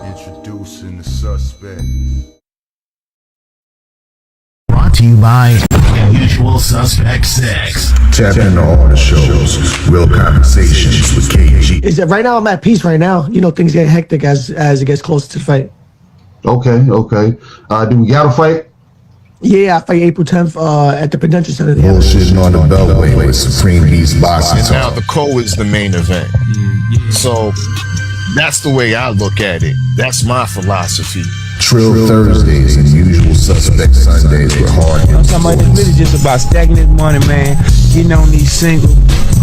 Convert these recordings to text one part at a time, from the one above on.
Introducing the suspect. Brought to you by Usual Suspect 6. Tap into all the shows. Real Conversations with KG. Is that right now? I'm at peace right now. You know, things get hectic as it gets closer to the fight. Okay. Do we got a fight? Yeah, I fight April 10th at the Prudential Center. Bullshitting on the Beltway with Supreme Beast Boxing. And now the co is the main event. So that's the way I look at it. That's my philosophy. Trill Thursdays and Usual Suspect Sundays with hard I'm talking about it's really just about stacking this money, man. Getting on these singles,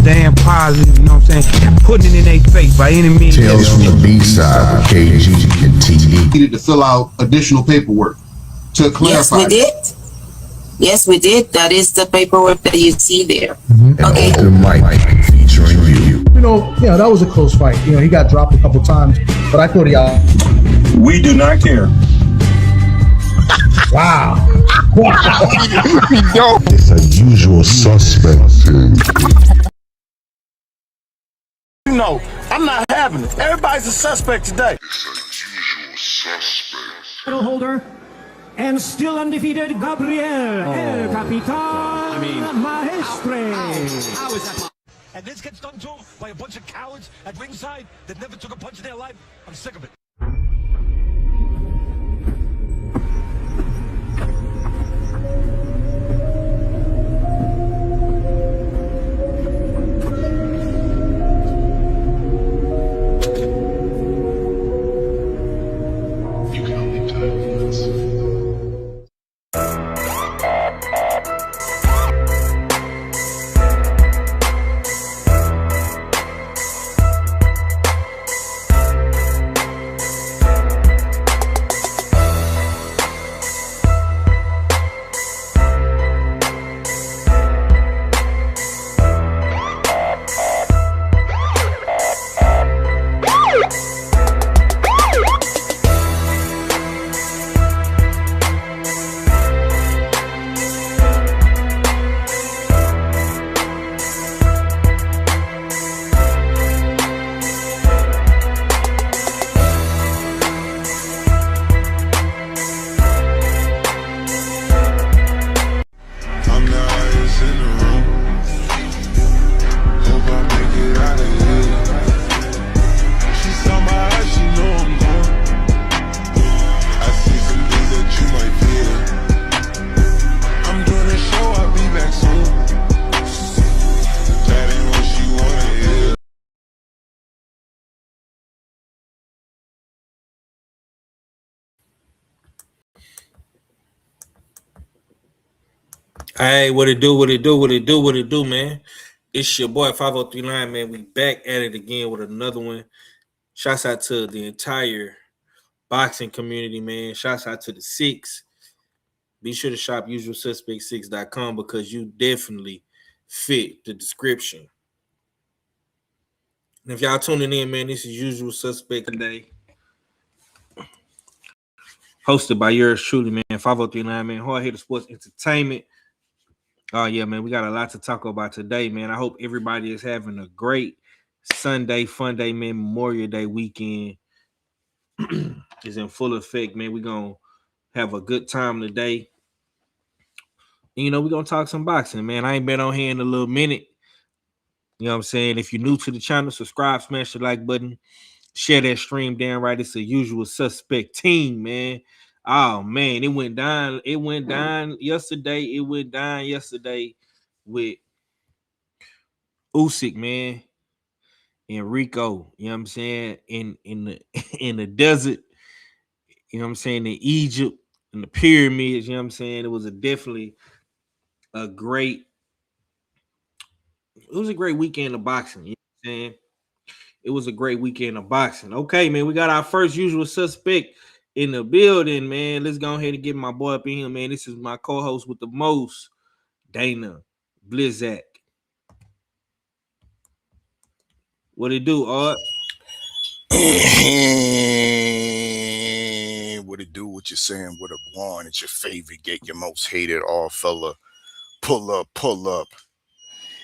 damn positive, you know what I'm saying? Putting it in their face by any means. Tales from the B-side with KG and TD. Needed to fill out additional paperwork to clarify. Yes, we did. Yes, we did. That is the paperwork that you see there. And Okay. open mic featuring you. You know, that was a close fight. You know, he got dropped a couple times, but I thought he We do not care. Wow. It's a Usual Suspect thing. You know, I'm not having it. Everybody's a suspect today. Title holder and still undefeated Gabriel El Capitan Maestre. How is that? And this gets done to him by a bunch of cowards at ringside that never took a punch in their life. I'm sick of it. Hey, what it do, what it do, what it do, what it do, man. It's your boy 5039, man. We back at it again with another one. Shouts out to the entire boxing community, man. Shouts out to the six. Be sure to shop usualsuspect6.com because you definitely fit the description. And if y'all tuning in, man, this is Usual Suspect today. Hosted by yours truly, man. 5039, man. Hard Hitter Sports Entertainment. Oh, yeah, man. We got a lot to talk about today, man. I hope everybody is having a great Sunday, fun day, man. Memorial Day weekend is in full effect, man. We're going to have a good time today. And, we're going to talk some boxing, man. I ain't been on here in a little minute. You know what I'm saying? If you're new to the channel, subscribe, smash the like button, share that stream down right. It's a Usual Suspect team, man. Oh, man, it went down. It went down yesterday. It went down yesterday with Usyk, man, and Rico. You know what I'm saying? In the in the desert. You know what I'm saying? In Egypt, in the pyramids. You know what I'm saying? It was definitely a great. It was a great weekend of boxing. You know what I'm saying? It was a great weekend of boxing. Okay, man, we got our first Usual Suspect in the building, man. Let's go ahead and get my boy up in here, man. This is my co-host with the most, Dana Blizzak. What it do, Art? What it do, what you saying, what a one. It's your favorite, get your most hated all fella. Pull up.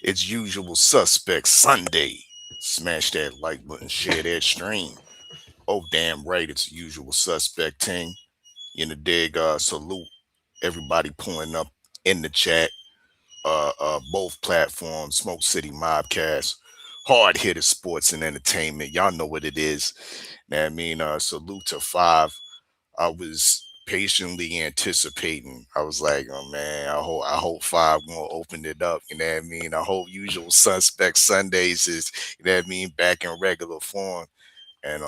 It's Usual Suspect Sunday. Smash that like button, share that stream. Oh, damn right, it's Usual Suspect team. In the dig, salute everybody pulling up in the chat. Both platforms, Smoke City Mobcast, Hard Hitter Sports and Entertainment. Y'all know what it is. I mean, salute to Five. I was patiently anticipating. I was like, oh man, I hope Five gonna open it up. You know what I mean? I hope Usual Suspect Sundays is, you know what I mean, back in regular form. And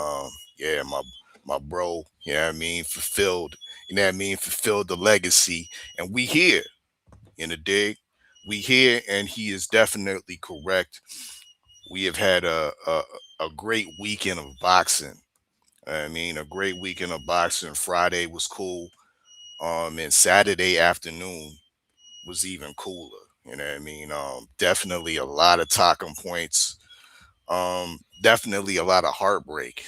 yeah, my bro, you know what I mean, fulfilled the legacy. And we here in the dig. We here, and he is definitely correct. We have had a great weekend of boxing. I mean, a great weekend of boxing. Friday was cool. And Saturday afternoon was even cooler. You know what I mean? Definitely a lot of talking points. Definitely a lot of heartbreak.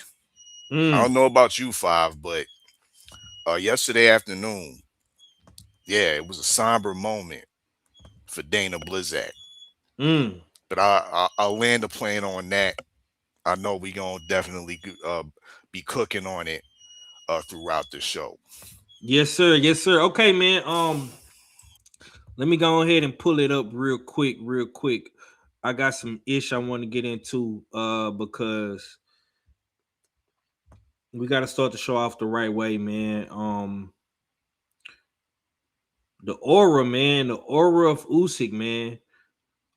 I don't know about you, Five, but yesterday afternoon, yeah, it was a somber moment for Dana Blizzak. But I'll land the plane on that. I know we gonna definitely be cooking on it throughout the show. Yes, sir. Yes, sir. Okay, man. Let me go ahead and pull it up real quick. I got some ish I want to get into because we got to start the show off the right way, man. The aura, man, the aura of Usyk, man.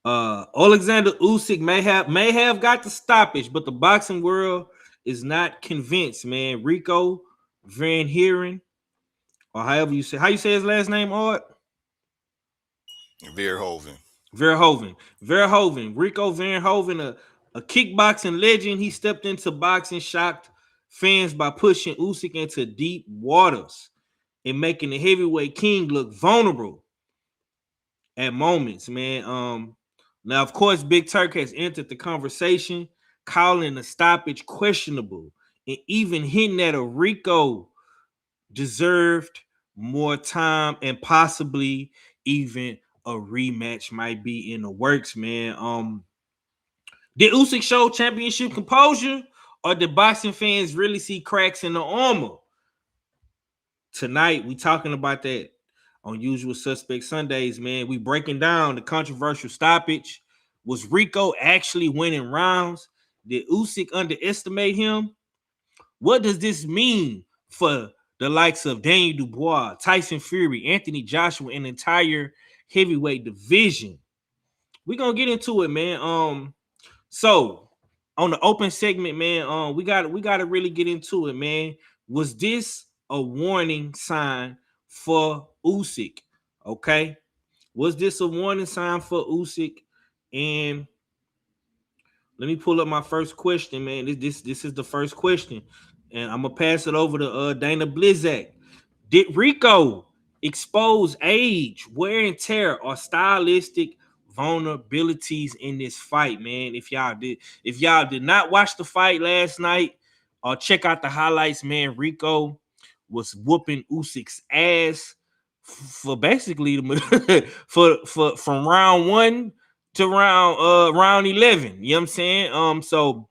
Oleksandr Usyk may have got the stoppage, but the boxing world is not convinced, man. Rico Verhoeven, or how you say his last name, Art? Verhoeven. Rico Verhoeven, a kickboxing legend. He stepped into boxing, shocked fans by pushing Usyk into deep waters and making the heavyweight king look vulnerable at moments, man. Now, of course, Big Turk has entered the conversation, calling the stoppage questionable and even hinting that a Rico deserved more time and possibly even a rematch might be in the works, man. Did Usyk show championship composure, or did boxing fans really see cracks in the armor? Tonight, we talking about that on Usual Suspect Sundays, man. We breaking down the controversial stoppage. Was Rico actually winning rounds? Did Usyk underestimate him? What does this mean for the likes of Daniel Dubois, Tyson Fury, Anthony Joshua, and entire heavyweight division? We're gonna get into it, man. So on the open segment, man, we gotta really get into it, man. Was this a warning sign for Usyk? Okay. Was this a warning sign for Usyk? And let me pull up my first question, man. This is the first question, and I'm gonna pass it over to Dana Blizzak. Did Rico expose age, wear and tear, or stylistic vulnerabilities in this fight, man? If y'all did not watch the fight last night, or check out the highlights, man. Rico was whooping Usyk's ass for basically the for from round 1 to round 11. You know what I'm saying? So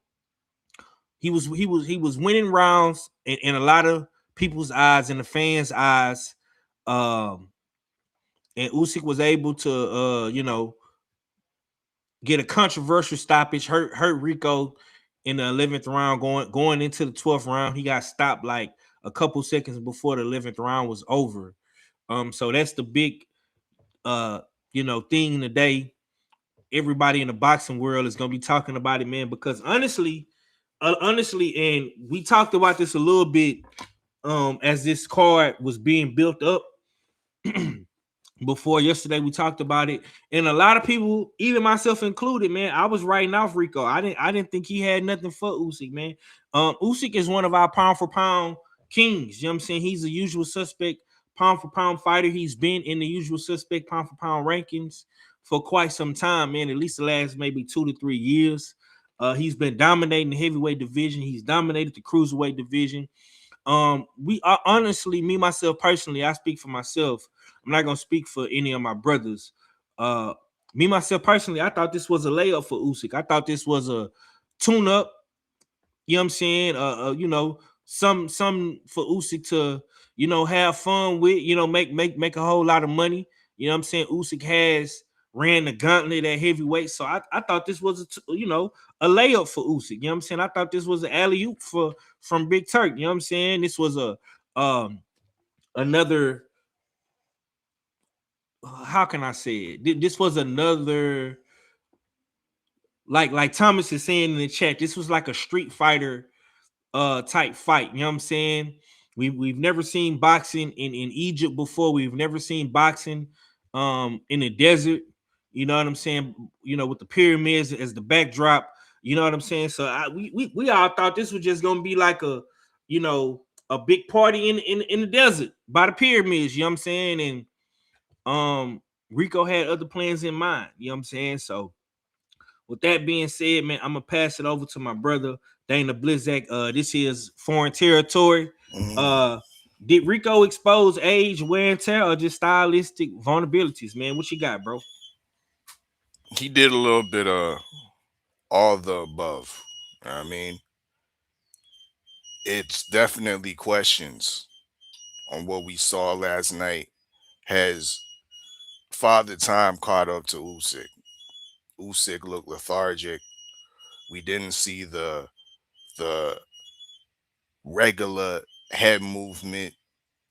he was winning rounds in a lot of people's eyes and the fans' eyes. And Usyk was able to get a controversial stoppage, hurt Rico in the 11th round, going into the 12th round. He got stopped like a couple seconds before the 11th round was over. So that's the big thing today. Everybody in the boxing world is gonna be talking about it, man, because honestly, and we talked about this a little bit as this card was being built up. Before yesterday, we talked about it, and a lot of people, even myself included, man, I was writing off Rico. I didn't think he had nothing for Usyk, man. Usyk is one of our pound for pound kings. You know what I'm saying? He's a usual suspect pound for pound fighter. He's been in the usual suspect pound for pound rankings for quite some time, man. At least the last maybe 2 to 3 years. He's been dominating the heavyweight division. He's dominated the cruiserweight division. We are honestly, me myself personally, I speak for myself. I'm not gonna speak for any of my brothers. Me myself personally, I thought this was a layup for Usyk. I thought this was a tune-up. You know what I'm saying? Some for Usyk to have fun with. Make a whole lot of money. You know what I'm saying? Usyk has ran the gauntlet at heavyweight, so I thought this was a layup for Usyk. You know what I'm saying? I thought this was an alley-oop from Big Turk. You know what I'm saying? This was a another. How can I say it? This was another, like Thomas is saying in the chat, this was like a Street Fighter type fight. You know what I'm saying? We've never seen boxing in Egypt before. We've never seen boxing in the desert. You know what I'm saying? With the pyramids as the backdrop. You know what I'm saying? So we all thought this was just gonna be like a big party in the desert by the pyramids. You know what I'm saying? And Rico had other plans in mind. You know what I'm saying? So with that being said, man, I'm gonna pass it over to my brother Dana Blizzak. This is foreign territory. Did Rico expose age, wear and tear, or just stylistic vulnerabilities, man? What you got, bro? He did a little bit of all the above. I mean, it's definitely questions on what we saw last night. Has Father Time caught up to Usyk? Usyk looked lethargic. We didn't see the regular head movement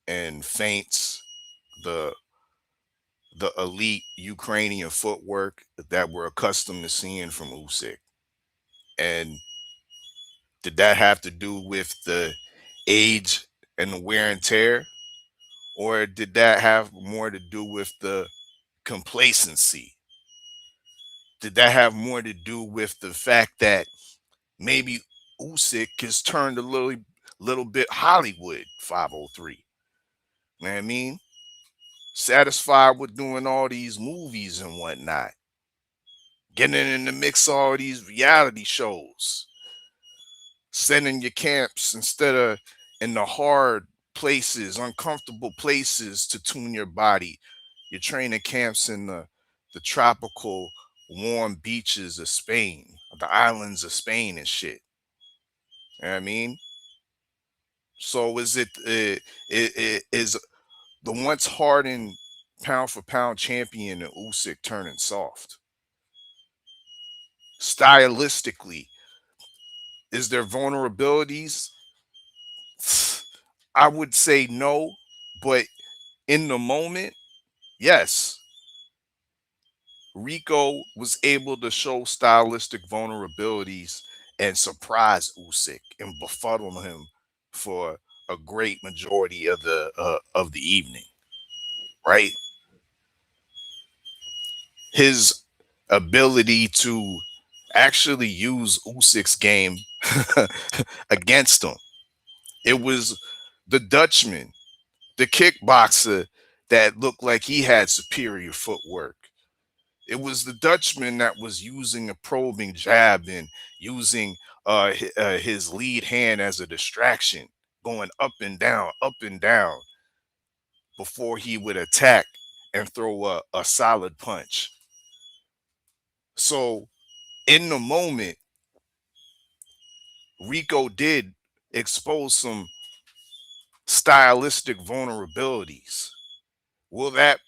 and feints, the elite Ukrainian footwork that we're accustomed to seeing from Usyk. And did that have to do with the age and the wear and tear? Or did that have more to do with the complacency? Did that have more to do with the fact that maybe Usyk has turned a little bit Hollywood 503? You know what I mean? Satisfied with doing all these movies and whatnot. Getting in the mix of all these reality shows. Sending your camps instead of in the hard places, uncomfortable places to tune your body. You're training camps in the tropical warm beaches of Spain, the islands of Spain and shit. You know what I mean? So is is the once hardened pound for pound champion of Usyk turning soft? Stylistically, is there vulnerabilities? I would say no, but in the moment, yes. Rico was able to show stylistic vulnerabilities and surprise Usyk and befuddle him for a great majority of the evening, right? his ability to actually use Usyk's game against him. It was the Dutchman, the kickboxer that looked like he had superior footwork. It was the Dutchman that was using a probing jab and using his lead hand as a distraction, going up and down before he would attack and throw a solid punch. So in the moment, Rico did expose some stylistic vulnerabilities. Will that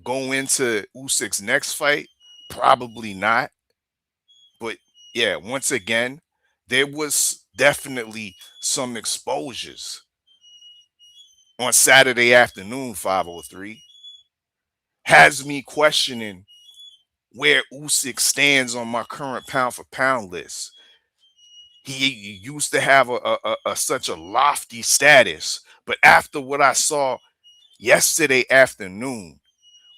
go into Usyk's next fight? Probably not. But yeah, once again, there was definitely some exposures on Saturday afternoon, 503. Has me questioning where Usyk stands on my current pound for pound list. He used to have such a lofty status, but after what I saw yesterday afternoon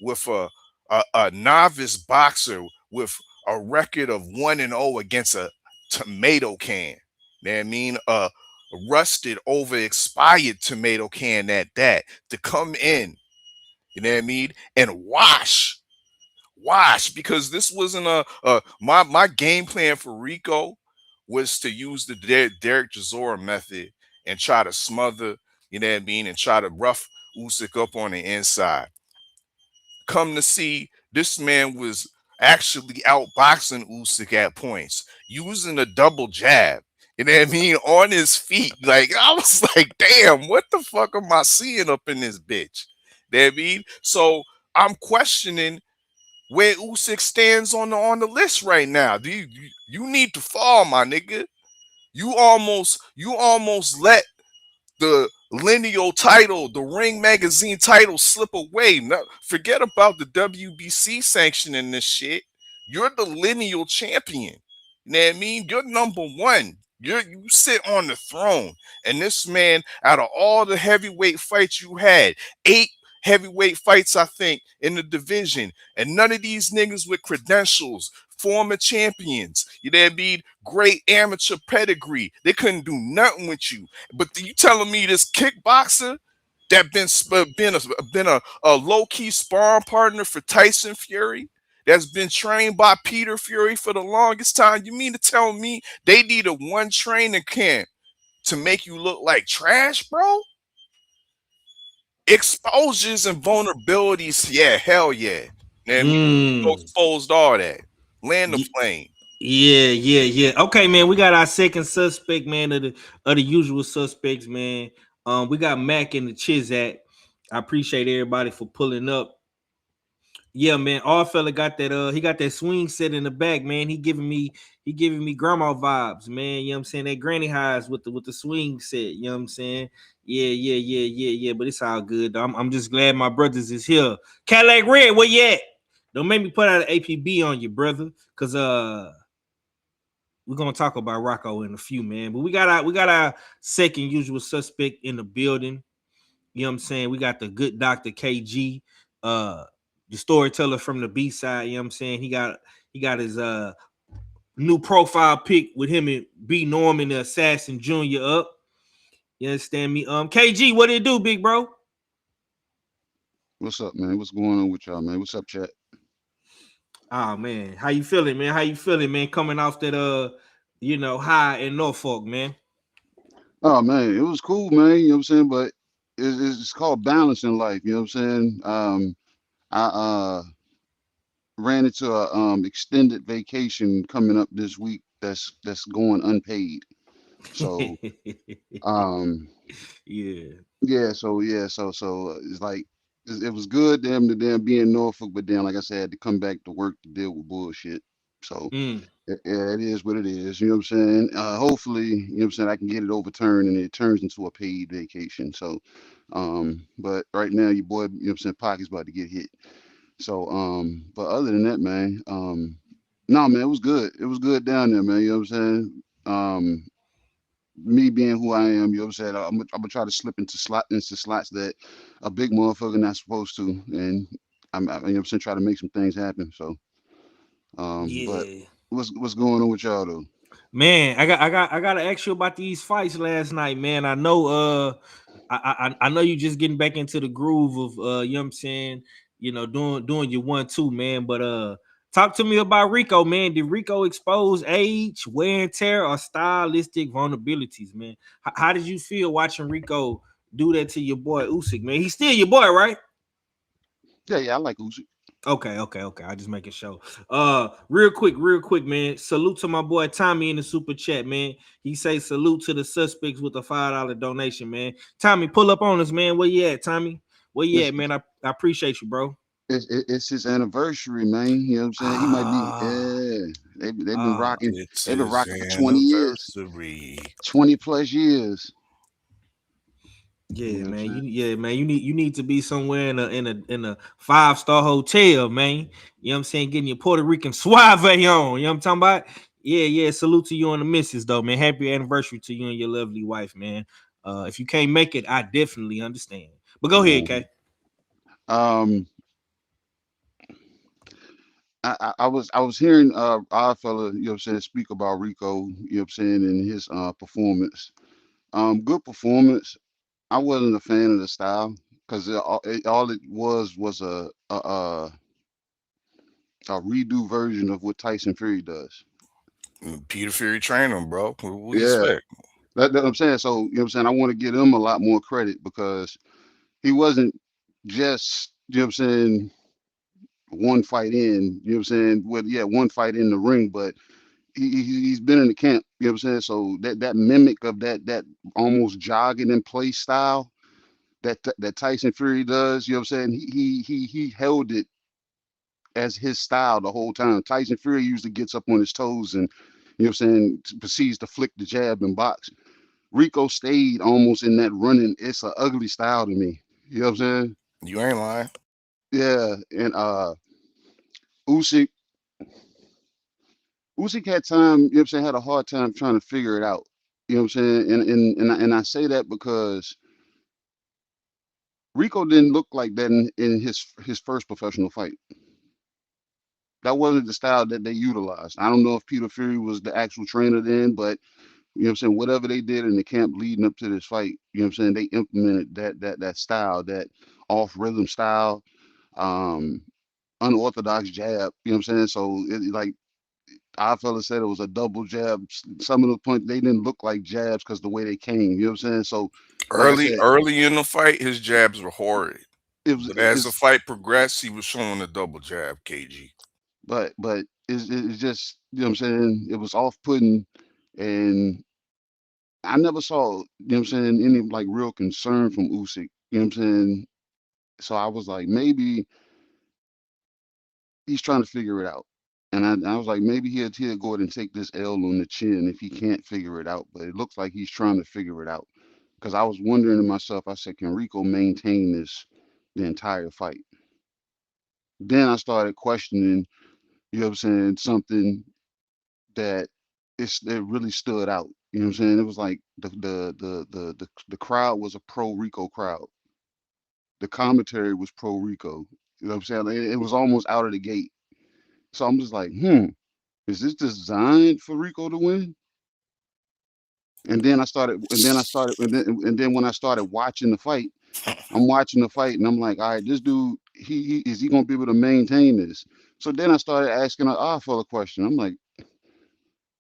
with a novice boxer with a record of 1-0 against a tomato can, you know what I mean? A rusted, over expired tomato can at that, to come in, you know what I mean, and wash, because this wasn't my game plan for Rico was to use the Derek Chisora method and try to smother, you know what I mean, and try to rough Usyk up on the inside. Come to see, this man was actually outboxing Usyk at points, using a double jab. You know what I mean? On his feet. Like, I was like, damn, what the fuck am I seeing up in this bitch? You know what I mean? So I'm questioning where Usyk stands on the list right now. Do you need to fall, my nigga? You almost let the lineal title, the Ring Magazine title, slip away. No, forget about the WBC sanctioning this shit. You're the lineal champion. You know what I mean? You're number one. You sit on the throne. And this man, out of all the heavyweight fights you had, 8 heavyweight fights, I think, in the division, and none of these niggas with credentials, former champions, you know what I mean, great amateur pedigree, they couldn't do nothing with you. But you telling me this kickboxer that been a low-key sparring partner for Tyson Fury, that's been trained by Peter Fury for the longest time, you mean to tell me they need a one training camp to make you look like trash, bro? Exposures and vulnerabilities, yeah, hell yeah. And we exposed all that. Land the plane. Yeah. Okay, man. We got our second suspect, man, of the usual suspects, man. We got Mac and the Chizak. I appreciate everybody for pulling up. Yeah, man. All fella got that. He got that swing set in the back, man. He giving me grandma vibes, man. You know what I'm saying? That granny highs with the swing set. You know what I'm saying? Yeah. But it's all good. I'm just glad my brothers is here. Cadillac Red, where you at? Don't make me put out an APB on you, brother, because we're gonna talk about Rocco in a few, man. But we got our second usual suspect in the building. You know what I'm saying? We got the good Dr. KG, the storyteller from the B side. You know what I'm saying? He got his new profile pic with him and B Norman, the Assassin Jr. up. You understand me? KG, what it do, big bro? What's up, man? What's going on with y'all, man? What's up, chat? Oh man, how you feeling, man? How you feeling, man? Coming off that high in Norfolk, man. Oh man, it was cool, man. You know what I'm saying? But it's called balance in life. You know what I'm saying? I ran into a extended vacation coming up this week that's going unpaid. So so it's like it was good them to them be in Norfolk, but then like I said, I had to come back to work to deal with bullshit. So it is what it is. You know what I'm saying? Hopefully, you know what I'm saying, I can get it overturned and it turns into a paid vacation. So but right now your boy, you know what I'm saying, pocket's about to get hit. So but other than that, man, no man, it was good. It was good down there, man. You know what I'm saying? Me being who I am, you know what I'm saying, I'm gonna try to slip into slots that a big motherfucker not supposed to, and you know what I'm saying, try to make some things happen. So, but Yeah. what's going on with y'all though? Man, I gotta ask you about these fights last night, man. I know I know you just getting back into the groove of you know what I'm saying, doing your 1-2, man. But talk to me about Rico, man. Did Rico expose age, wear and tear, or stylistic vulnerabilities, man? How did you feel watching Rico do that to your boy Usyk, man? He's still your boy, right? Yeah, I like Usyk. Okay. I just make it show. Real quick, man. Salute to my boy Tommy in the super chat, man. He say salute to the suspects with a $5 donation, man. Tommy, pull up on us, man. Where you at, Tommy? Where you It's at, man? I appreciate you, bro. it's his anniversary, man. You know what I'm saying? He might be. Yeah, they've been rocking. It's They've been his rocking for 20 years, anniversary. 20 plus years. Yeah, You know what I'm man. saying? You need to be somewhere in a 5-star hotel, man. You know what I'm saying? Getting your Puerto Rican suave on. You know what I'm talking about? Yeah. Salute to you and the missus, though, man. Happy anniversary to you and your lovely wife, man. If you can't make it, I definitely understand. But go ahead, Kay. Um, I was hearing our fella, you know what I'm saying, speak about Rico, you know what I'm saying, and his performance. Good performance. I wasn't a fan of the style because all it was a redo version of what Tyson Fury does. Peter Fury trained him, bro. What do you Yeah, expect? that's what I'm saying. So, you know what I'm saying? I want to give him a lot more credit because he wasn't just, you know what I'm saying, one fight in, you know what I'm saying? Well, yeah, one fight in the ring, but he's been in the camp, you know what I'm saying? So that mimic of that almost jogging in place style that Tyson Fury does, you know what I'm saying? He held it as his style the whole time. Tyson Fury usually gets up on his toes and, you know what I'm saying, proceeds to flick the jab and box. Rico stayed almost in that running. It's an ugly style to me. You know what I'm saying? You ain't lying. Yeah, and Usyk Usyk had time, you know what I'm saying, had a hard time trying to figure it out. You know what I'm saying? And I say that because Rico didn't look like that in his first professional fight. That wasn't the style that they utilized. I don't know if Peter Fury was the actual trainer then, but you know what I'm saying, whatever they did in the camp leading up to this fight, you know what I'm saying, they implemented that style, that off rhythm style, um, unorthodox jab, you know what I'm saying? So like our fella said, it was a double jab. Some of the points they didn't look like jabs because the way they came, you know what I'm saying? So like I said, Early in the fight, his jabs were horrid. But as the it's fight progressed, he was showing a double jab, KG. but it's just, you know what I'm saying, it was off putting, and I never saw, you know what I'm saying, any like real concern from Usyk, you know what I'm saying? So I was like, maybe he's trying to figure it out. And I was like, maybe he'll go ahead and take this L on the chin if he can't figure it out. But it looks like he's trying to figure it out. Because I was wondering to myself, I said, can Rico maintain this the entire fight? Then I started questioning, you know what I'm saying, something that it really stood out. You know what I'm saying? It was like the crowd was a pro Rico crowd. The commentary was pro Rico. You know what I'm saying? It was almost out of the gate. So I'm just like, is this designed for Rico to win? And then when I started watching the fight, I'm watching the fight and I'm like, all right, this dude, he is he gonna be able to maintain this? So then I started asking an odd fella question. I'm like,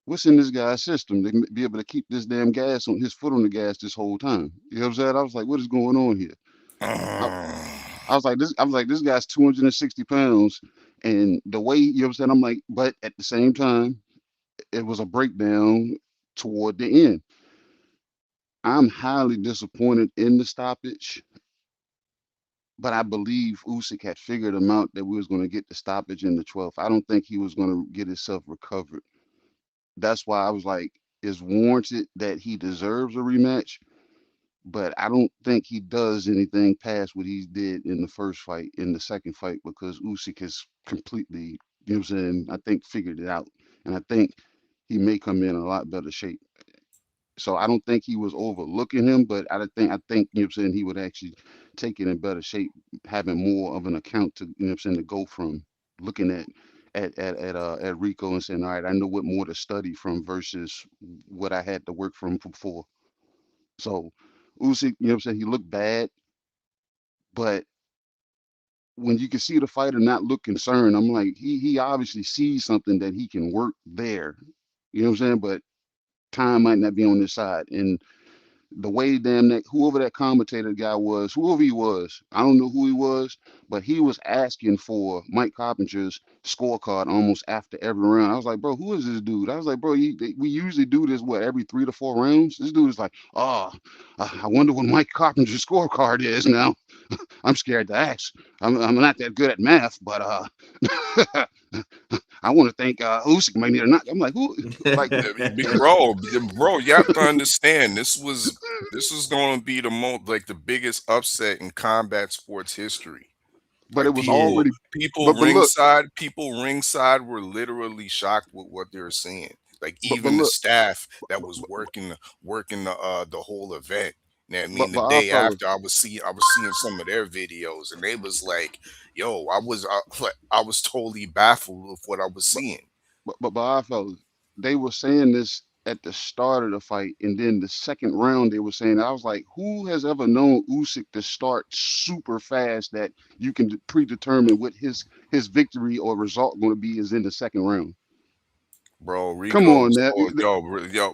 what's in this guy's system to be able to keep this damn gas on his foot on the gas this whole time? You know what I'm saying? I was like, what is going on here? I, I was like, this guy's 260 pounds. And the way, you know what I'm saying? I'm like, but at the same time, it was a breakdown toward the end. I'm highly disappointed in the stoppage, but I believe Usyk had figured him out that we was going to get the stoppage in the 12th. I don't think he was going to get himself recovered. That's why I was like, it's warranted that he deserves a rematch, but I don't think he does anything past what he did in the first fight, in the second fight, because Usyk has completely, you know what I'm saying, I think figured it out. And I think he may come in a lot better shape. So I don't think he was overlooking him, but I think, you know what I'm saying, he would actually take it in better shape, having more of an account to, you know what I'm saying, to go from looking at Rico and saying, all right, I know what more to study from versus what I had to work from before. So Usyk, you know what I'm saying, he looked bad, but when you can see the fighter not look concerned, I'm like, he obviously sees something that he can work there. You know what I'm saying? But time might not be on his side. And the way damn that whoever that commentator guy was, whoever he was, I don't know who he was, but he was asking for Mike Carpenter's scorecard almost after every round. I was like, bro, who is this dude? I was like, bro, we usually do this what every 3 to 4 rounds. This dude is like, oh, I wonder what Mike Carpenter's scorecard is now. I'm scared to ask. I'm not that good at math, but I want to think Usyk might need a knock. I'm like, who? Like, bro, you have to understand this was going to be the biggest upset in combat sports history. But Like it was already people look, ringside were literally shocked with what they were seeing. Like but even the look, staff that was working the whole event. And I mean, but the our day fellas, after I was seeing some of their videos, and they was like, "Yo, I was totally baffled with what I was but seeing." but our fellas, they were saying this at the start of the fight, and then the second round they were saying. I was like, who has ever known Usyk to start super fast that you can predetermine what his victory or result going to be is in the second round? Bro, Come Rico on, was that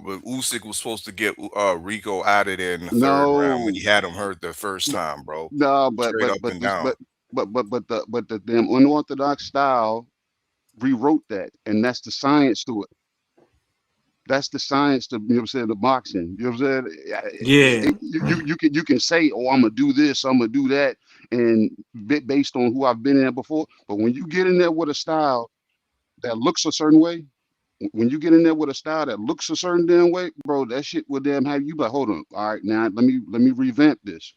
but Usyk was supposed to get Rico out of there in the third round when no, he had him hurt the first time, bro. no, Straight up and down. but the damn unorthodox style rewrote that, and that's the science to it. That's the science to, you know what I'm saying, the boxing. You know what I'm saying? Yeah. You can say, oh, I'm gonna do this, I'm gonna do that, and based on who I've been in before. But when you get in there with a style that looks a certain way, when you get in there with a style that looks a certain damn way, bro, that shit will damn have you like, hold on, all right, now let me revamp this.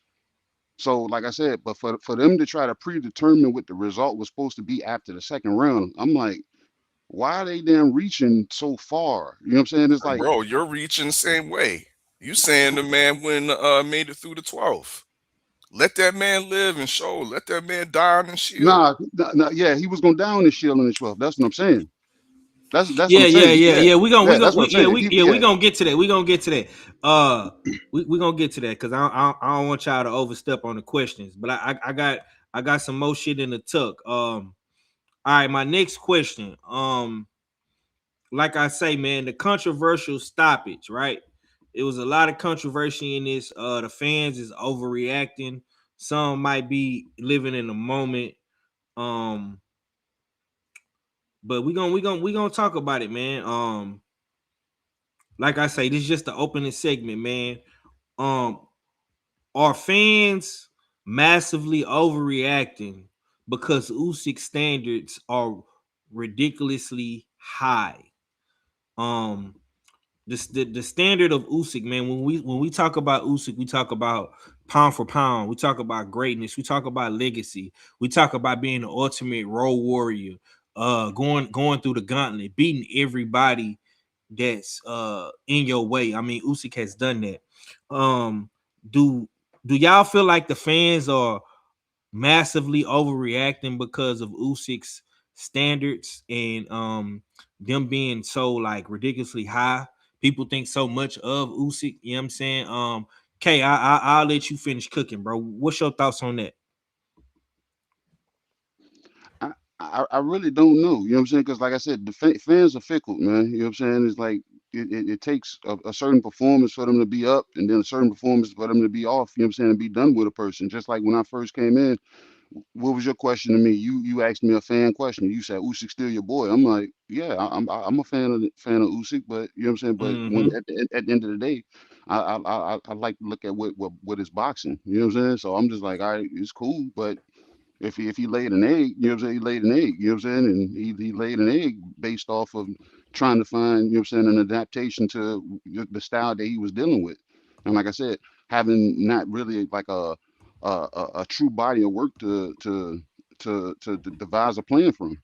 So, like I said, but for them to try to predetermine what the result was supposed to be after the second round, I'm like, why are they damn reaching so far? You know what I'm saying? It's like, Bro, you're reaching the same way. You saying the man when made it through the 12th. Let that man live and show. Let that man die on the shield. nah, yeah, he was going down the shield in the 12th. That's what I'm saying. That's what Yeah, I'm yeah, saying. yeah, Yeah, yeah. We gonna, yeah, that's what I'm saying. we gonna get to that. We gonna get to that. We gonna get to that because I don't want y'all to overstep on the questions. But I got some more shit in the tuck. All right, my next question. Like I say, man, the controversial stoppage, right? It was a lot of controversy in this. The fans is overreacting. Some might be living in the moment. But we gonna talk about it, man. Like I say, this is just the opening segment, man. Um, are fans massively overreacting because Usyk standards are ridiculously high? Um, the standard of Usyk, man. When we talk about Usyk, we talk about pound for pound. We talk about greatness. We talk about legacy. We talk about being the ultimate road warrior. Going through the gauntlet, beating everybody that's in your way. I mean, Usyk has done that. Um, do y'all feel like the fans are massively overreacting because of Usyk's standards and them being so like ridiculously high? People think so much of Usyk, you know what I'm saying? Kay, I'll let you finish cooking, bro. What's your thoughts on that? I really don't know. You know what I'm saying? Because like I said, the fans are fickle, man. You know what I'm saying? It's like it takes a certain performance for them to be up, and then a certain performance for them to be off. You know what I'm saying? And be done with a person. Just like when I first came in, what was your question to me? You asked me a fan question. You said Usyk still your boy. I'm like, yeah, I'm a fan of Usyk, but you know what I'm saying. But when Mm-hmm. at the end of the day, I like to look at what is boxing. You know what I'm saying. So I'm just like, all right, it's cool, but if he laid an egg, you know what I'm saying, he laid an egg, you know what I'm saying? And he laid an egg based off of trying to find, you know what I'm saying, an adaptation to the style that he was dealing with. And like I said, having not really like a true body of work to devise a plan from. You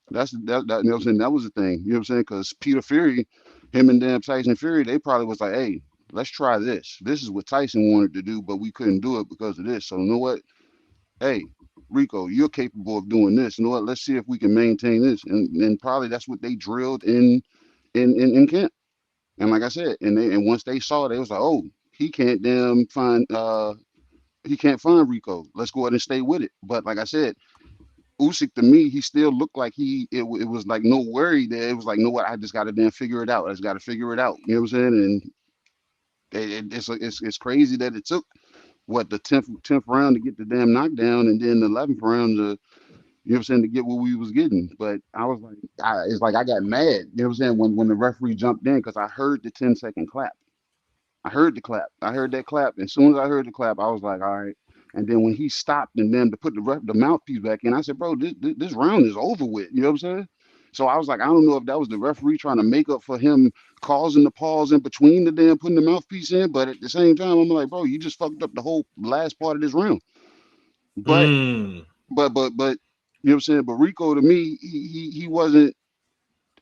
know what I'm saying? That was the thing, you know what I'm saying? Because Peter Fury, him and damn Tyson Fury, they probably was like, hey, let's try this. This is what Tyson wanted to do, but we couldn't do it because of this. So you know what? Hey, Rico, you're capable of doing this. You know what? Let's see if we can maintain this. And probably that's what they drilled in camp. And like I said, and once they saw it, they was like, oh, he can't find Rico. Let's go ahead and stay with it. But like I said, Usyk to me, he still looked like it was like no worry there. It was like, no, what, I just got to then figure it out. I just got to figure it out. You know what I'm saying? And it's crazy that it took what the tenth round to get the damn knockdown, and then the 11th round to, you know what I'm saying, to get what we was getting. But I was like, it's like I got mad. You know what I'm saying, when the referee jumped in, because I heard the 10-second clap. I heard the clap. I heard that clap. As soon as I heard the clap, I was like, all right. And then when he stopped and then to put the mouthpiece back in, I said, bro, this round is over with. You know what I'm saying? So I was like, I don't know if that was the referee trying to make up for him causing the pause in between the damn putting the mouthpiece in. But at the same time, I'm like, bro, you just fucked up the whole last part of this round. But you know what I'm saying? But Rico, to me, he wasn't.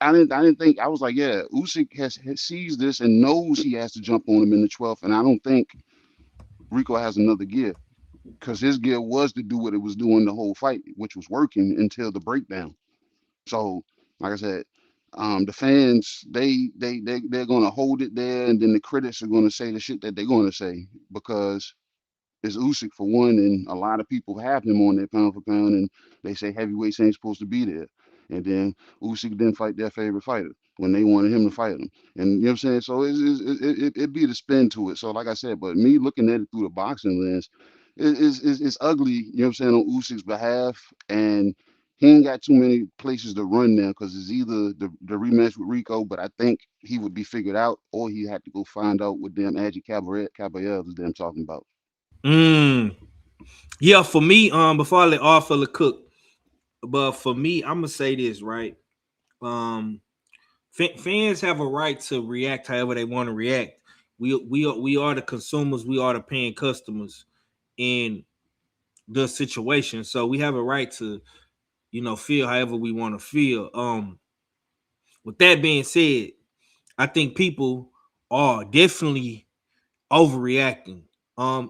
I didn't think. I was like, yeah, Usyk has sees this and knows he has to jump on him in the 12th, and I don't think Rico has another gear, because his gear was to do what it was doing the whole fight, which was working until the breakdown. So, like I said, the fans they're gonna hold it there, and then the critics are gonna say the shit that they're gonna say, because it's Usyk for one, and a lot of people have him on their pound for pound, and they say heavyweights ain't supposed to be there. And then Usyk didn't fight their favorite fighter when they wanted him to fight him. And you know what I'm saying? So it be the spin to it. So like I said, but me looking at it through the boxing lens, it's ugly, you know what I'm saying, on Usyk's behalf. And he ain't got too many places to run now, because it's either the rematch with Rico, but I think he would be figured out, or he had to go find out what damn Agi Caballero is them talking about. Yeah, for me, before I let all fella cook, but for me, I'm gonna say this, right? Fans have a right to react however they want to react. We are the consumers, we are the paying customers in the situation, so we have a right to, feel however we want to feel. With that being said, I think people are definitely overreacting. And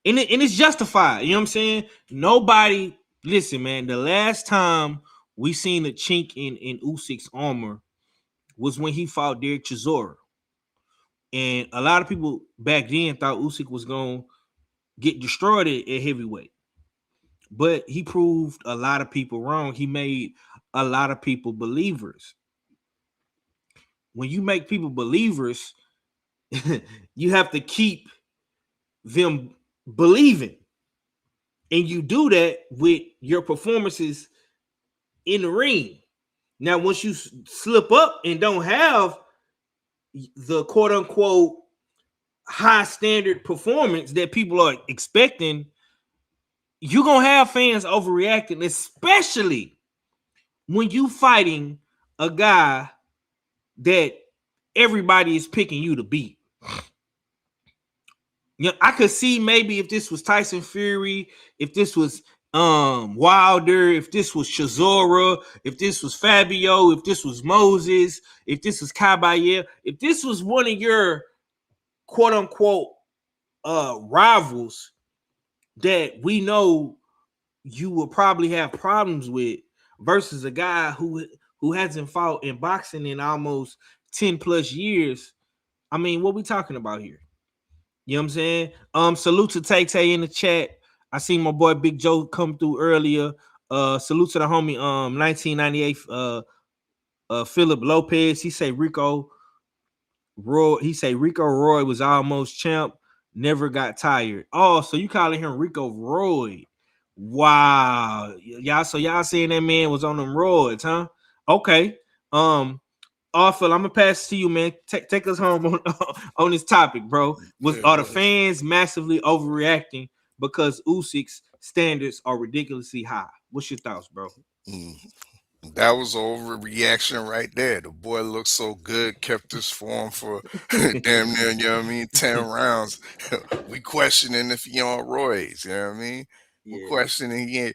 it's justified. You know what I'm saying? Nobody, listen, man, the last time we seen a chink in Usyk's armor was when he fought Derek Chisora. And a lot of people back then thought Usyk was going to get destroyed at heavyweight. But he proved a lot of people wrong. He made a lot of people believers. When you make people believers, you have to keep them believing. And you do that with your performances in the ring. Now, once you slip up and don't have the quote unquote high standard performance that people are expecting, you're going to have fans overreacting, especially when you fighting a guy that everybody is picking you to beat. I could see maybe if this was Tyson Fury, if this was Wilder, if this was Chisora, if this was Fabio, if this was Moses, if this was Caballero, if this was one of your quote unquote rivals that we know you will probably have problems with, versus a guy who hasn't fought in boxing in almost 10 plus years. I mean, what we talking about here? You know what I'm saying? Salute to Tay in the chat. I seen my boy Big Joe come through earlier. Salute to the homie 1998 Philip Lopez. He say Rico Roy was almost champ, never got tired. Oh, so you calling him Rico Roy? Wow. Y'all saying that man was on them roids, huh? Okay. Phil, I'm gonna pass it to you, man. Take us home on this topic, bro. Are the fans massively overreacting because Usyk's standards are ridiculously high? What's your thoughts, bro? That was overreaction right there. The boy looked so good, kept his form for damn near, you know what I mean, 10 rounds. We questioning if he on roids, you know what I mean? We're questioning he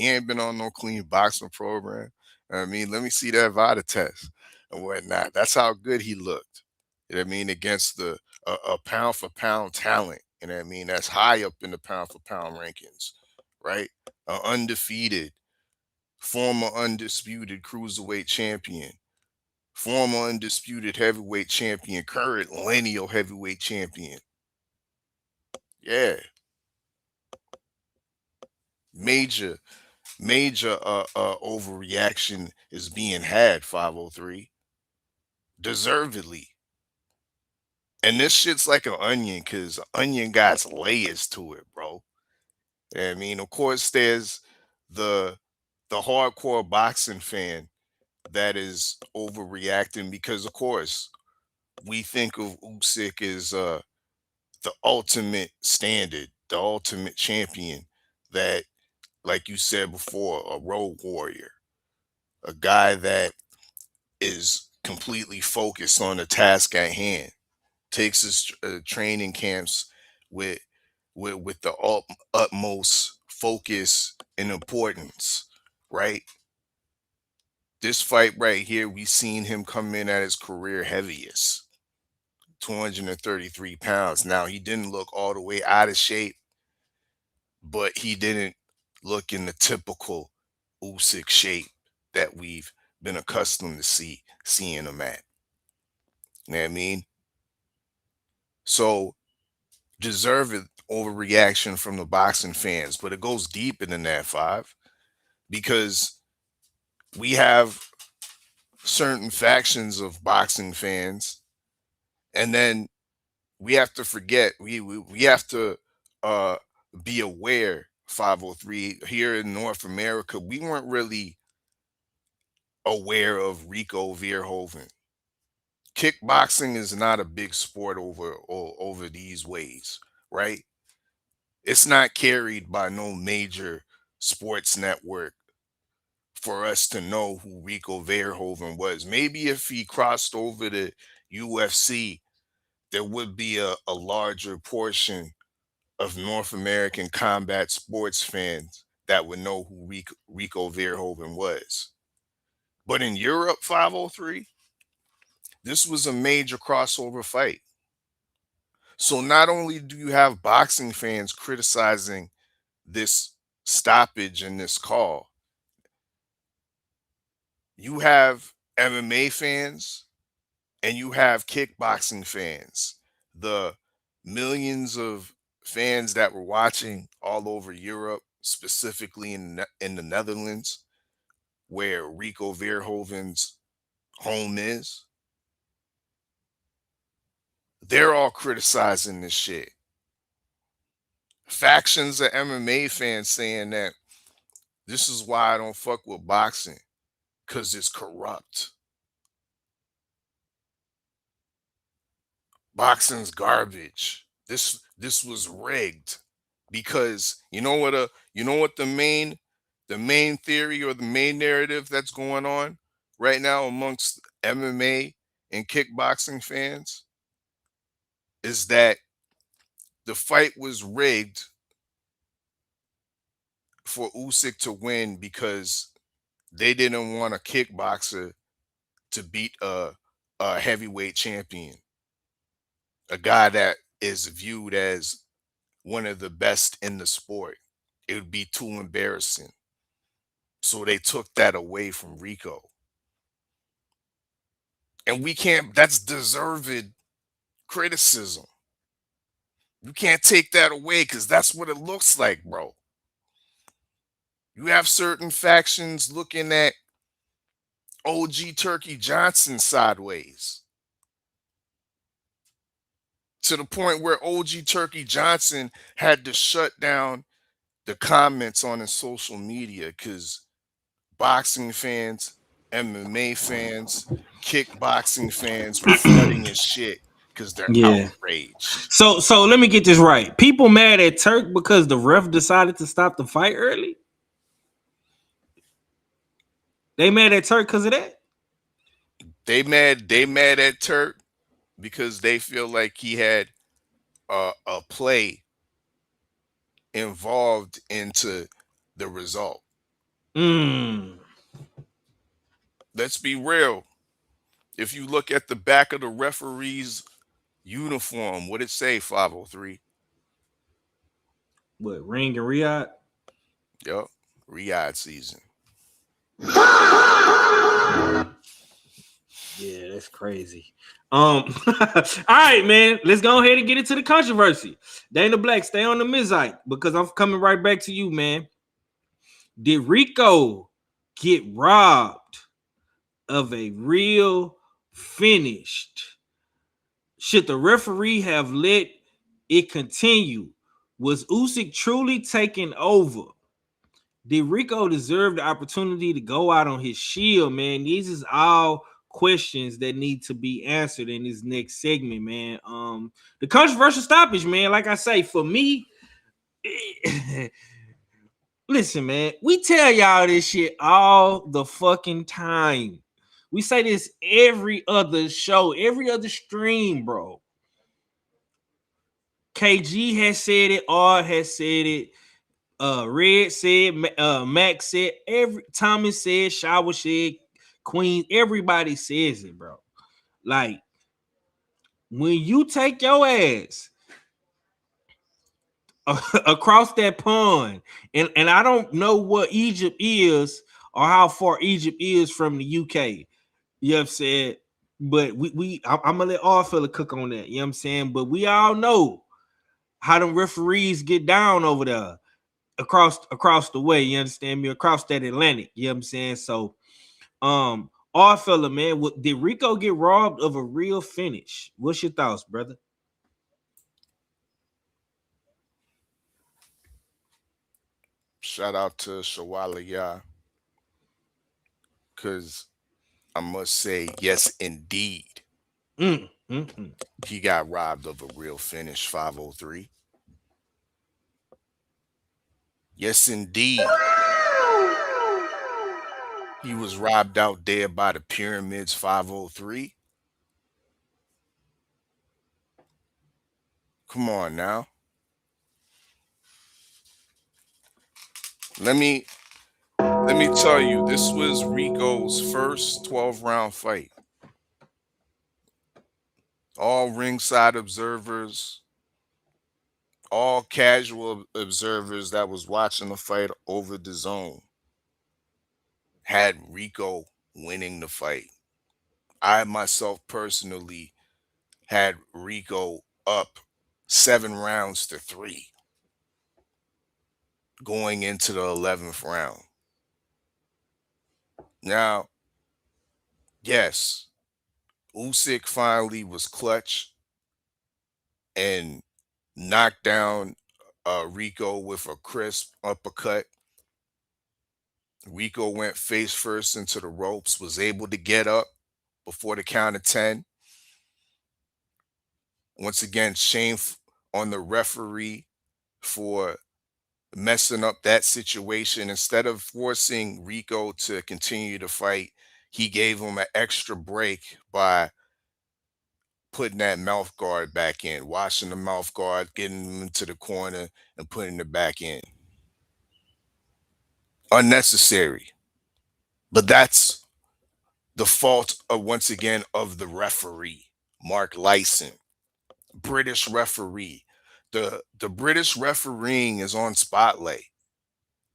ain't been on no clean boxing program. I mean, let me see that VADA test and whatnot. That's how good he looked. You know what I mean? Against the a pound for pound talent. You know what I mean? That's high up in the pound for pound rankings, right? Undefeated, former undisputed cruiserweight champion, former undisputed heavyweight champion, current lineal heavyweight champion. Yeah. Major overreaction is being had, 503. Deservedly. And this shit's like an onion, because onion got layers to it, bro. I mean, of course, there's the hardcore boxing fan that is overreacting because, of course, we think of Usyk as the ultimate standard, the ultimate champion that, like you said before, a road warrior, a guy that is completely focused on the task at hand, takes his training camps with the utmost focus and importance, right? This fight right here, we seen him come in at his career heaviest, 233 pounds. Now, he didn't look all the way out of shape, but he didn't look in the typical Usyk shape that we've been accustomed to seeing him at. You know what I mean? So, deserved overreaction from the boxing fans, but it goes deeper than that, Five, because we have certain factions of boxing fans, and then we have to forget, we have to uh be aware, 503, here in North America, we weren't really aware of Rico Verhoeven. Kickboxing is not a big sport over these ways, right? It's not carried by no major sports network for us to know who Rico Verhoeven was. Maybe if he crossed over to UFC, there would be a larger portion of North American combat sports fans that would know who Rico Verhoeven was. But in Europe, 503, this was a major crossover fight. So not only do you have boxing fans criticizing this stoppage and this call, you have MMA fans and you have kickboxing fans. The millions of fans that were watching all over Europe, specifically in the Netherlands, where Rico Verhoeven's home is, they're all criticizing this shit. Factions of MMA fans saying that this is why I don't fuck with boxing, because it's corrupt. Boxing's garbage. This was rigged, because you know what the main theory or the main narrative that's going on right now amongst MMA and kickboxing fans is that the fight was rigged for Usyk to win because they didn't want a kickboxer to beat a heavyweight champion, a guy that is viewed as one of the best in the sport. It would be too embarrassing. So they took that away from Rico. And that's deserved criticism. You can't take that away because that's what it looks like, bro. You have certain factions looking at OG Turkey Johnson sideways, to the point where OG Turkey Johnson had to shut down the comments on his social media because boxing fans, MMA fans, kickboxing fans were flooding his shit because they're outraged. So let me get this right. People mad at Turk because the ref decided to stop the fight early? They mad at Turk because of that? They mad at Turk because they feel like he had a play involved into the result. Let's be real. If you look at the back of the referee's Uniform. What it say? 503. What, ring and Riyadh? Yup. Riyadh season. Yeah, that's crazy. All right, man. Let's go ahead and get into the controversy. Dana Black, stay on the Mizite because I'm coming right back to you, man. Did Rico get robbed of a real finished? Should the referee have let it continue? Was Usyk truly taking over? Did Rico deserve the opportunity to go out on his shield, man? These is all questions that need to be answered in this next segment, man. The controversial stoppage, man. Like I say, for me, listen, man, we tell y'all this shit all the fucking time. We say this every other show, every other stream, bro. KG has said it, R has said it, Red said, Max said, every Thomas said, Shower said, Queen, everybody says it, bro. Like, when you take your ass across that pond, and I don't know what Egypt is or how far Egypt is from the UK, you know what I'm saying? But I'm gonna let all fella cook on that, you know what I'm saying? But we all know how them referees get down over there across the way, you understand me? Across that Atlantic, you know what I'm saying? So, all fella, man, did Rico get robbed of a real finish? What's your thoughts, brother? Shout out to Shawala Ya, because I must say, yes, indeed. He got robbed of a real finish, 503. Yes, indeed. He was robbed out there by the pyramids, 503. Come on now. Let me tell you, this was Rico's first 12-round fight. All ringside observers, all casual observers that was watching the fight over the zone had Rico winning the fight. I myself personally had Rico up 7 rounds to 3 going into the 11th round. Now, yes, Usyk finally was clutch and knocked down Rico with a crisp uppercut. Rico went face first into the ropes, was able to get up before the count of 10. Once again, shame on the referee for messing up that situation. Instead of forcing Rico to continue to fight, he gave him an extra break by putting that mouth guard back in, washing the mouth guard, getting him into the corner, and putting it back in. Unnecessary. But that's the fault of, once again, of the referee, Mark Lyson, British referee. The British refereeing is on spotlight.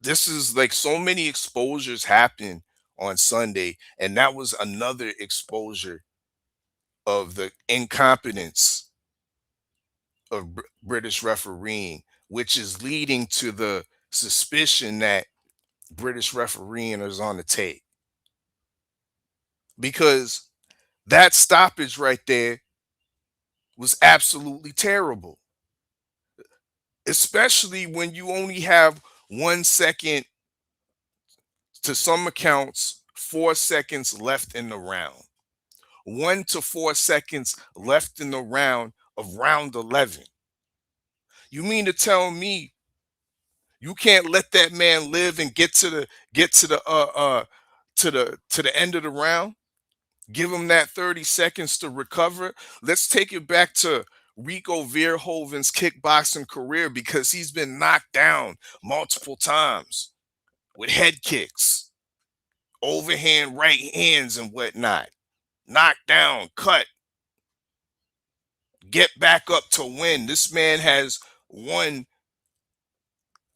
This is like so many exposures happen on Sunday, and that was another exposure of the incompetence of British refereeing, which is leading to the suspicion that British refereeing is on the tape. Because that stoppage right there was absolutely terrible, especially when you only have 1 second, to some accounts, 4 seconds left in the round. 1 to 4 seconds left in the round of round 11. You mean to tell me you can't let that man live and get to the end of the round? Give him that 30 seconds to recover. Let's take it back to Rico Verhoeven's kickboxing career, because he's been knocked down multiple times with head kicks, overhand right hands and whatnot. Knocked down, cut, Get back up to win. This man has won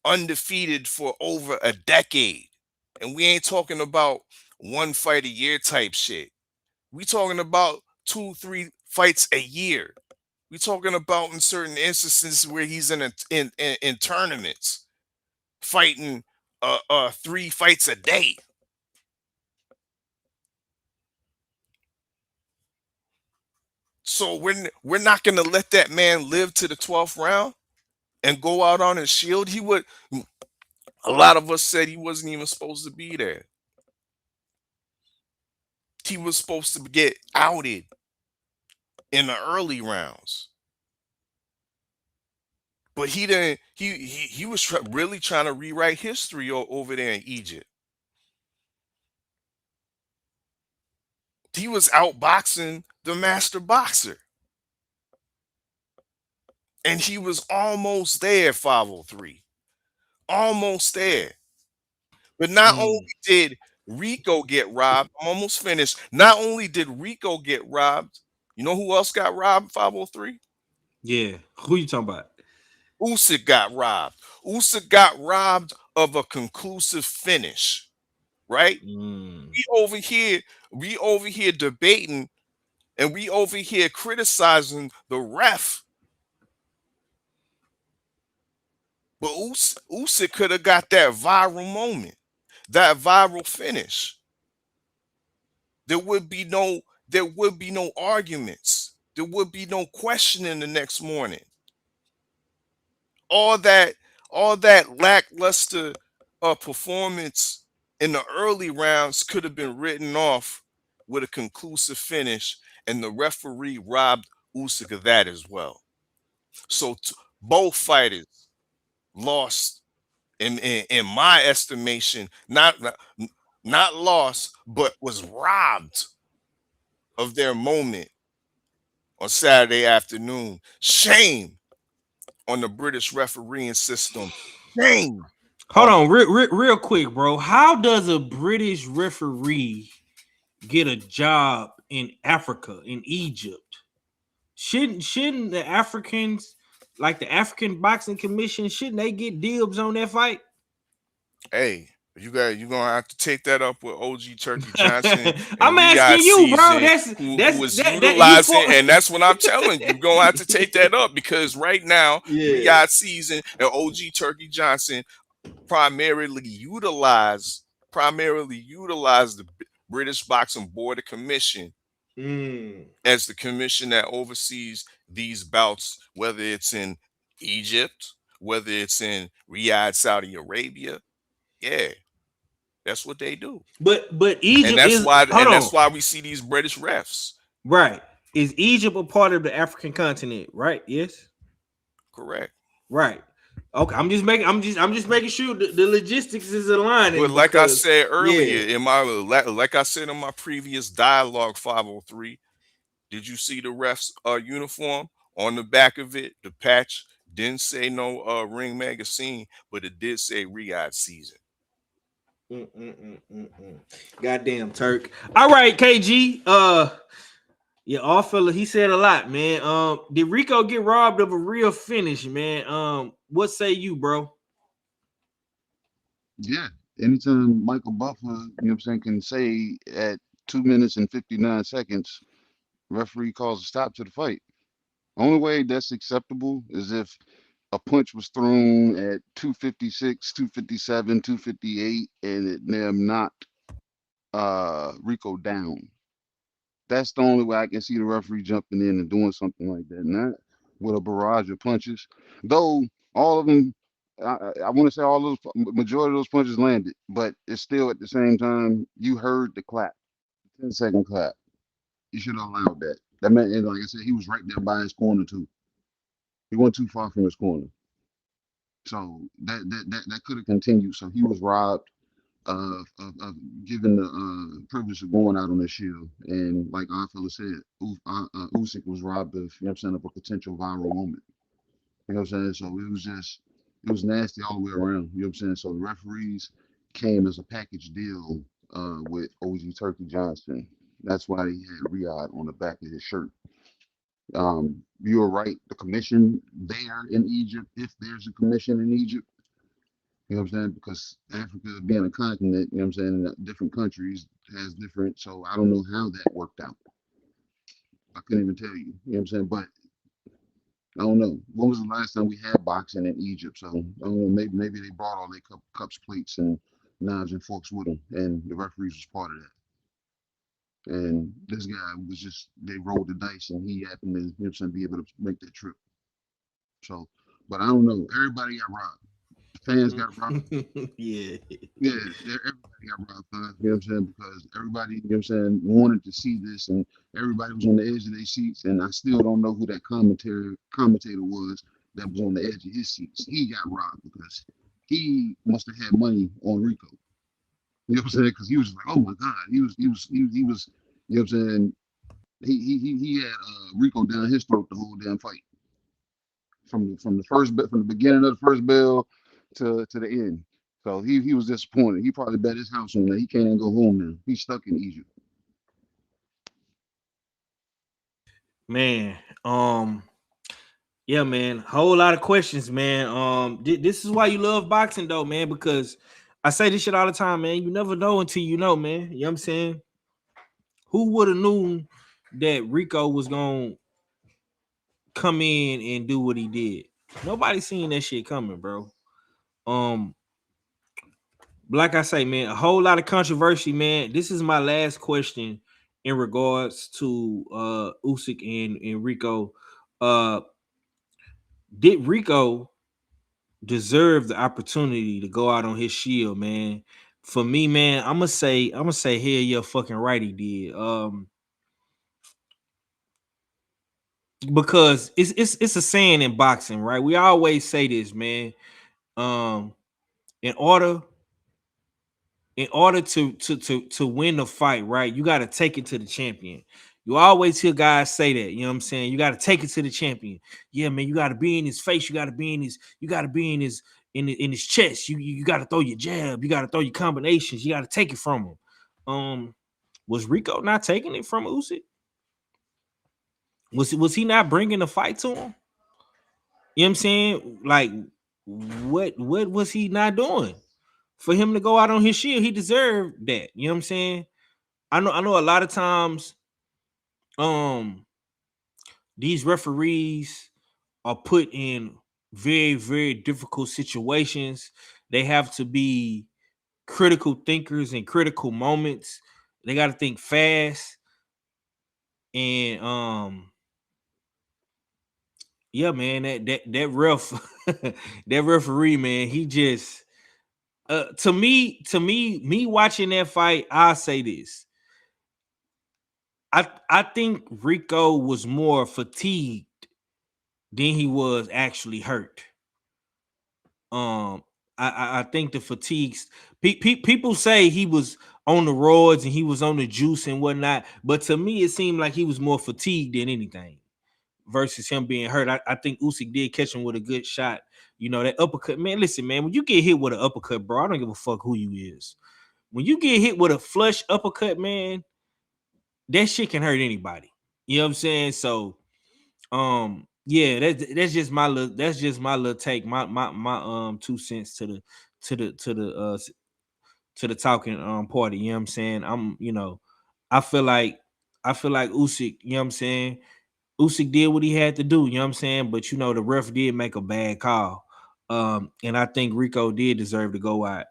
undefeated for over a decade. And we ain't talking about one fight a year type shit. We talking about 2-3 fights a year. We talking about in certain instances where he's in tournaments fighting 3 fights a day. So we're not gonna let that man live to the 12th round and go out on his shield. He would. A lot of us said he wasn't even supposed to be there. He was supposed to get outed in the early rounds, but he didn't. He was really trying to rewrite history over there in Egypt. He was outboxing the master boxer, and he was almost there. 503, almost there. But not only did Rico get robbed, I'm almost finished. Not only did Rico get robbed, you know who else got robbed? 503. Yeah, who you talking about? Usyk got robbed. Usyk got robbed of a conclusive finish, right? We over here debating, and we over here criticizing the ref. But Usyk could have got that viral moment, that viral finish. There would be no arguments. There would be no questioning the next morning. All that lackluster performance in the early rounds could have been written off with a conclusive finish, and the referee robbed Usyk of that as well. So both fighters lost in my estimation, not lost, but was robbed of their moment on Saturday afternoon. Shame on the British refereeing system. Shame. Hold on, real quick, bro. How does a British referee get a job in Africa, in Egypt? Shouldn't the Africans, like the African Boxing Commission, shouldn't they get dibs on that fight? Hey, you're gonna have to take that up with OG Turkey Johnson. I'm asking you, bro. Who was utilizing, and that's what I'm telling you. You're gonna have to take that up because right now, Riyadh Season and OG Turkey Johnson primarily utilize the British Boxing Board of Commission as the commission that oversees these bouts, whether it's in Egypt, whether it's in Riyadh, Saudi Arabia. Yeah, that's what they do. But Egypt that's why we see these British refs. Right. Is Egypt a part of the African continent? Right. Yes. Correct. Right. Okay. I'm just making sure the logistics is aligning. But like I said earlier in my previous dialogue, 503, did you see the refs uniform? On the back of it, the patch didn't say no Ring Magazine, but it did say Riyadh Season. Goddamn Turk. All right, KG. Yeah, all fella, he said a lot, man. Did Rico get robbed of a real finish, man? What say you, bro? Yeah. Anytime Michael Buffer, you know what I'm saying, can say at 2 minutes and 59 seconds, referee calls a stop to the fight. Only way that's acceptable is if a punch was thrown at 256, 257, 258, and it knocked Rico down. That's the only way I can see the referee jumping in and doing something like that. Not with a barrage of punches. Though all of them, I want to say all those, majority of those punches landed, but it's still at the same time, you heard the clap, 10-second clap. You should have allowed that. That meant, and like I said, he was right there by his corner too. He wasn't too far from his corner. So that could have continued. So he was robbed of given the privilege of going out on the shield. And like our fella said, Usyk was robbed of, you know what I'm saying, of a potential viral moment. You know what I'm saying? So it was nasty all the way around. You know what I'm saying? So the referees came as a package deal with OG Turkey Johnson. That's why he had Riyadh on the back of his shirt. You were right. The commission there in Egypt, if there's a commission in Egypt, you know what I'm saying? Because Africa being a continent, you know what I'm saying, different countries has different. So I don't know how that worked out. I couldn't even tell you. You know what I'm saying? But I don't know. When was the last time we had boxing in Egypt? So I don't know. Maybe they brought all their cups, plates, and knives and forks with them, and the referees was part of that. And this guy was just, they rolled the dice, and he happened to, you know what I'm saying, be able to make that trip. So, but I don't know. Everybody got robbed. The fans got robbed. Yeah. Yeah, everybody got robbed, you know what I'm saying? Because everybody, you know what I'm saying, wanted to see this, and everybody was on the edge of their seats, and I still don't know who that commentator was that was on the edge of his seats. He got robbed because he must have had money on Rico. You know what I'm saying? Because he was like, oh my God, he was, you know what I'm saying? He had Rico down his throat the whole damn fight. From the beginning of the first bell to the end. So he was disappointed. He probably bet his house on that. He can't even go home now. He's stuck in Egypt. Man, yeah, man, whole lot of questions, man. This is why you love boxing, though, man, because I say this shit all the time, man. You never know until you know, man. You know what I'm saying? Who would have known that Rico was gonna come in and do what he did? Nobody seen that shit coming, bro. Like I say, man, a whole lot of controversy, man. This is my last question in regards to Usyk and Rico. Did Rico deserve the opportunity to go out on his shield, man? For me, man, I'm gonna say hell yeah, fucking right he did. Because it's a saying in boxing, right? We always say this, man. In order to win the fight, right, you got to take it to the champion. You always hear guys say that, you know what I'm saying? You got to take it to the champion. Yeah, man, you got to be in his face. You got to be in his in his chest. You got to throw your jab. You got to throw your combinations. You got to take it from him. Was Rico not taking it from Usyk? Was he not bringing the fight to him? You know what I'm saying? Like, what was he not doing? For him to go out on his shield, he deserved that. You know what I'm saying? I know a lot of times these referees are put in very, very difficult situations. They have to be critical thinkers in critical moments. They got to think fast. And yeah, man, that ref that referee, man, he just to me watching that fight, I'll say this. I think Rico was more fatigued than he was actually hurt. I think the fatigues. People say he was on the roids and he was on the juice and whatnot, but to me it seemed like he was more fatigued than anything versus him being hurt. I think Usyk did catch him with a good shot. You know, that uppercut, man. Listen, man, when you get hit with an uppercut, bro, I don't give a fuck who you is. When you get hit with a flush uppercut, man, that shit can hurt anybody. You know what I'm saying? So, yeah, that's just my little take, my 2 cents to the talking party. You know what I'm saying? I feel like Usyk, you know what I'm saying? Usyk did what he had to do, you know what I'm saying? But the ref did make a bad call. And I think Rico did deserve to go out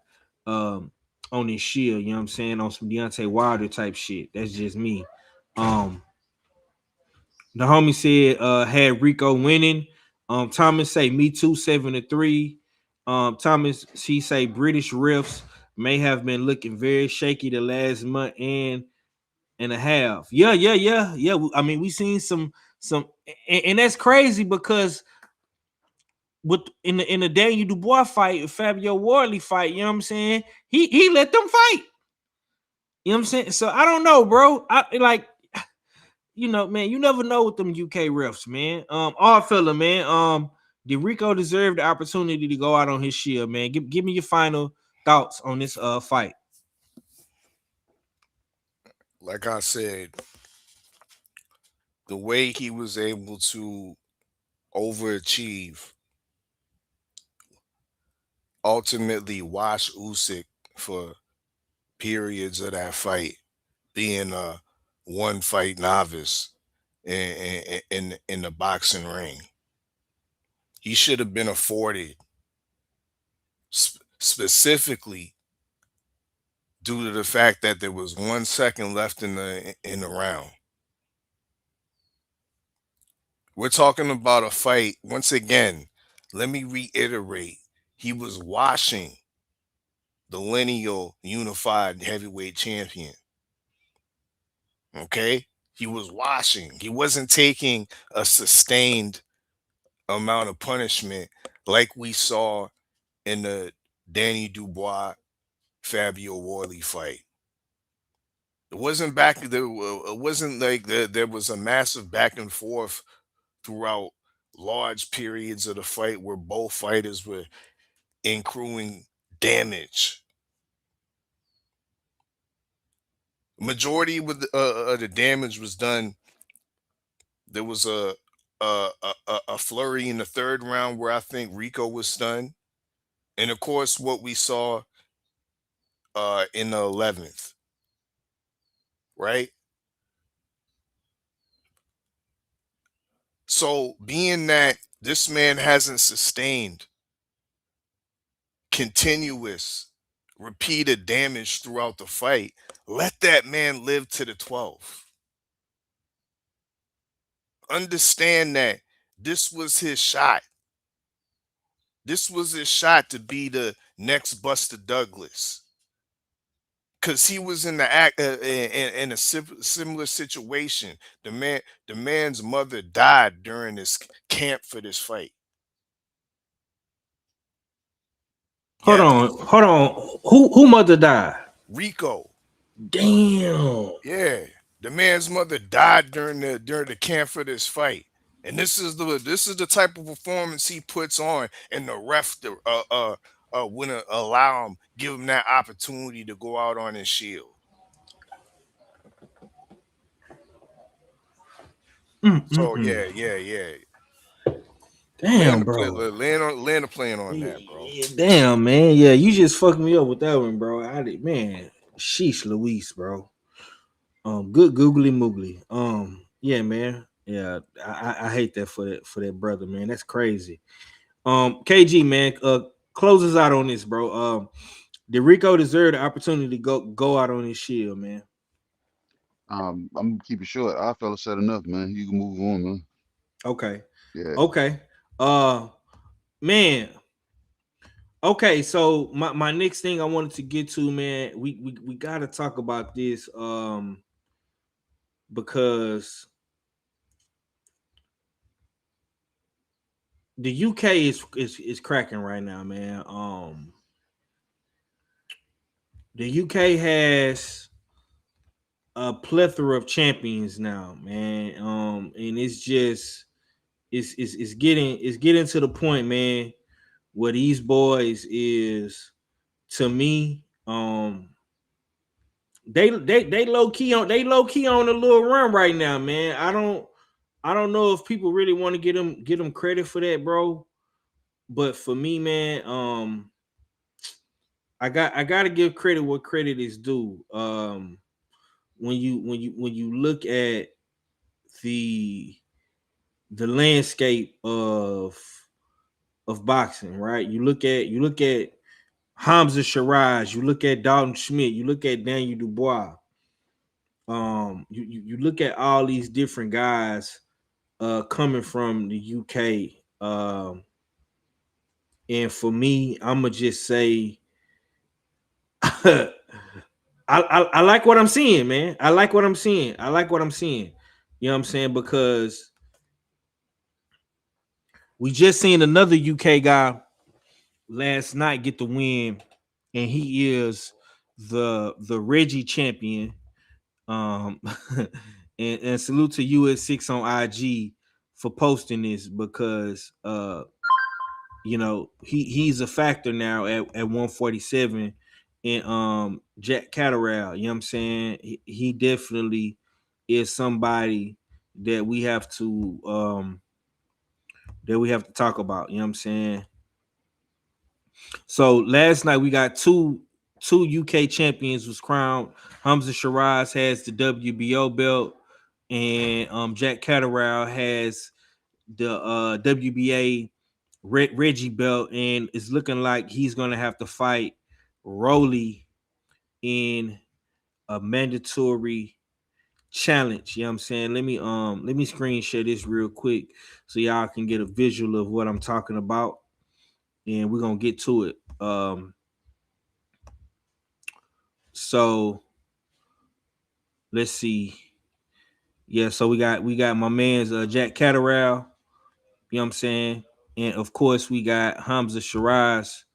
on his shield, you know what I'm saying, on some Deontay Wilder type shit. That's just me. The homie said had Rico winning. Thomas say me too, 7-3. Thomas, he say British refs may have been looking very shaky the last month and a half. Yeah. I mean, we seen some, and that's crazy because in the Daniel Dubois fight, Fabio Wardley fight, you know what I'm saying? He let them fight. You know what I'm saying? So I don't know, bro. Man, you never know with them UK refs, man. All fella, man. Did Rico deserve the opportunity to go out on his shield, man? Give me your final thoughts on this fight. Like I said, the way he was able to overachieve, ultimately wash Usyk for periods of that fight, being a one fight novice in the boxing ring. He should have been afforded specifically due to the fact that there was 1 second left in the round. We're talking about a fight. Once again, let me reiterate, he was washing the lineal unified heavyweight champion. Okay? He was washing. He wasn't taking a sustained amount of punishment like we saw in the Danny Dubois Fabio Worley fight. It wasn't it wasn't like there was a massive back and forth throughout large periods of the fight where both fighters were accruing damage. Majority of the damage was done. There was a flurry in the third round where I think Rico was stunned, and of course what we saw in the 11th, right? So being that this man hasn't sustained continuous repeated damage throughout the fight, let that man live to the 12th. Understand that this was his shot. This was his shot to be the next Buster Douglas, because he was in in a similar situation. The man's mother died during this camp for this fight. Hold on. Who mother died? Rico. Damn. Yeah, the man's mother died during the camp for this fight, and this is the type of performance he puts on, and the ref wouldn't allow him, give him that opportunity to go out on his shield. So yeah. Damn, bro. Land a plane on that, bro. Damn, man. Yeah, you just fucked me up with that one, bro. Man, sheesh, Luis, bro. Good googly moogly. Yeah, man. Yeah, I hate that for that brother, man. That's crazy. KG, man, close us out on this, bro. Did Rico deserve the opportunity to go out on his shield, man? I'm gonna keep it short. Our fella said enough, man. You can move on, man. Okay. Yeah. Okay. Man. Okay, so my next thing I wanted to get to, man, we gotta talk about this because the UK is cracking right now, man. The UK has a plethora of champions now, man. And it's just it's getting to the point, man, where these boys is, to me, they low key on a little run right now, man. I don't know if people really want to get them credit for that, bro. But for me, man, I gotta give credit what credit is due. When you look at the landscape of boxing, right? You look at Hamza Shiraz, you look at Dalton Schmidt, you look at Daniel Dubois. You look at all these different guys coming from the UK. And for me, I'ma just say I like what I'm seeing, man. I like what I'm seeing. You know what I'm saying? Because we just seen another UK guy last night get the win, and he is the Reggie champion. And salute to US6 on IG for posting this, because you know, he's a factor now at 147 in Jack Catterall. You know what I'm saying? He definitely is somebody that we have to talk about. You know what I'm saying? So last night we got two UK champions was crowned. Hamza Shiraz has the WBO belt, and Jack Catterall has the WBA Reggie belt, and it's looking like he's gonna have to fight Rolly in a mandatory challenge. You know what I'm saying? Let me screen share this real quick so y'all can get a visual of what I'm talking about, and we're gonna get to it. So let's see. Yeah, so we got my man's Jack Catterall, you know what I'm saying? And of course we got Hamza Shiraz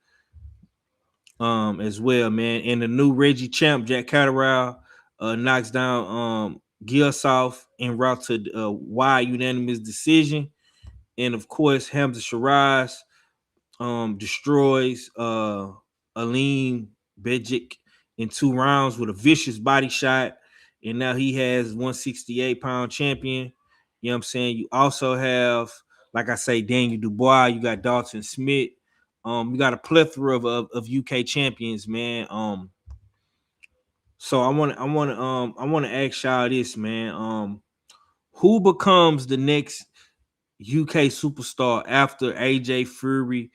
as well, man. And the new Reggie champ, Jack Catterall, knocks down Gilsoff en route to wide unanimous decision. And of course, Hamza Shiraz destroys Aleem Bejic in 2 rounds with a vicious body shot. And now he has 168-pound champion. You know what I'm saying? You also have, like I say, Daniel Dubois. You got Dalton Smith. You got a plethora of UK champions, man. So I want to ask y'all this, man. Who becomes the next UK superstar after AJ Fury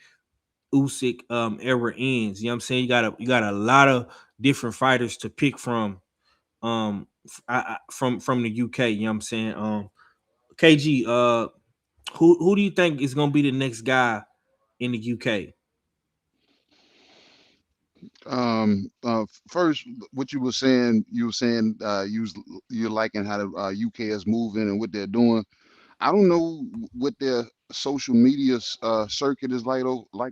Usyk era ends? You know what I'm saying? You got a lot of different fighters to pick from from the UK. You know what I'm saying? KG, who do you think is gonna be the next guy in the UK? First, what you were saying, you're liking how the UK is moving and what they're doing. I don't know what their social media circuit is like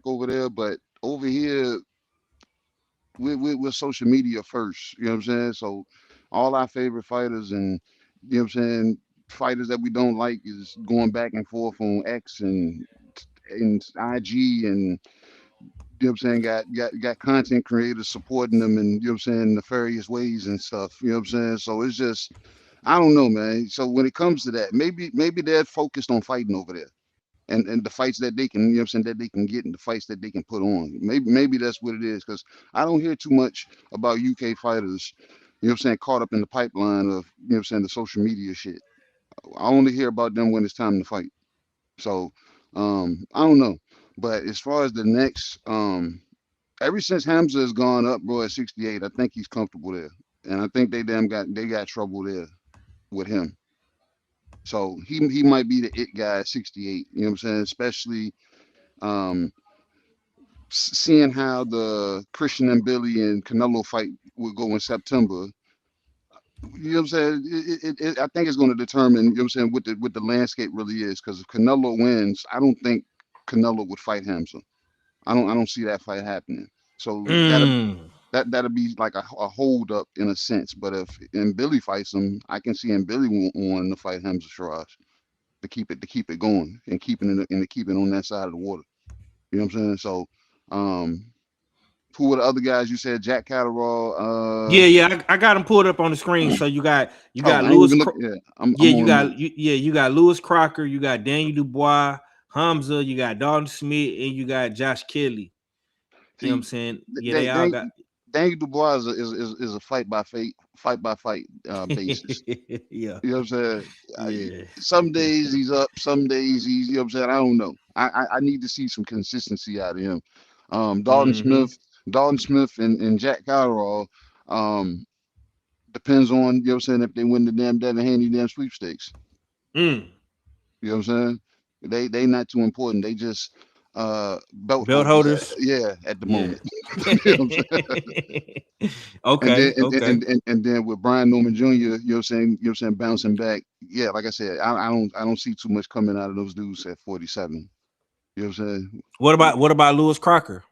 over there, but over here we're social media first. You know what I'm saying? So all our favorite fighters and, you know what I'm saying, fighters that we don't like is going back and forth on X and IG, and you know what I'm saying, got content creators supporting them, and you know what I'm saying, nefarious ways and stuff. You know what I'm saying? So it's just, I don't know, man. So when it comes to that, maybe they're focused on fighting over there. And the fights that they can, you know what I'm saying, that they can get, and the fights that they can put on. Maybe that's what it is, because I don't hear too much about UK fighters, you know what I'm saying, caught up in the pipeline of, you know what I'm saying, the social media shit. I only hear about them when it's time to fight. So I don't know. But as far as the next, ever since Hamza has gone up, bro, at 68, I think he's comfortable there. And I think they got trouble there with him. So he might be the it guy at 68, you know what I'm saying? Especially seeing how the Christian and Billy and Canelo fight will go in September. You know what I'm saying? I think it's going to determine, you know what I'm saying, what the landscape really is. Because if Canelo wins, I don't think Canelo would fight Hamza. I don't see that fight happening. So that'll be like a hold up in a sense. But if Billy fights him, I can see Billy wanting to fight Hamza Shiraz to keep it going and keep it on that side of the water. You know what I'm saying? So who were the other guys you said? Jack Catterall. I got him pulled up on the screen. So you got Lewis. You got Lewis Crocker. You got Daniel Dubois, Hamza. You got Dalton Smith, and you got Josh Kelly. You know what I'm saying? Yeah, they all got. Daniel Dubois is a fight by fight basis. Yeah, you know what I'm saying. Yeah. Some days he's up, some days he's, you know what I'm saying. I don't know. I need to see some consistency out of him. Dalton Smith and Jack Catterall. Depends on, you know what I'm saying, if they win the damn Devin Haney damn sweepstakes. You know what I'm saying? They not too important. They just belt holders. At the moment. You know what I'm saying? Okay. And then with Brian Norman Jr., you know what I'm saying, bouncing back. Yeah, like I said, I don't see too much coming out of those dudes at 47. You know what I'm saying? What about Lewis Crocker?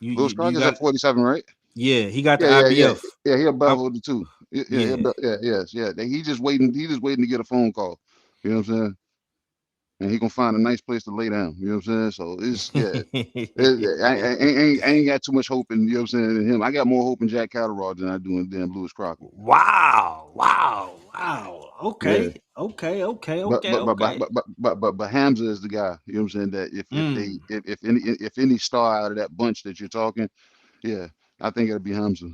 Lewis Crocker's at 47, right? Yeah, he got the IBF. Yeah, he a belt holder too. He's just waiting to get a phone call. You know what I'm saying? And he gonna find a nice place to lay down. You know what I'm saying? So it's I ain't got too much hope in, you know what I'm saying, in him. I got more hope in Jack Catterall than I do in damn Lewis Crocker. Wow. Okay. Okay. But Hamza is the guy. You know what I'm saying? That if any star out of that bunch that you're talking, yeah, I think it'll be Hamza.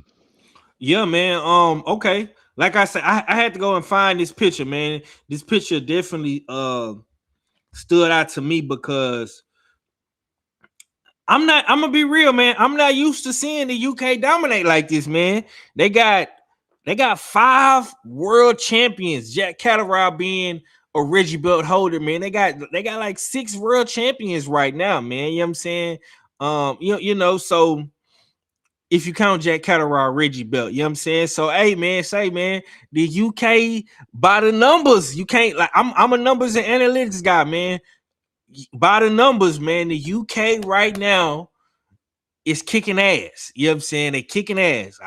Yeah, man. Okay. Like I said, I had to go and find this picture, man. This picture definitely stood out to me because I'm gonna be real, man. I'm not used to seeing the UK dominate like this, man. They got 5 world champions, Jack Catterall being a Reggie belt holder, man. They got like 6 world champions right now, man. You know what I'm saying? You know, so if you count Jack Catterall, Reggie belt, you know what I'm saying? So hey man, the UK by the numbers. You can't like I'm a numbers and analytics guy, man. By the numbers, man, the UK right now is kicking ass. You know what I'm saying? They kicking ass.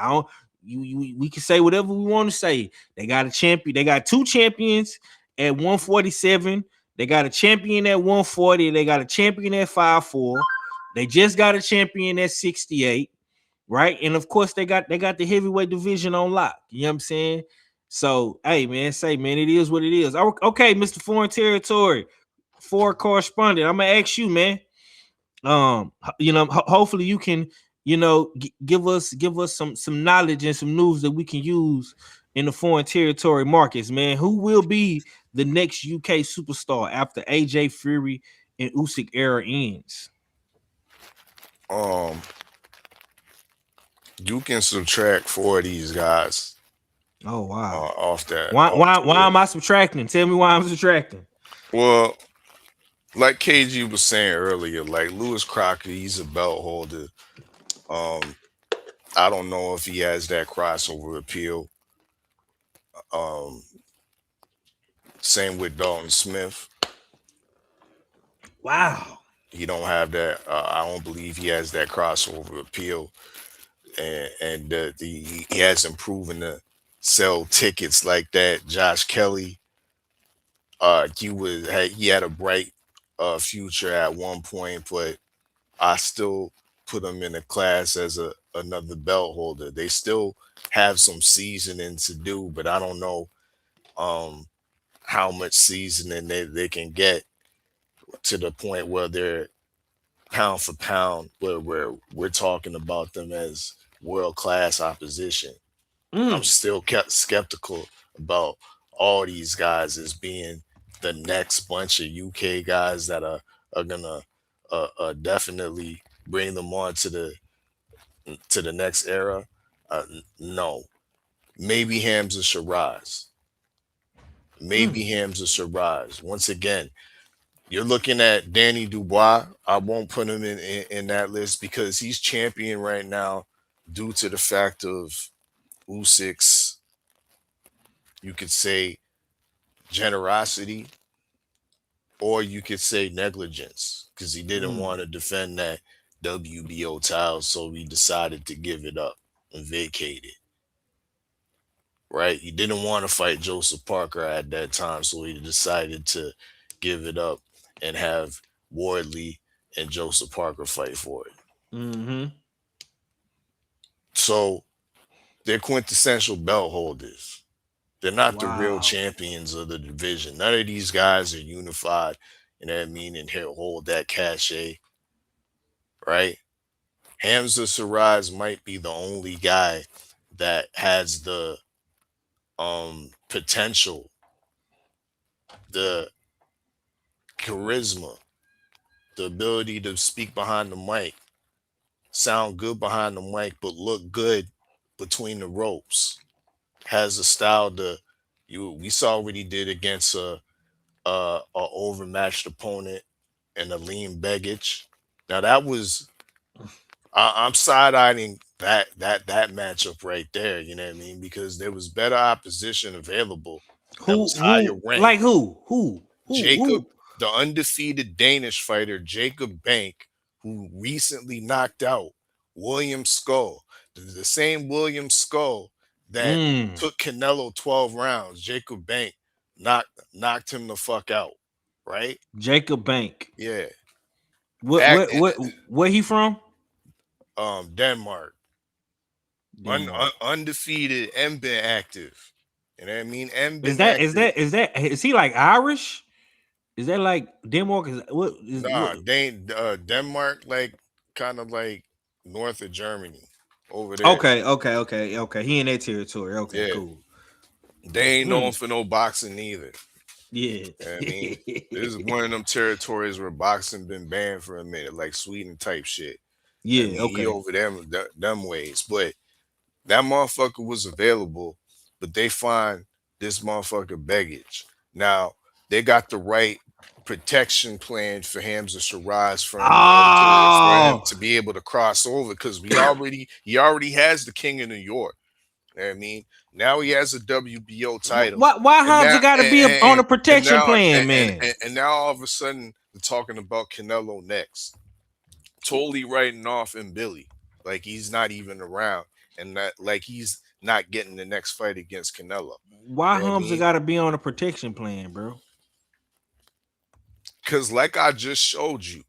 We can say whatever we want to say. They got a champion. They got 2 champions at 147. They got a champion at 140. They got a champion at 5'4". They just got a champion at 68. Right. And of course, they got the heavyweight division on lock. You know what I'm saying? So hey man, it is what it is. Okay, Mr. Foreign Territory, correspondent. I'm gonna ask you, man. You know, hopefully you can, you know, give us some knowledge and some news that we can use in the foreign territory markets, man. Who will be the next UK superstar after AJ Fury and Usyk era ends? You can subtract 4 of these guys. Oh wow! Off that. Why am I subtracting? Tell me why I'm subtracting. Well, like KG was saying earlier, like Lewis Crocker, he's a belt holder. I don't know if he has that crossover appeal. Same with Dalton Smith. Wow. He don't have that. I don't believe he has that crossover appeal, and he hasn't proven to sell tickets like that. Josh Kelly, he had a bright future at one point, but I still put him in a class as another belt holder. They still have some seasoning to do, but I don't know how much seasoning they can get to the point where they're pound for pound, where we're talking about them as world-class opposition. I'm still skeptical about all these guys as being the next bunch of UK guys that are gonna definitely bring them on to the next era. No, maybe Hamza should rise. Once again, you're looking at Danny Dubois. I won't put him in that list because he's champion right now due to the fact of Usyk's, you could say, generosity, or you could say negligence, because he didn't want to defend that WBO title, so he decided to give it up and vacate it. Right? He didn't want to fight Joseph Parker at that time, so he decided to give it up and have Wardley and Joseph Parker fight for it. So they're quintessential belt holders. They're not the real champions of the division. None of these guys are unified, you know what I mean, and hold that cachet, right? Hamza Saraj might be the only guy that has the potential, the charisma, the ability to speak behind the mic, sound good behind the mic, but look good between the ropes. Has a style we saw what he did against a overmatched opponent and a lean Begic. Now that was I'm side-eyeing that matchup right there, you know what I mean? Because there was better opposition available that was higher ranked. Like who? Jacob, the undefeated Danish fighter, Jacob Bank, who recently knocked out William Skull, the same William Skull that took Canelo 12 rounds. Jacob Bank knocked him the fuck out, right? Jacob Bank. Yeah. Where he from? Denmark. Undefeated and been active. You know what I mean? And Is been active. is he like Irish? Is that like Denmark? Is what is Nah, what? Denmark, like kind of like north of Germany over there. Okay. He in that territory. Okay, Yeah, cool. they ain't known Mm, for no boxing either. yeah. You know what I mean, this is one of them territories where boxing been banned for a minute, like Sweden type shit. I Yeah, mean, he okay. over them ways, but that motherfucker was available, but they find this motherfucker baggage. Now they got the right protection plan for Hamza Shiraz for him Oh, to be able to cross over because he already has the King of New York. You know what I mean, now he has a WBO title, why and Hamza now got to be on a and protection now plan, man? and now all of a sudden they're talking about Canelo next, totally writing off and Billy like he's not even around, and that like he's not getting the next fight against Canelo. Why You know what I Hamza mean? got to be on a protection plan, bro? Because like I just showed you,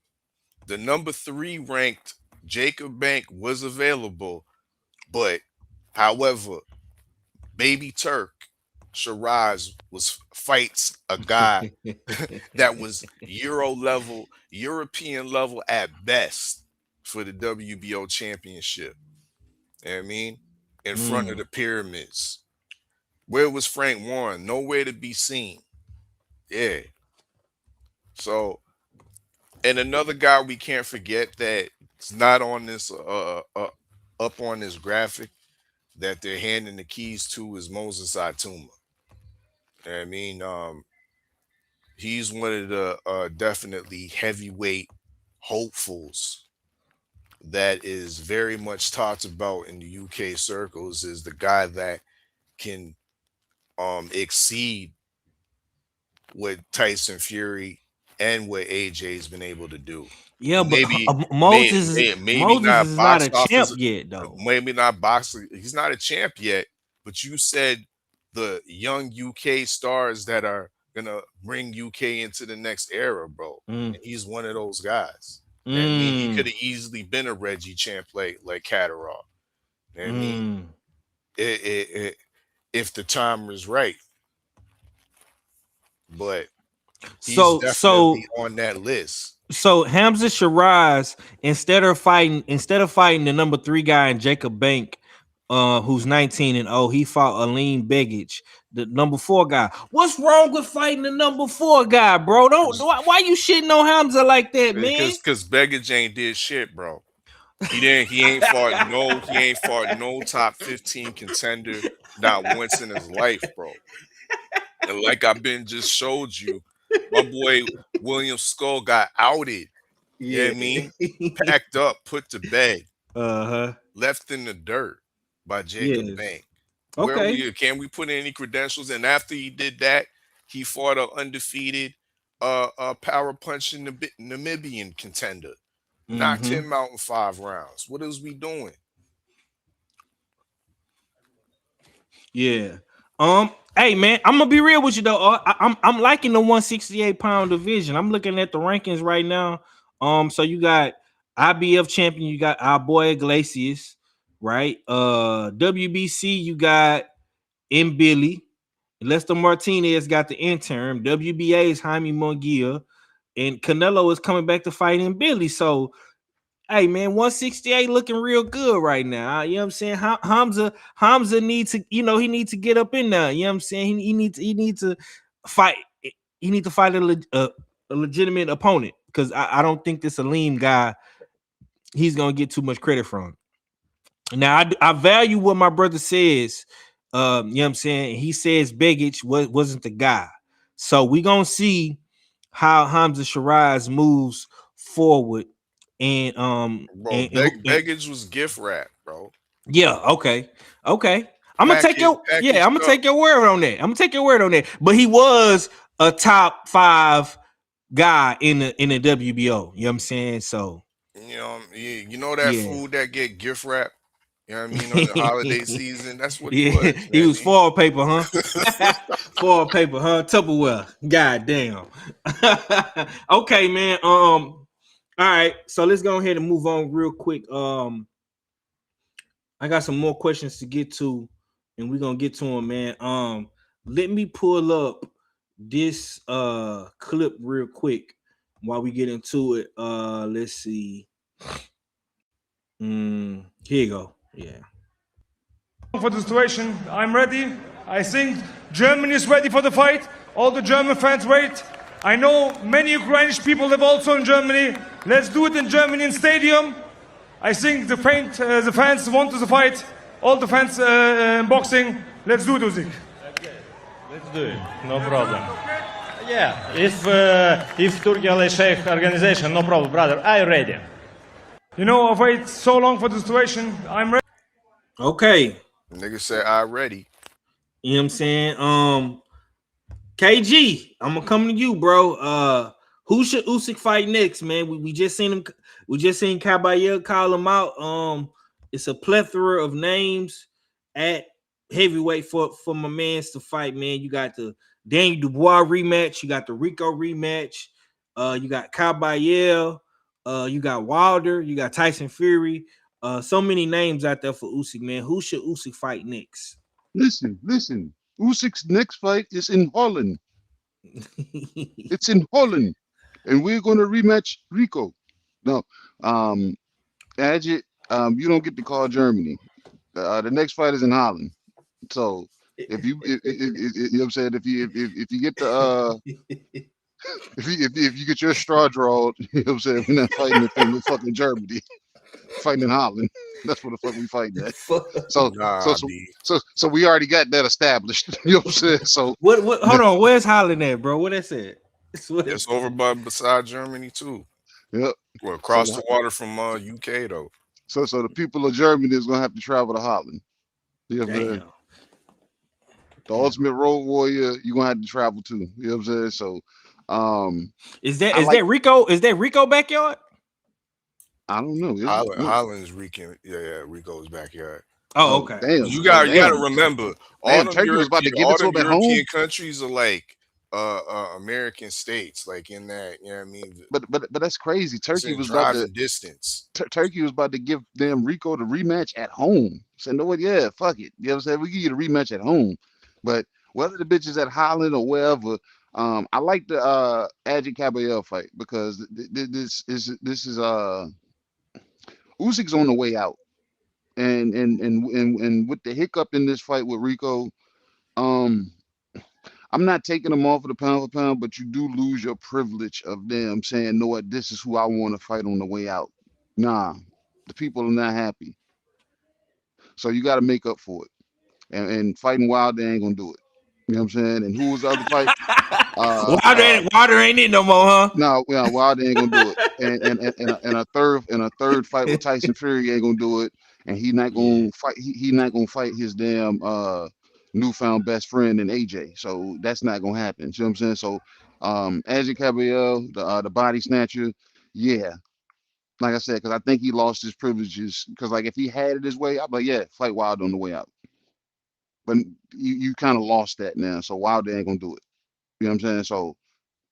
the number 3 ranked Jacob Bank was available, but however, Baby Turk Shiraz was fights a guy that was European level at best for the WBO championship. You know what I mean? In front of Mm. the pyramids. Where was Frank Warren? Nowhere to be seen. Yeah. So, and another guy we can't forget that's not on this up on this graphic that they're handing the keys to is Moses Atuma. You know what I mean? He's one of the definitely heavyweight hopefuls that is very much talked about in the UK circles, is the guy that can exceed what Tyson Fury and what AJ's been able to do. Yeah, but Maybe, maybe Moses not is not box a champ office, yet, though. maybe not boxing. He's not a champ yet, but you said the young UK stars that are gonna bring UK into the next era, bro. Mm. And he's one of those guys. And I mean, he could Mm. have easily been a Reggie champ like Catterall. I mean, Mm. if the time was right, but he's So definitely so on that list. so Hamza Shiraz, instead of fighting the number 3 guy in Jacob Bank, who's 19-0, he fought Aleem Begic, the number 4 guy. What's wrong with fighting the number 4 guy, bro? Don't why you shitting on Hamza like that, man? Because Beggage ain't did shit, bro. He ain't fought no top 15 contender not once in his life, bro. And like I've been just showed you, my boy William Skull got outed. You know Yeah. what I mean? Packed up, put to bed, Uh-huh. left in the dirt by Jacob Yeah. Bank. Okay. Can we put in any credentials? And after he did that, he fought an undefeated power punching Namibian contender. Knocked Mm-hmm. him out in 5 rounds. What is we doing? Yeah. Hey man, I'm gonna be real with you though. I'm liking the 168-pound division. I'm looking at the rankings right now. So you got IBF champion, you got our boy Iglesias, right? WBC, you got M. Billy. Lester Martinez got the interim. WBA is Jaime Munguia, and Canelo is coming back to fight in Billy. So hey man, 168 looking real good right now. You know what I'm saying? Hamza needs to, he needs to get up in there. You know what I'm saying? He needs to fight. He needs to fight a legitimate opponent, because I don't think this Aleem guy, he's gonna get too much credit from. Now I value what my brother says. You know what I'm saying? He says Begic wasn't the guy. So we gonna see how Hamza Shiraz moves forward. And Bro, Beggage was gift wrap, bro. yeah, okay. I'm gonna take Packaged up. your word on that. But he was a top 5 guy in the WBO. You know what I'm saying? So You know that yeah. food that get gift wrap. You know what I mean? On the holiday season, that's what he Yeah, was. he was foil paper, huh? Foil paper, huh? Tupperware. God damn. Okay, man. All right. So let's go ahead and move on real quick. I got some more questions to get to, and we're gonna get to them, man. let me pull up this clip real quick while we get into it. Let's see. Here you go. Yeah. For the situation, I'm ready. I think Germany is ready for the fight. All the German fans wait. I know many Ukrainian people live also in Germany. Let's do it in Germany in stadium. I think the fans want to fight. All the fans in boxing. Let's do it, Usyk. Okay, let's do it. No problem. Yeah, if Turki Alalshikh organization, no problem, brother. I'm ready. You know, I've waited so long for the situation. I'm ready. Okay. Nigga said I ready. You know what I'm saying? KG, I'm gonna come to you, bro. Who should Usyk fight next, man? We just seen him. We just seen Caballero call him out. It's a plethora of names at heavyweight for my mans to fight, man. You got the Daniel Dubois rematch. You got the Rico rematch. You got Caballero. You got Wilder. You got Tyson Fury. So many names out there for Usyk, man. Who should Usyk fight next? Listen. Usyk's next fight is in Holland. It's in Holland, and we're going to rematch Rico. No, Ajit, you don't get to call Germany. The next fight is in Holland. So if you know what I'm saying, if you get the if you get your straw drawn, you know what I'm saying, we're not fighting in fucking Germany. Fighting in Holland. That's what the fuck we fighting at. So we already got that established. You know what I'm saying? So what hold on, where's Holland at, bro? What that said? It's over beside Germany too. Yep. Well, across the water from UK though. So the people of Germany is gonna have to travel to Holland. You know what I'm saying? The ultimate road warrior, you're gonna have to travel too. You know what I'm saying? So is that Rico backyard? I don't know. Holland's Rico's backyard. Oh, okay. Damn. You gotta remember, all the Turkey was about to give it to him at home. European countries are like American states, like in that, you know what I mean? But that's crazy. Turkey was about to distance. Turkey was about to give them Rico the rematch at home. Said, no, what? Yeah, fuck it. You know what I'm saying? We give you the rematch at home. But whether the bitch is at Holland or wherever, I like the Ajit Caballero fight because this is Usyk's on the way out, and with the hiccup in this fight with Rico, I'm not taking him off of the pound for pound, but you do lose your privilege of them saying, "No, what? This is who I want to fight on the way out." Nah, the people are not happy, so you got to make up for it. And fighting Wilder ain't gonna do it. You know what I'm saying? And who was the other fight? Wilder ain't it no more, huh? No, Wilder ain't gonna do it. And a third fight with Tyson Fury ain't gonna do it. And he not gonna fight. He not gonna fight his damn newfound best friend in AJ. So that's not gonna happen. You know what I'm saying? So Ajit Caballero, the body snatcher, yeah. Like I said, because I think he lost his privileges. Because like if he had it his way, I'd be like, yeah, fight Wilder on the way out. But you kind of lost that now. So Wilder ain't gonna do it. You know what I'm saying? So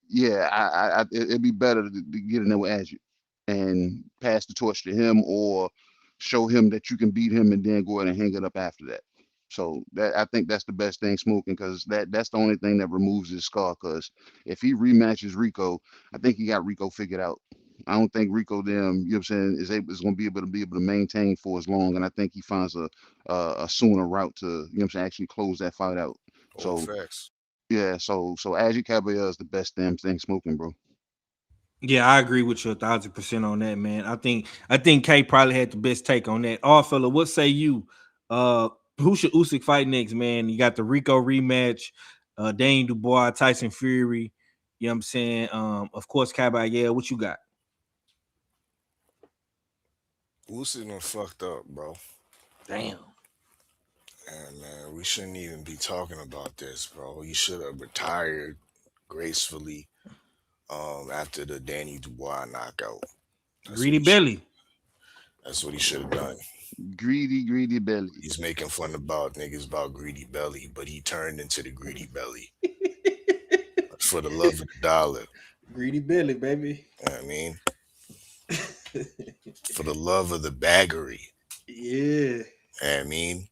yeah, it'd be better to get in there with Ajit and pass the torch to him, or show him that you can beat him and then go ahead and hang it up after that. So that I think that's the best thing, smoking, because that's the only thing that removes his scar. Because if he rematches Rico, I think he got Rico figured out. I don't think Rico you know what I'm saying, is going to be able to maintain for as long. And I think he finds a sooner route to, you know what I'm saying, actually close that fight out. So facts. Yeah, so Ajit Caballero is the best damn thing smoking, bro. Yeah, I agree with you 1,000% on that, man. I think K probably had the best take on that. All fella, what say you? Who should Usyk fight next, man? You got the Rico rematch, Daniel Dubois, Tyson Fury. You know what I'm saying? Of course, Caballero. What you got? Usyk done fucked up, bro. Damn. And man, we shouldn't even be talking about this, bro. He should have retired gracefully after the Danny Dubois knockout. Greedy belly. That's what he should have done. Greedy belly. He's making fun about niggas about greedy belly, but he turned into the greedy belly. For the love of the dollar. Greedy belly, baby. You know what I mean? For the love of the baggery. Yeah. You know what I mean?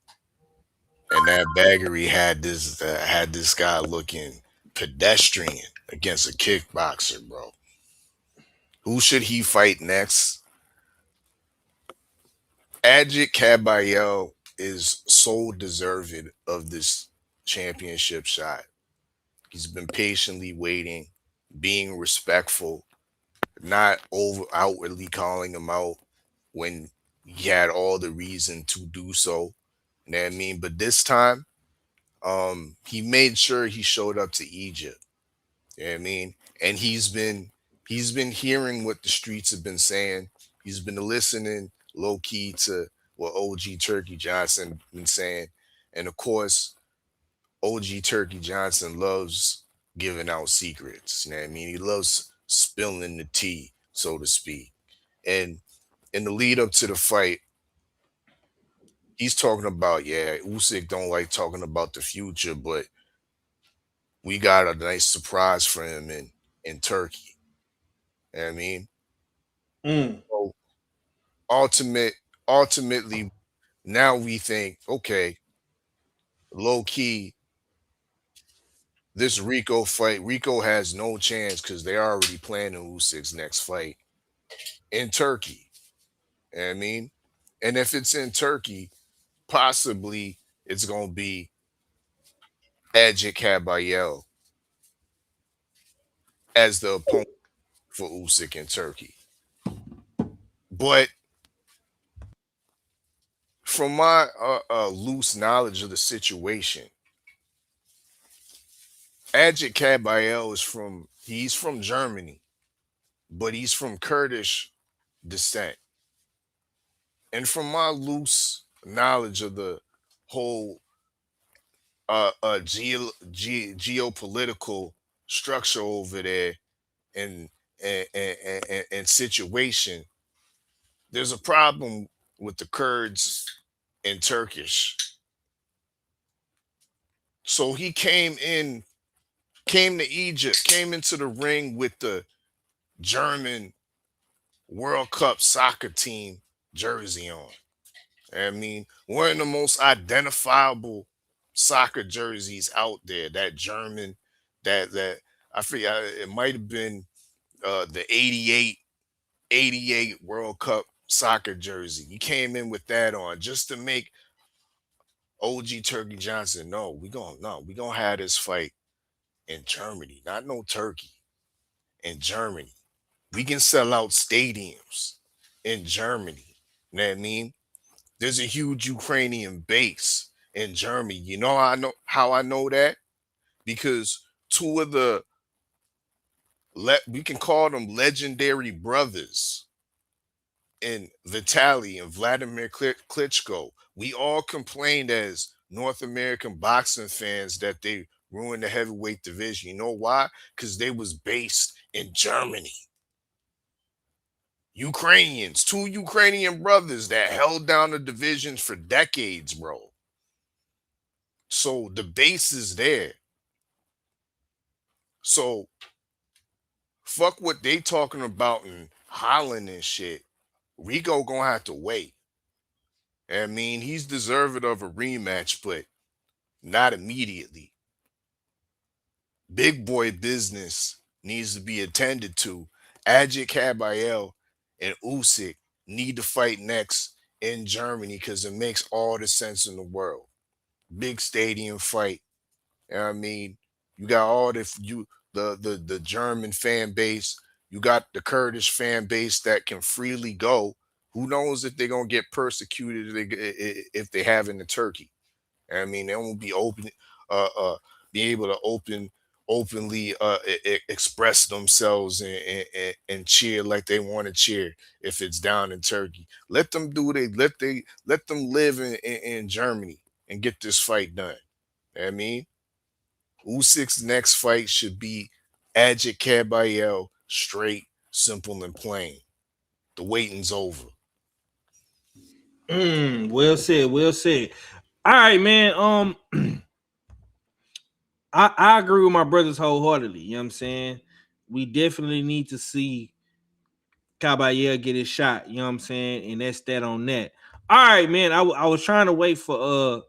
And and that baggery had this guy looking pedestrian against a kickboxer, bro. Who should he fight next? Adjik Kabayel is so deserving of this championship shot. He's been patiently waiting, being respectful, not over outwardly calling him out when he had all the reason to do so. You know what I mean? But this time, he made sure he showed up to Egypt. You know what I mean? And he's been hearing what the streets have been saying. He's been listening low key to what OG Turkey Johnson been saying. And of course, OG Turkey Johnson loves giving out secrets. You know what I mean? He loves spilling the tea, so to speak. And in the lead up to the fight, he's talking about, yeah, Usyk don't like talking about the future, but we got a nice surprise for him in Turkey. You know what I mean? So ultimately, now we think, okay, low key, this Rico fight, Rico has no chance because they're already planning Usyk's next fight in Turkey. You know what I mean? And if it's in Turkey, possibly it's gonna be Adjik Kabayel as the opponent for Usyk in Turkey. But from my loose knowledge of the situation, Adjik Kabayel he's from Germany, but he's from Kurdish descent. And from my loose knowledge of the whole geopolitical structure over there and and situation, there's a problem with the Kurds in Turkish. So he came to Egypt, came into the ring with the German World Cup soccer team jersey on. I mean, one of the most identifiable soccer jerseys out there. That German, that I forget, it might have been the 88 World Cup soccer jersey. He came in with that on just to make OG Turkey Johnson we gonna have this fight in Germany, not no Turkey, in Germany. We can sell out stadiums in Germany. You know what I mean? There's a huge Ukrainian base in Germany. You know how I know that? Because two of the we can call them legendary brothers in Vitaly and Vladimir Klitschko. We all complained as North American boxing fans that they ruined the heavyweight division. You know why? Because they was based in Germany. Ukrainians, two Ukrainian brothers that held down the divisions for decades, bro. So the base is there. So fuck what they talking about in Holland and shit. Rico gonna have to wait. I mean, he's deserving of a rematch, but not immediately. Big boy business needs to be attended to. Adjik Kabayel and Usyk need to fight next in Germany because it makes all the sense in the world. Big stadium fight. You know what I mean? You got all the German fan base. You got the Kurdish fan base that can freely go. Who knows if they're gonna get persecuted if they have in the Turkey? I mean, they won't be be able to openly express themselves and cheer like they want to cheer if it's down in Turkey. Let them let them live in Germany and get this fight done. I mean, Usyk's next fight should be Adjik Kabayel, straight, simple, and plain. The waiting's over. Well said. Well said. All right, man. I agree with my brothers wholeheartedly. You know what I'm saying? We definitely need to see Kabayel get his shot. You know what I'm saying? And that's that on that. All right, man. I was trying to wait for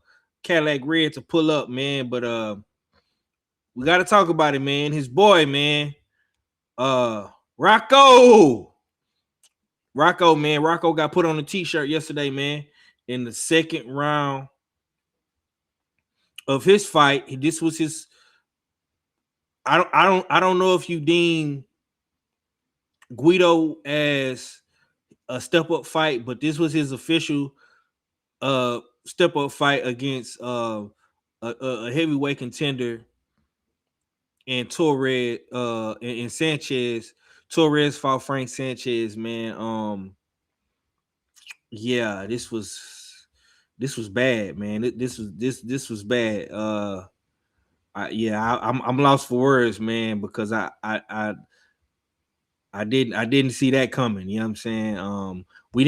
Cadillac Red to pull up, man. But we got to talk about it, man. His boy, man. Rocco, man. Rocco got put on a t-shirt yesterday, man. In the second round of his fight, this was his. I don't know if you deem Guido as a step up fight, but this was his official step up fight against a heavyweight contender and Torres and Sanchez. Torres fought Frank Sanchez, man. Yeah, this was bad, man. This was bad. I'm lost for words, man, because I didn't see that coming. You know what I'm saying? We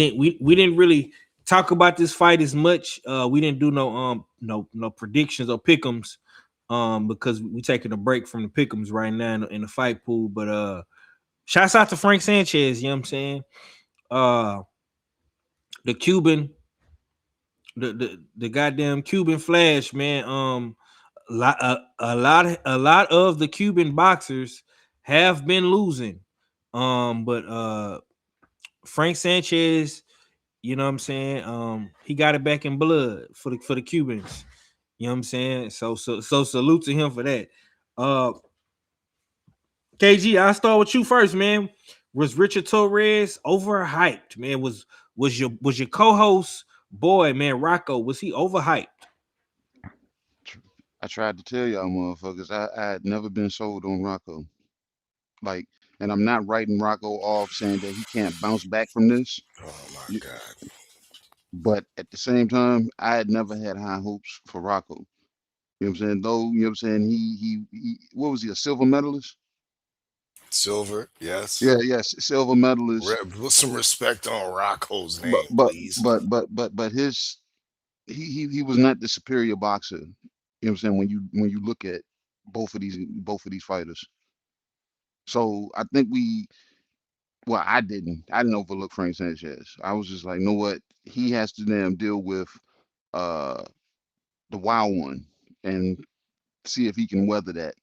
didn't really talk about this fight as much. We didn't do no predictions or pick'ems because we taking a break from the pick'ems right now in the fight pool. But shouts out to Frank Sanchez. You know what I'm saying? The Cuban, the goddamn Cuban Flash, man. A lot of the Cuban boxers have been losing. But Frank Sanchez, you know what I'm saying? He got it back in blood for the Cubans. You know what I'm saying? So salute to him for that. KG, I'll start with you first, man. Was Richard Torres overhyped, man? Was your co-host boy, man, Rocco, was he overhyped? I tried to tell y'all motherfuckers I had never been sold on Rocco. Like, and I'm not writing Rocco off saying that he can't bounce back from this. Oh my God. But at the same time, I had never had high hopes for Rocco. You know what I'm saying? Though, you know what I'm saying? He what was he, a silver medalist? Silver, yes. Yes, silver medalist. Put some respect on Rocco's But name, but please. but his he was not the superior boxer. You know what I'm saying? When you look at both of these fighters. So I think I didn't overlook Frank Sanchez. I was just like, you know what? He has to damn deal with uh the wild one and see if he can weather that.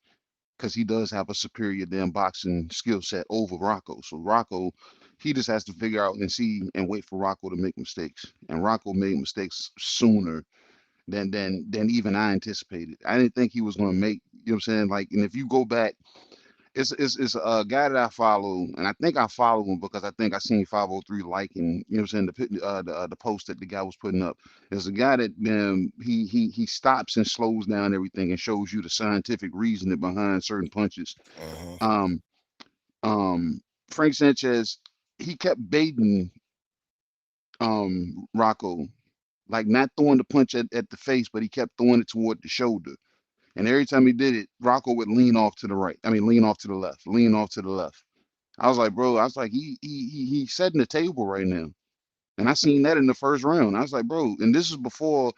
Because he does have a superior damn boxing skill set over Rocco. So Rocco, he just has to figure out and see and wait for Rocco to make mistakes. And Rocco made mistakes sooner than even I anticipated. I didn't think he was going to make, you know what I'm saying? Like, and if you go back, it's a guy that I follow, and I think I follow him because I think I seen 503 liking, you know what I'm saying, the post that the guy was putting up. There's a guy that he stops and slows down everything and shows you the scientific reasoning behind certain punches. Um, Frank Sanchez, he kept baiting Rocco, like not throwing the punch at the face, but he kept throwing it toward the shoulder. And every time he did it, Rocco would lean off to the right. I mean, lean off to the left, lean off to the left. I was like, bro, I was like, he's setting the table right now. And I seen that in the first round. I was like, bro, and this is before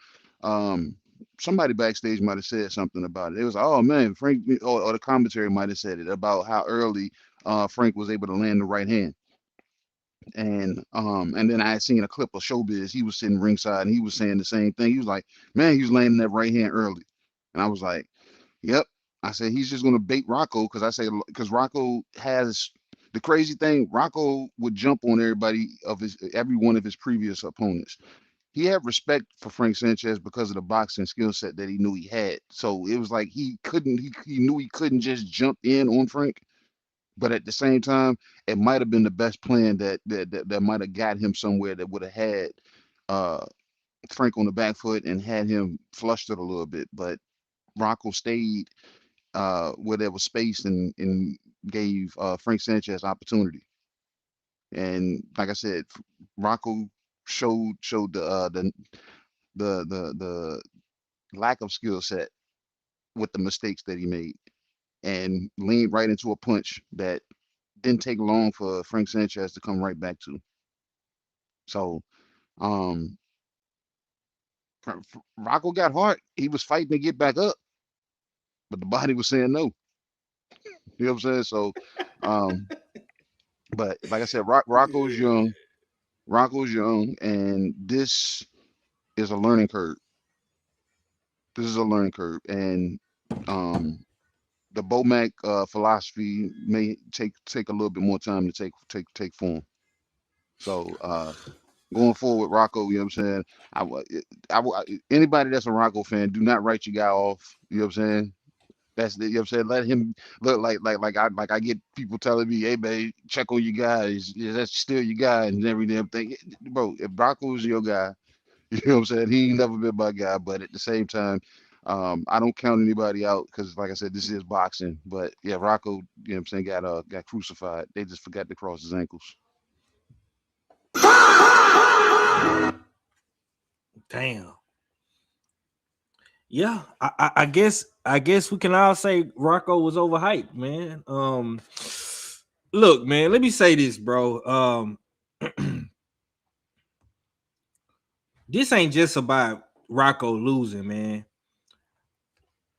somebody backstage might have said something about it. It was like, oh man, Frank, or the commentary might have said it about how early Frank was able to land the right hand. And then I had seen a clip of Showbiz. He was sitting ringside and he was saying the same thing. He was like, man, he was landing that right hand early. And I was like, yep. I said he's just gonna bait Rocco because I say because Rocco has the crazy thing. Rocco would jump on every one of his previous opponents. He had respect for Frank Sanchez because of the boxing skill set that he knew he had. So it was like he knew he couldn't just jump in on Frank. But at the same time, it might have been the best plan that might have got him somewhere that would have had Frank on the back foot and had him flustered a little bit. But Rocco stayed where there was space and gave Frank Sanchez opportunity. And like I said, Rocco showed the lack of skill set with the mistakes that he made and leaned right into a punch that didn't take long for Frank Sanchez to come right back to. So um Rocco got hard. He was fighting to get back up, but the body was saying no. You know what I'm saying? So but like I said, Rocco's young. Rocco's young, and this is a learning curve. This is a learning curve, and the Bomac philosophy may take a little bit more time to take form. So going forward, Rocco, you know what I'm saying? Anybody that's a Rocco fan, do not write your guy off. You know what I'm saying? You know what I'm saying? Let him look like I get people telling me, hey man, check on your guys. Yeah, that's still your guy and every damn thing. Bro, if Rocco's your guy, you know what I'm saying? He ain't never been my guy, but at the same time, I don't count anybody out because, like I said, this is boxing. But yeah, Rocco, you know what I'm saying, got crucified. They just forgot to cross his ankles. Damn. Yeah, I guess we can all say Rocco was overhyped, man. Look, man, let me say this, bro. This ain't just about Rocco losing, man.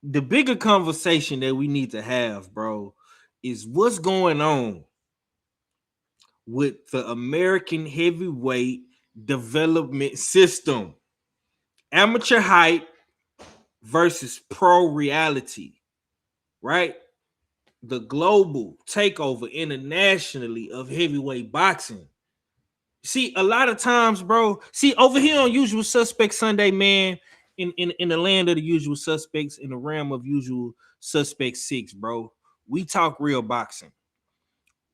The bigger conversation that we need to have, bro, is what's going on with the American heavyweight development system. Amateur hype versus pro reality, right? The global takeover internationally of heavyweight boxing. See, a lot of times, bro, over here on Usual Suspects Sunday, man, in the land of the usual suspects, in the realm of Usual Suspects 6, bro, we talk real boxing.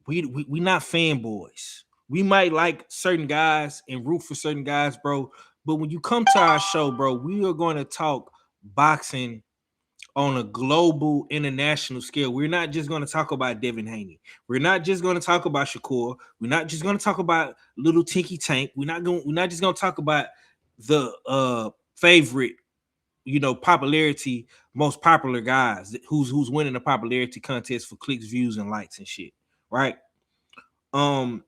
We not fanboys. We might like certain guys and root for certain guys, bro, but when you come to our show, bro, we are going to talk boxing on a global, international scale. We're not just going to talk about Devin Haney. We're not just going to talk about Shakur. We're not just going to talk about little Tinky Tank. We're not just going to talk about the favorite, popularity, most popular guys who's winning the popularity contest for clicks, views, and likes and shit. Right? We've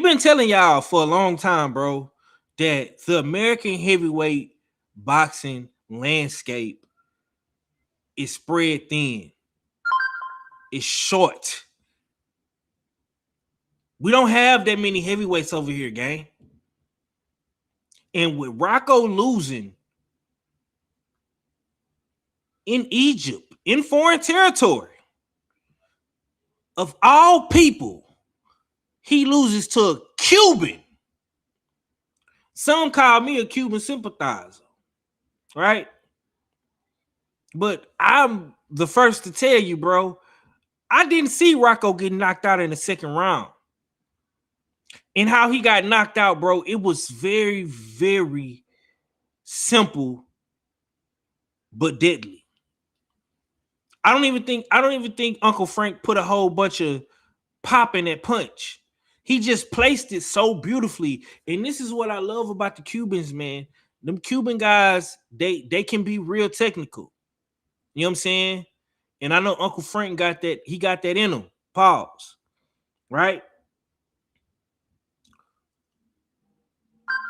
been telling y'all for a long time, bro, that the American heavyweight boxing landscape is spread thin. It's short. We don't have that many heavyweights over here, gang. And with Rocco losing in Egypt, in foreign territory, of all people, he loses to a Cuban. Some call me a Cuban sympathizer, right? But I'm the first to tell you, bro, I didn't see Rocco get knocked out in the second round. And how he got knocked out, bro, it was very, very simple but deadly. I don't even think Uncle Frank put a whole bunch of pop in that punch. He just placed it so beautifully. And this is what I love about the Cubans, man. Them Cuban guys, they can be real technical. You know what I'm saying? And I know Uncle Frank got that. He got that in him. Pause. Right?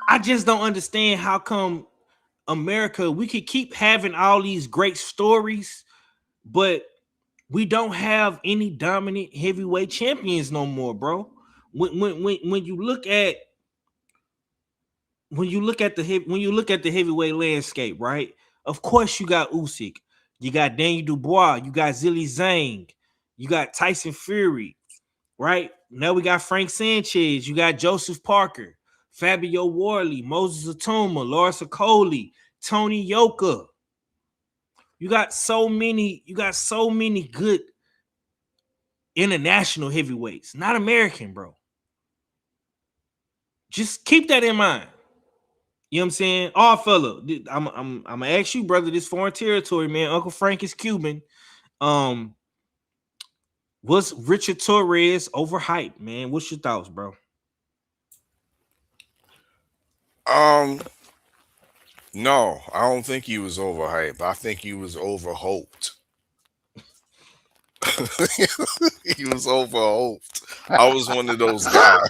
I just don't understand how come America, we could keep having all these great stories, but we don't have any dominant heavyweight champions no more, bro. When you look at the heavyweight landscape, right? Of course, you got Usyk, you got Daniel Dubois, you got Zilly Zhang, you got Tyson Fury, right? Now we got Frank Sanchez, you got Joseph Parker, Fabio Warley, Moses Atuma, Lawrence Okoli, Tony Yoka. You got so many good international heavyweights, not American, bro. Just keep that in mind. You know what I'm saying? Oh, fella, I'm gonna ask you, brother, this foreign territory, man. Uncle Frank is Cuban. Was Richard Torres overhyped, man? What's your thoughts, bro? No, I don't think he was overhyped. I think he was overhoped. He was overhoped. I was one of those guys.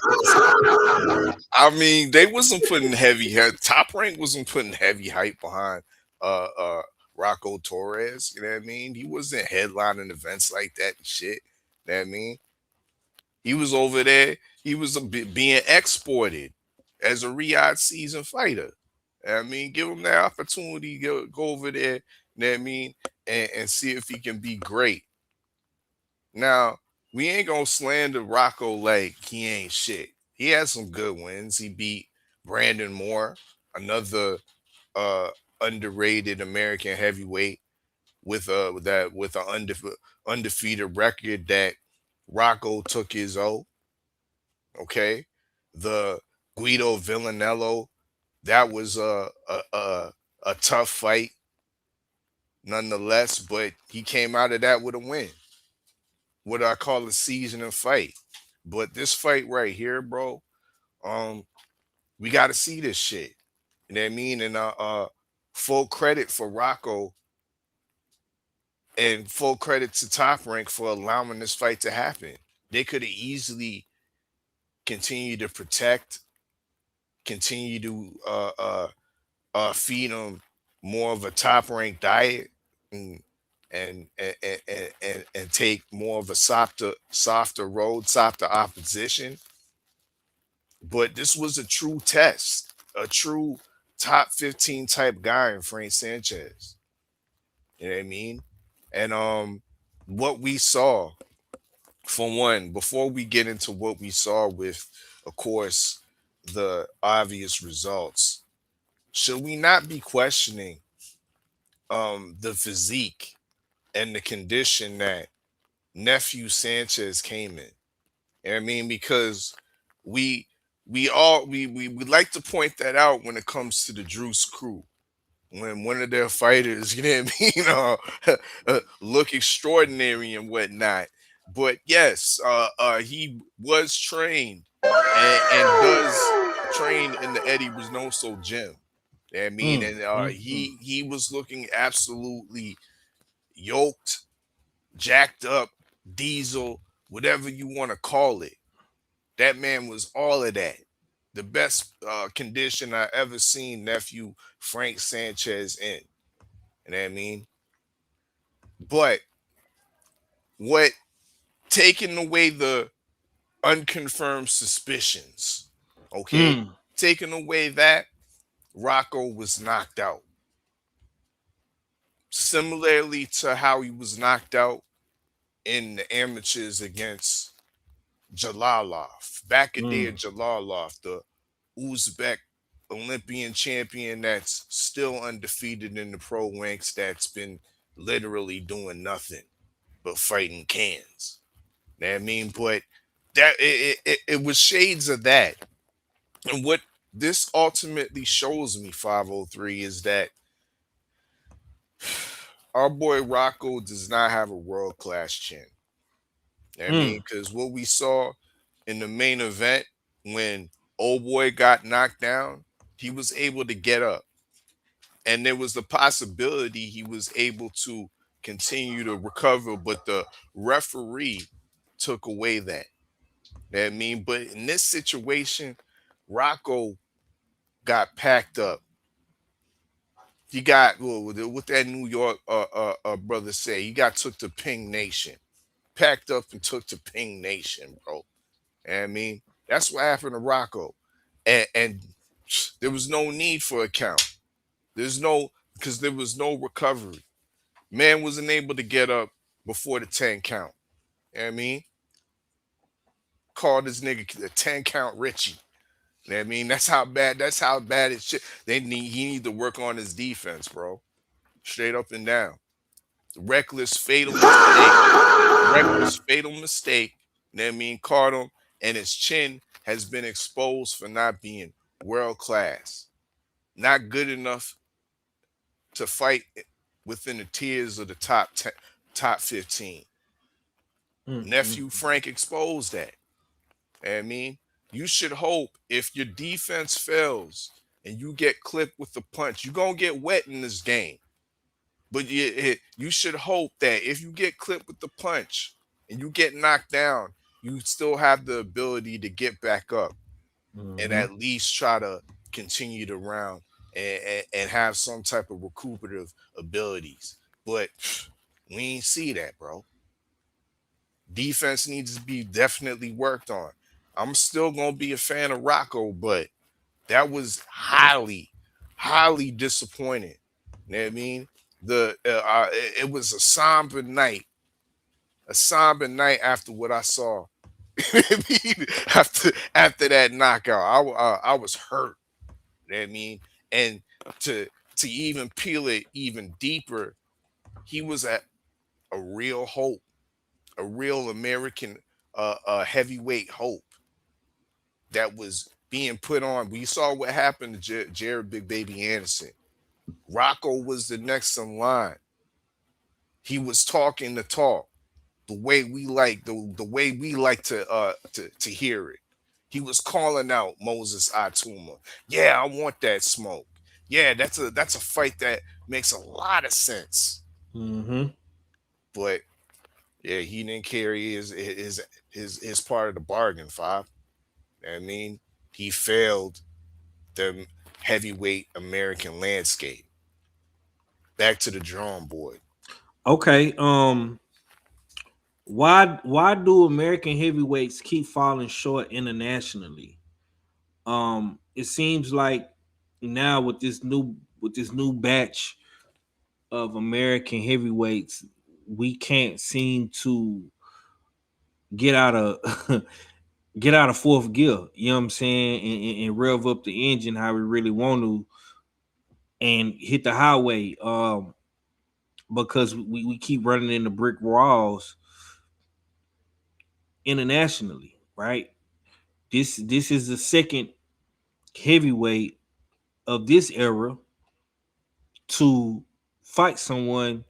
I mean, they wasn't putting Top Rank wasn't putting heavy hype behind Rocco Torres. You know what I mean? He wasn't headlining events like that and shit. You know what I mean? He was over there. He was being exported as a Riyadh season fighter. I mean, give him that opportunity, go over there, you know what I mean, and see if he can be great. Now, we ain't gonna slander Rocco like he ain't shit. He had some good wins. He beat Brandon Moore, another uh underrated American heavyweight with an undefeated record that Rocco took his O. Okay, the Guido Villanello, that was a tough fight nonetheless, but he came out of that with a win. What I call a seasoning fight. But this fight right here, bro, um, we got to see this shit. You know what I mean? And full credit for Rocco and full credit to Top Rank for allowing this fight to happen. They could have easily continued to protect, continue to feed him more of a top rank diet, and and take more of a softer road, softer opposition. But this was a true test, a true top 15 type guy in Frank Sanchez. You know what I mean? And what we saw, for one, before we get into what we saw with, of course, the obvious results, should we not be questioning the physique and the condition that nephew Sanchez came in? You know what I mean? Because we we like to point that out when it comes to the Druce crew. When one of their fighters, you know what I mean, look extraordinary and whatnot. But yes, he was trained and does train in the Eddie Reynoso gym. You know what I mean, and he was looking absolutely yoked, jacked up, diesel, whatever you want to call it. That man was all of that. The best condition I ever seen nephew Frank Sanchez in. You know what I mean? But what, taking away the unconfirmed suspicions, okay? Taking away that, Rocco was knocked out. Similarly to how he was knocked out in the amateurs against Jalalov. Back a day of Jalalov, the Uzbek Olympian champion that's still undefeated in the pro ranks, that's been literally doing nothing but fighting cans. You know what I mean? But that it was shades of that. And what this ultimately shows me, 503, is that our boy Rocco does not have a world-class chin. You know what I mean? Because what we saw in the main event when old boy got knocked down, he was able to get up. And there was the possibility he was able to continue to recover, but the referee took away that. You know what I mean? But in this situation, Rocco got packed up. He got, well, what that New York brother say, he got took to Ping Nation. Packed up and took to Ping Nation, bro. You know what I mean? That's what happened to Rocco. And there was no need for a count. Because there was no recovery. Man wasn't able to get up before the 10 count. You know what I mean? Called this nigga a 10 count Richie. You know what I mean? That's how bad it's shit. He need to work on his defense, bro. Straight up and down. Reckless, fatal mistake. Reckless, fatal mistake. You know what I mean? Caught him, and his chin has been exposed for not being world class. Not good enough to fight within the tiers of the top 15. Nephew Frank exposed that. You know what I mean? You should hope if your defense fails and you get clipped with the punch, you're going to get wet in this game. But you should hope that if you get clipped with the punch and you get knocked down, you still have the ability to get back up and at least try to continue the round and have some type of recuperative abilities. But we ain't see that, bro. Defense needs to be definitely worked on. I'm still going to be a fan of Rocco, but that was highly highly disappointed. You know what I mean? It was a somber night after what I saw. I mean, after that knockout, I was hurt. You know what I mean? And to even peel it even deeper, he was a real hope, a real American heavyweight hope that was being put on. We saw what happened to Jared Big Baby Anderson. Rocco was the next in line. He was talking the talk, the way we like the way we like to hear it. He was calling out Moses Atuma. Yeah, I want that smoke. Yeah, that's a fight that makes a lot of sense. Mm-hmm. But yeah, he didn't carry his part of the bargain, Five. I mean, he failed the heavyweight American landscape. Back to the drawing board. Okay. Why do American heavyweights keep falling short internationally? It seems like now with this new batch of American heavyweights, we can't seem to get out of get out of fourth gear. You know what I'm saying, and rev up the engine how we really want to, and hit the highway. Because we keep running into brick walls internationally, right? This is the second heavyweight of this era to fight someone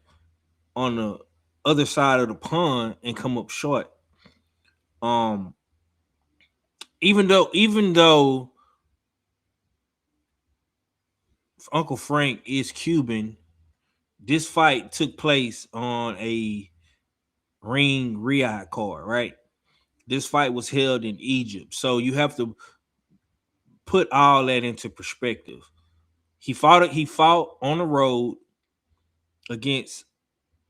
on the other side of the pond and come up short. Um, even though Uncle Frank is Cuban, this fight took place on a Ring Riyadh card, right? This fight was held in Egypt, so you have to put all that into perspective. He fought on the road against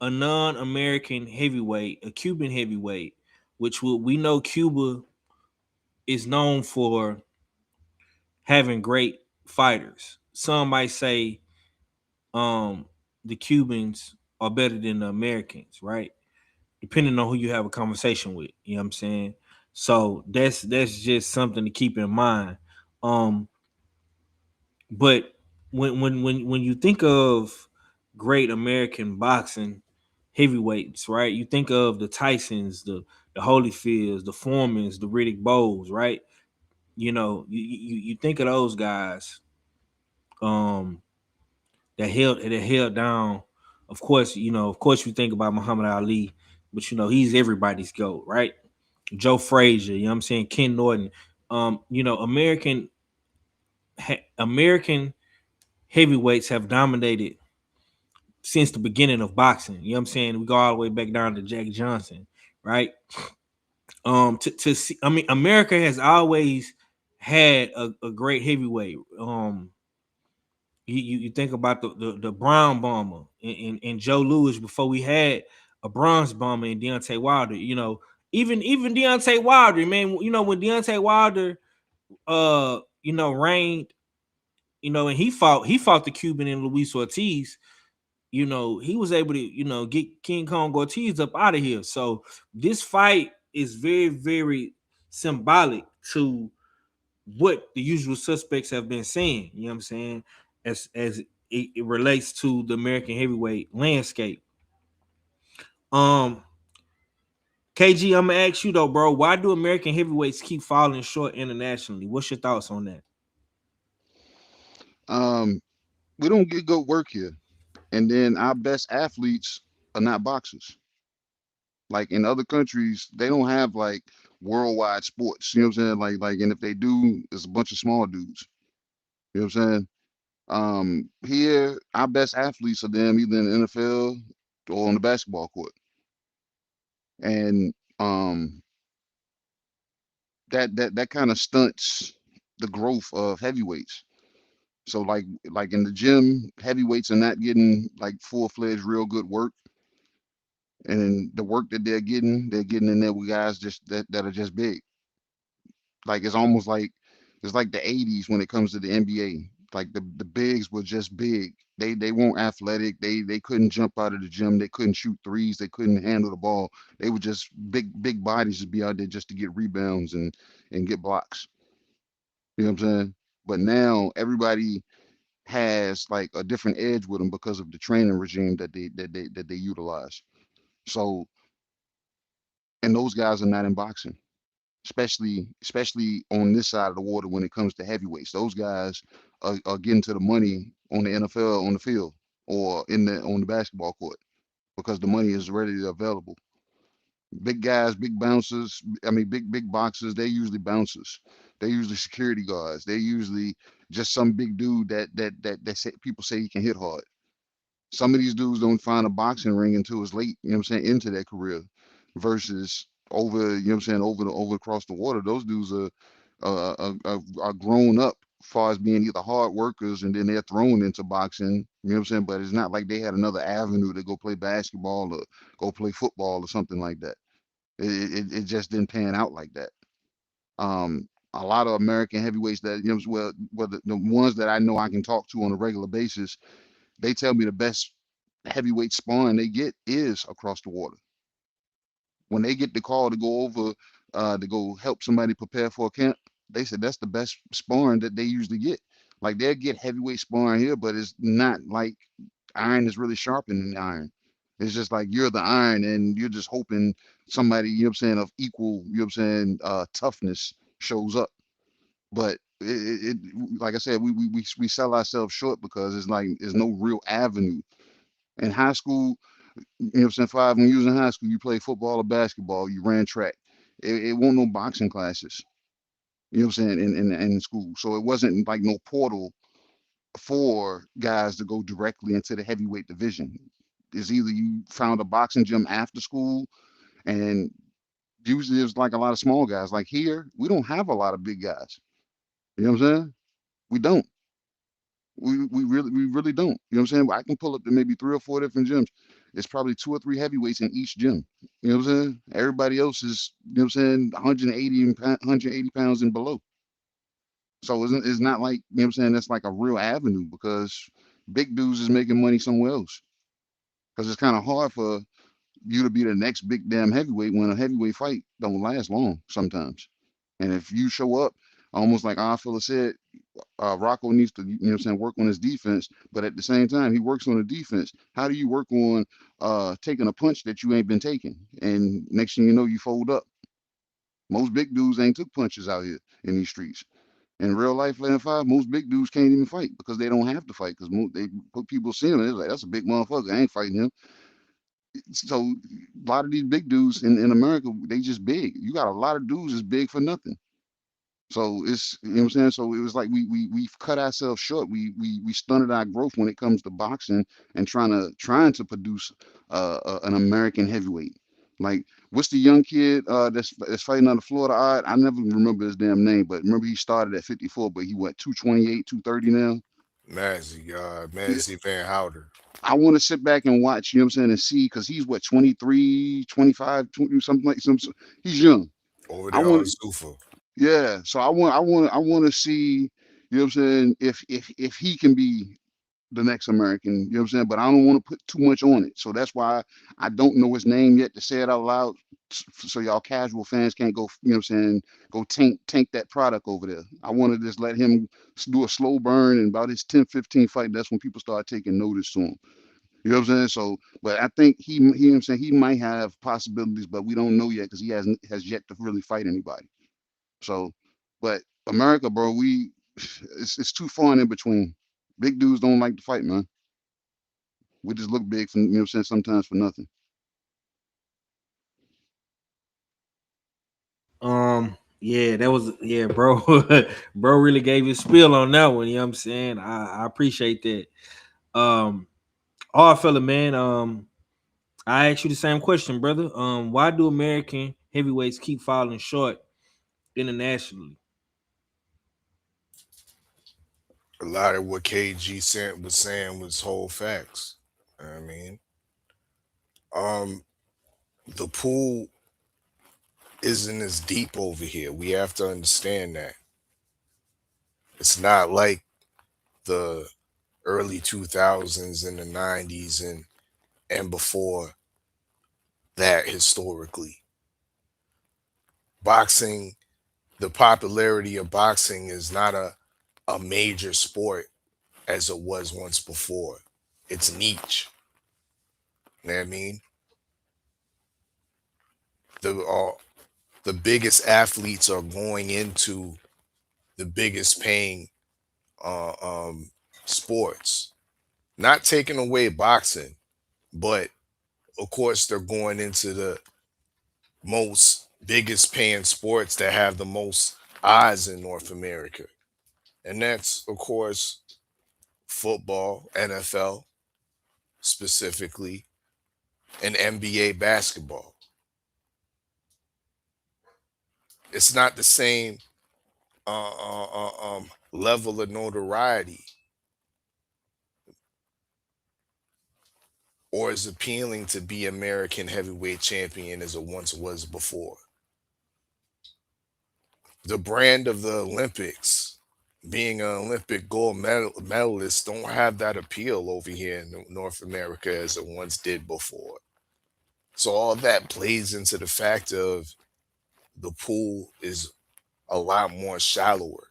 a non-American heavyweight, a Cuban heavyweight, which we know Cuba is known for having great fighters. Some might say the Cubans are better than the Americans, right? Depending on who you have a conversation with. You know what I'm saying? So that's just something to keep in mind. But when you think of great American boxing heavyweights, right? You think of the Tysons, the Holyfields, the Foremans, the Riddick Bowes, right? You know, you think of those guys that held down. Of course, you think about Muhammad Ali, but he's everybody's GOAT, right? Joe Frazier, you know what I'm saying? Ken Norton. American heavyweights have dominated since the beginning of boxing. You know what I'm saying? We go all the way back down to Jack Johnson, right? To see, I mean, America has always had a great heavyweight. You think about the Brown Bomber and Joe Louis before we had a Bronze Bomber and Deontay Wilder. Even Deontay Wilder, man. When Deontay Wilder, reigned, and he fought the Cuban and Luis Ortiz. He was able to, get King Kong Ortiz up out of here. So this fight is very, very symbolic to what the usual suspects have been saying. You know what I'm saying? As it relates to the American heavyweight landscape. KG, I'm gonna ask you though, bro. Why do American heavyweights keep falling short internationally? What's your thoughts on that? We don't get good work here, and then our best athletes are not boxers. Like in other countries, they don't have like worldwide sports. You know what I'm saying? And if they do, it's a bunch of small dudes. You know what I'm saying? Here, our best athletes are them either in the NFL or on the basketball court, and that kind of stunts the growth of heavyweights. So like in the gym, heavyweights are not getting like full-fledged real good work, and the work that they're getting in there with guys just that are just big. Like it's almost like it's like the '80s when it comes to the NBA. Like the bigs were just big. They weren't athletic. They couldn't jump out of the gym. They couldn't shoot threes. They couldn't handle the ball. They were just big bodies to be out there just to get rebounds and get blocks. You know what I'm saying? But now everybody has like a different edge with them because of the training regime that they utilize. So, and those guys are not in boxing, especially on this side of the water when it comes to heavyweights. Those guys are getting to the money on the NFL on the field or on the basketball court because the money is readily available. Big guys, big bouncers. I mean, big boxers. They're usually bouncers. They're usually security guards. They're usually just some big dude that say, people say he can hit hard. Some of these dudes don't find a boxing ring until it's late, you know what I'm saying, into their career versus over, you know what I'm saying, over across the water. Those dudes are grown up as far as being either hard workers and then they're thrown into boxing, you know what I'm saying? But it's not like they had another avenue to go play basketball or go play football or something like that. It just didn't pan out like that. A lot of American heavyweights that, you know, well the ones that I know I can talk to on a regular basis, they tell me the best heavyweight sparring they get is across the water. When they get the call to go over to go help somebody prepare for a camp, they said that's the best sparring that they usually get. Like they'll get heavyweight sparring here, but it's not like iron is really sharpening the iron. It's just like you're the iron and you're just hoping somebody, you know what I'm saying, of equal, you know what I'm saying, toughness shows up. But it like I said, we sell ourselves short because it's like there's no real avenue. In high school, you know what I'm saying, when you was in high school, you played football or basketball, you ran track. It wasn't no boxing classes, you know what I'm saying, in school. So it wasn't like no portal for guys to go directly into the heavyweight division. It's either you found a boxing gym after school, and usually there's like a lot of small guys. Like here, we don't have a lot of big guys. You know what I'm saying? We don't. We really don't. You know what I'm saying? I can pull up to maybe 3 or 4 different gyms. It's probably 2 or 3 heavyweights in each gym. You know what I'm saying? Everybody else is, you know what I'm saying, 180 pounds and below. So it's not like, you know what I'm saying, that's like a real avenue because big dudes is making money somewhere else. Because it's kind of hard for you to be the next big damn heavyweight when a heavyweight fight don't last long sometimes. And if you show up, almost like our fella said, Rocco needs to, you know what I'm saying, work on his defense, but at the same time, he works on the defense. How do you work on taking a punch that you ain't been taking? And next thing you know, you fold up. Most big dudes ain't took punches out here in these streets. In real life, Land 5, most big dudes can't even fight because they don't have to fight because they put people see him. They're like, that's a big motherfucker. I ain't fighting him. So a lot of these big dudes in America, they just big. You got a lot of dudes that's big for nothing. So it's, you know what I'm saying? So it was like we've cut ourselves short. We stunted our growth when it comes to boxing and trying to produce an American heavyweight. Like what's the young kid that's fighting out of Florida? I never remember his damn name, but remember he started at 54, but he went 228, 230 now. Mazzy Van Houder. I want to sit back and watch, you know what I'm saying, and see, because he's what, 23, 25, 20, something like some. He's young. Over I there on want, the sofa. yeah. So I want to see, you know what I'm saying, if he can be the next American, you know what I'm saying, but I don't want to put too much on it. So that's why I don't know his name yet to say it out loud, so y'all casual fans can't go, you know what I'm saying, go tank that product over there. I want to just let him do a slow burn, and about his 10, 15 fight, that's when people start taking notice to him. You know what I'm saying? So, but I think he you know what I'm saying, he might have possibilities, but we don't know yet because he has yet to really fight anybody. So, but America, bro, it's too far and in between. Big dudes don't like to fight, man. We just look big for, you know what I'm saying, sometimes for nothing. Yeah, that was, yeah, bro. Bro really gave his spiel on that one. You know what I'm saying? I appreciate that. All fella, man. I asked you the same question, brother. Why do American heavyweights keep falling short internationally? A lot of what KG was saying was whole facts. I mean, the pool isn't as deep over here. We have to understand that. It's not like the early 2000s and the 90s and before that historically. Boxing, the popularity of boxing is not a major sport as it was once before. It's niche. You know what I mean? The biggest athletes are going into the biggest paying uh, um, sports. Not taking away boxing, but of course they're going into the most biggest paying sports that have the most eyes in North America. And that's of course football, NFL specifically, and NBA basketball. It's not the same level of notoriety or as appealing to be American heavyweight champion as it once was before. The brand of the Olympics, being an Olympic gold medalist, don't have that appeal over here in North America as it once did before. So all that plays into the fact of the pool is a lot more shallower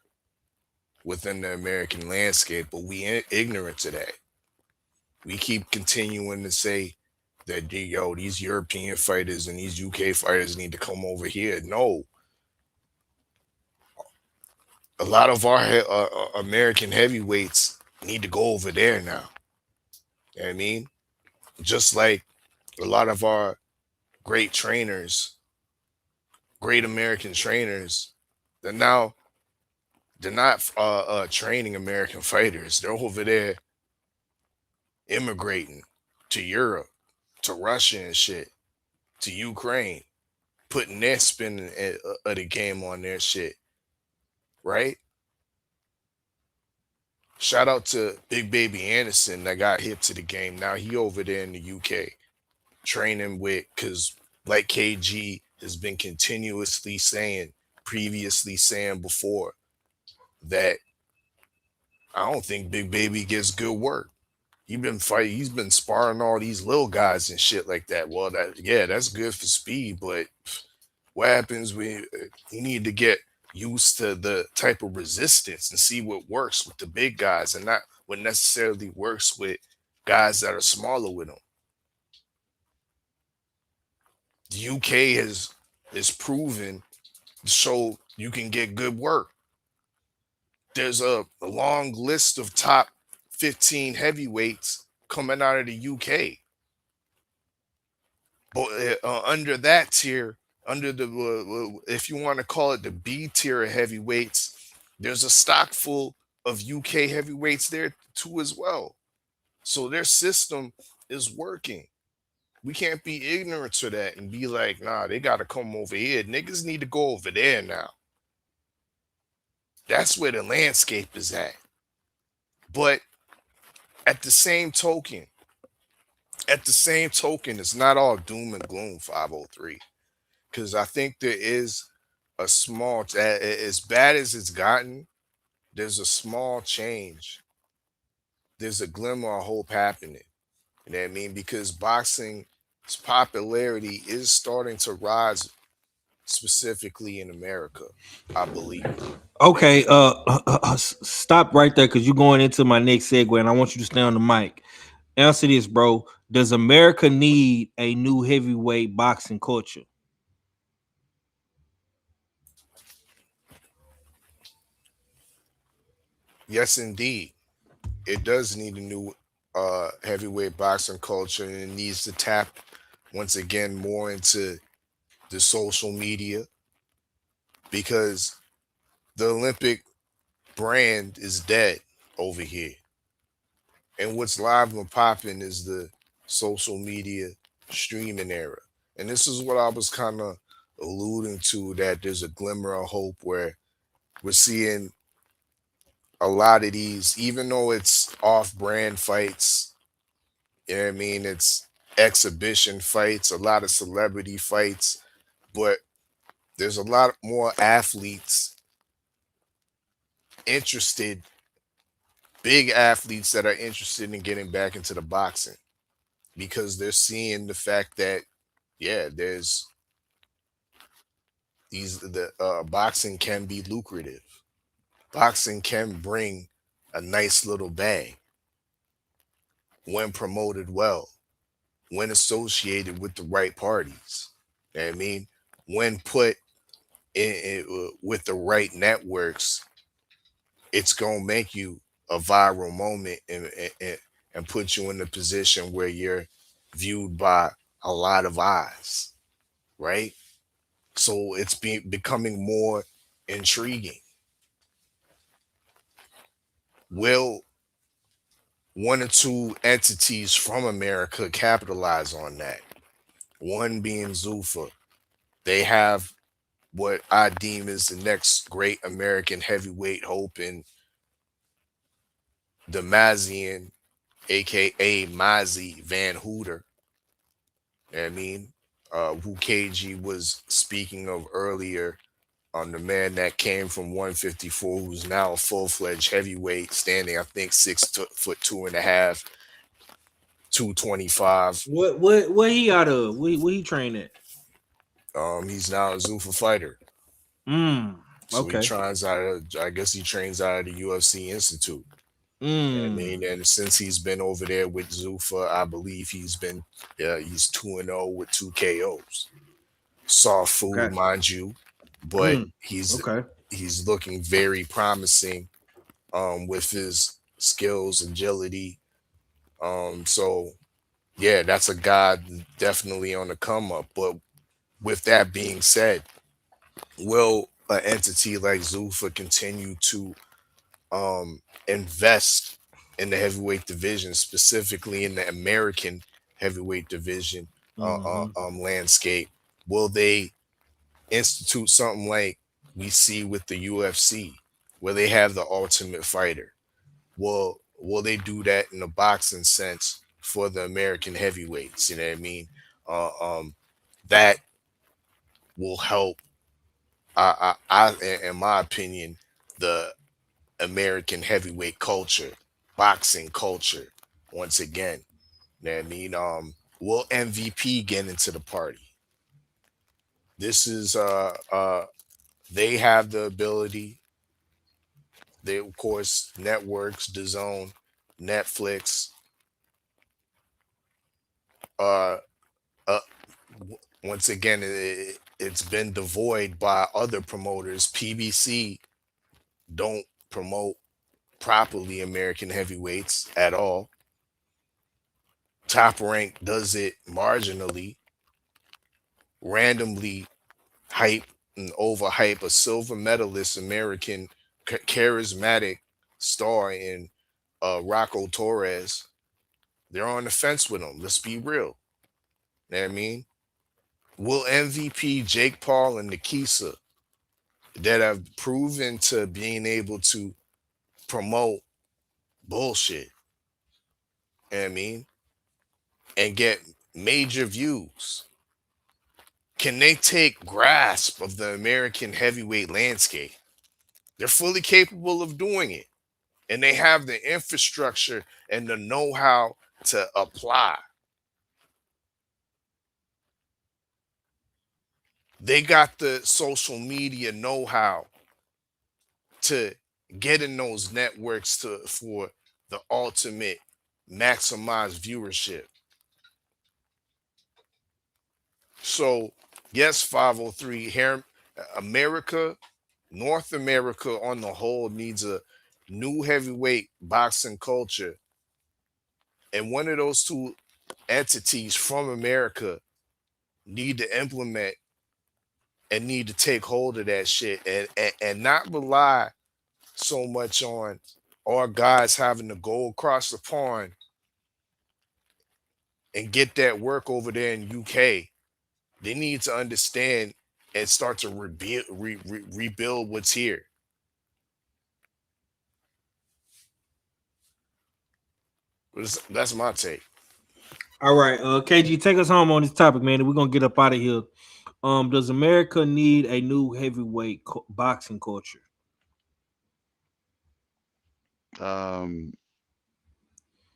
within the American landscape, but we ignorant to that. We keep continuing to say that these European fighters and these UK fighters need to come over here. No, a lot of our American heavyweights need to go over there now. You know what I mean? Just like a lot of our great trainers, great American trainers, they're not training American fighters. They're over there immigrating to Europe, to Russia and shit, to Ukraine, putting their spin of the game on their shit, right? Shout out to Big Baby Anderson that got hip to the game. Now he over there in the UK training with, because like KG has been continuously saying, previously saying before, that I don't think Big Baby gets good work. He's been sparring all these little guys and shit like that. Well, that's good for speed, but what happens when you need to get used to the type of resistance and see what works with the big guys and not what necessarily works with guys that are smaller with them. The UK is proven to show you can get good work. There's a long list of top 15 heavyweights coming out of the UK. But under that tier, under the if you want to call it the B tier of heavyweights, there's a stock full of UK heavyweights there too as well. So their system is working. We can't be ignorant to that and be like, nah, they got to come over here. Niggas need to go over there now. That's where the landscape is at. But at the same token, it's not all doom and gloom, 503. Because I think there is a small, as bad as it's gotten, there's a small change. There's a glimmer of hope happening. You know what I mean? Because boxing's popularity is starting to rise, specifically in America, I believe. Okay, stop right there because you're going into my next segue, and I want you to stay on the mic. Answer this, bro. Does America need a new heavyweight boxing culture? Yes, indeed. It does need a new heavyweight boxing culture, and it needs to tap once again more into the social media, because the Olympic brand is dead over here. And what's live and popping is the social media streaming era. And this is what I was kind of alluding to, that there's a glimmer of hope where we're seeing a lot of these, even though it's off-brand fights, you know what I mean? It's exhibition fights, a lot of celebrity fights, but there's a lot more athletes interested big athletes that are interested in getting back into the boxing because they're seeing the fact that, yeah, there's the boxing can be lucrative. Boxing can bring a nice little bag when promoted well, when associated with the right parties. You know what I mean, when put with the right networks, it's gonna make you a viral moment and put you in a position where you're viewed by a lot of eyes, right? So it's becoming more intriguing. Will one or two entities from America capitalize on that? One being Zuffa. They have what I deem is the next great American heavyweight hope in Damazian, aka Mozzie Van Hooter. You know what I mean, who KG was speaking of earlier, on the man that came from 154, who's now a full-fledged heavyweight, standing I think 6 foot 2.5, 225. What he out of? What he train at? He's now a Zuffa fighter. So he Okay. trains out of, I guess he trains out of the UFC Institute. I mean, and since he's been over there with Zuffa, I believe he's 2-0 with 2 KOs. Soft food, mind you, but he's looking very promising with his skills, agility. So yeah, that's a guy definitely on the come up. But with that being said, will an entity like Zuffa continue to invest in the heavyweight division, specifically in the American heavyweight division landscape? Will they institute something like we see with the UFC, where they have the Ultimate Fighter? Will they do that in the boxing sense for the American heavyweights? You know what I mean? That will help. In my opinion, the American heavyweight culture, boxing culture, once again. You know what I mean? Will MVP get into the party? This is they have the ability. They, of course, networks, DAZN, Netflix, once again, it's been devoid by other promoters. PBC don't promote properly American heavyweights at all. Top Rank does it marginally, randomly hype and overhype a silver medalist American charismatic star in Rocco Torres. They're on the fence with him. Let's be real. You know what I mean? Will MVP Jake Paul and Nikisa, that have proven to being able to promote bullshit, you know what I mean, and get major views, can they take grasp of the American heavyweight landscape? They're fully capable of doing it, and they have the infrastructure and the know-how to apply. They got the social media know-how to get in those networks for the ultimate maximized viewership. So yes, 503 here, America, North America on the whole needs a new heavyweight boxing culture, and one of those two entities from America need to implement and need to take hold of that shit, and not rely so much on our guys having to go across the pond and get that work over there in UK. They need to understand and start to rebuild what's here. That's my take. All right, KG, take us home on this topic, man, and we're gonna get up out of here. Does America need a new heavyweight boxing culture? Um,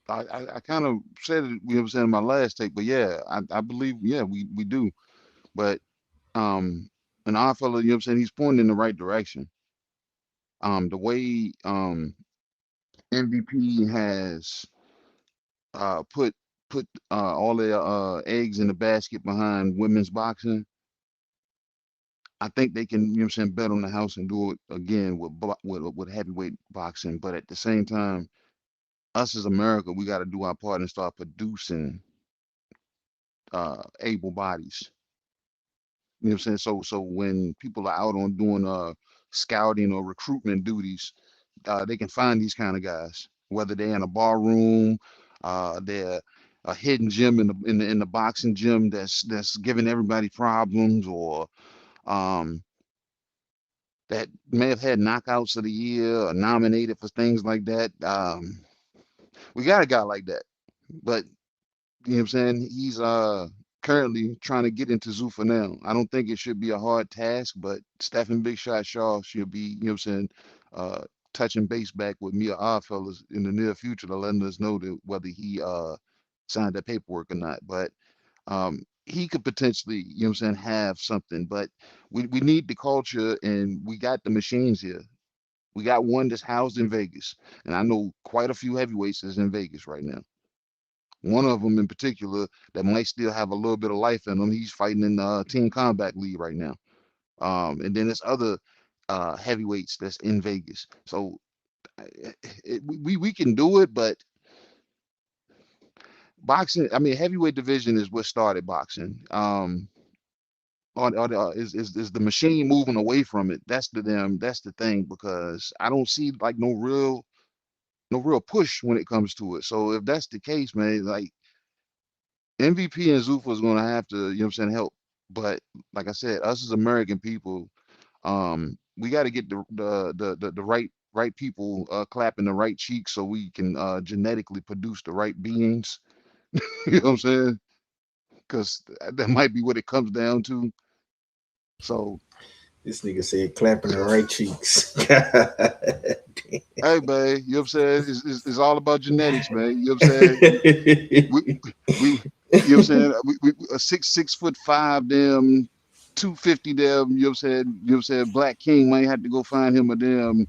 I kind of said it, you know what I'm saying, in my last take, but yeah, I believe, yeah, we do. But and our fellow, you know what I'm saying, he's pointing in the right direction. The way MVP has put all their eggs in the basket behind women's boxing, I think they can, you know what I'm saying, bet on the house and do it again with with heavyweight boxing. But at the same time, us as America, we got to do our part and start producing able bodies. You know what I'm saying? So when people are out on doing scouting or recruitment duties, they can find these kind of guys, whether they're in a bar room, they're a hidden gym in the boxing gym that's giving everybody problems, or um, that may have had knockouts of the year or nominated for things like that. We got a guy like that, but you know what I'm saying? He's currently trying to get into Zuffa now. I don't think it should be a hard task, but Stephen Big Shot Shaw should be, you know what I'm saying, touching base back with me or our fellas in the near future to letting us know that whether he signed that paperwork or not. But he could potentially, you know what I'm saying, have something. But we need the culture, and we got the machines here. We got one that's housed in Vegas, and I know quite a few heavyweights that's in Vegas right now. One of them in particular that might still have a little bit of life in him. He's fighting in the Team Combat League right now. And then there's other heavyweights that's in Vegas. So we can do it, but boxing, I mean, heavyweight division is what started boxing. Is the machine moving away from it? That's the thing, because I don't see like no real push when it comes to it. So if that's the case, man, like MVP and Zuffa is going to have to, you know what I'm saying, help. But like I said, us as American people, we got to get the right people clapping the right cheeks so we can genetically produce the right beings. You know what I'm saying? Because that might be what it comes down to. So This nigga said clapping the right cheeks. hey, man, you know what I'm saying? It's all about genetics, man. You know what I'm saying? We you know what I'm saying? We a 6'5" damn 250 damn, you know what I'm saying? You know what I'm saying? Black King might have to go find him a damn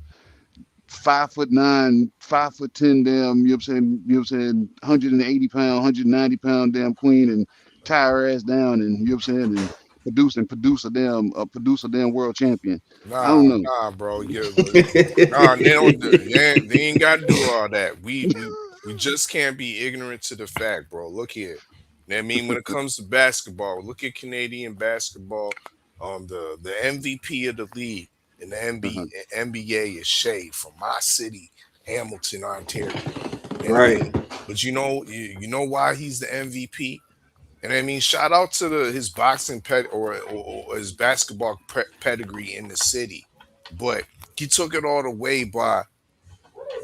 5'9", 5'10" damn, you know what I'm saying? You know what I'm saying? 180-pound, 190-pound damn queen, and tie her ass down, and you know what I'm saying? And produce a damn world champion. I don't know. Nah, bro. Nah, they ain't gotta do all that. We just can't be ignorant to the fact, bro. Look here. I mean, when it comes to basketball, look at Canadian basketball. The MVP of the league in the NBA is Shea from my city, Hamilton, Ontario. You know what I Right. mean? But you know why he's the MVP? And I mean, shout out to his boxing or his basketball pedigree in the city, but he took it all the way by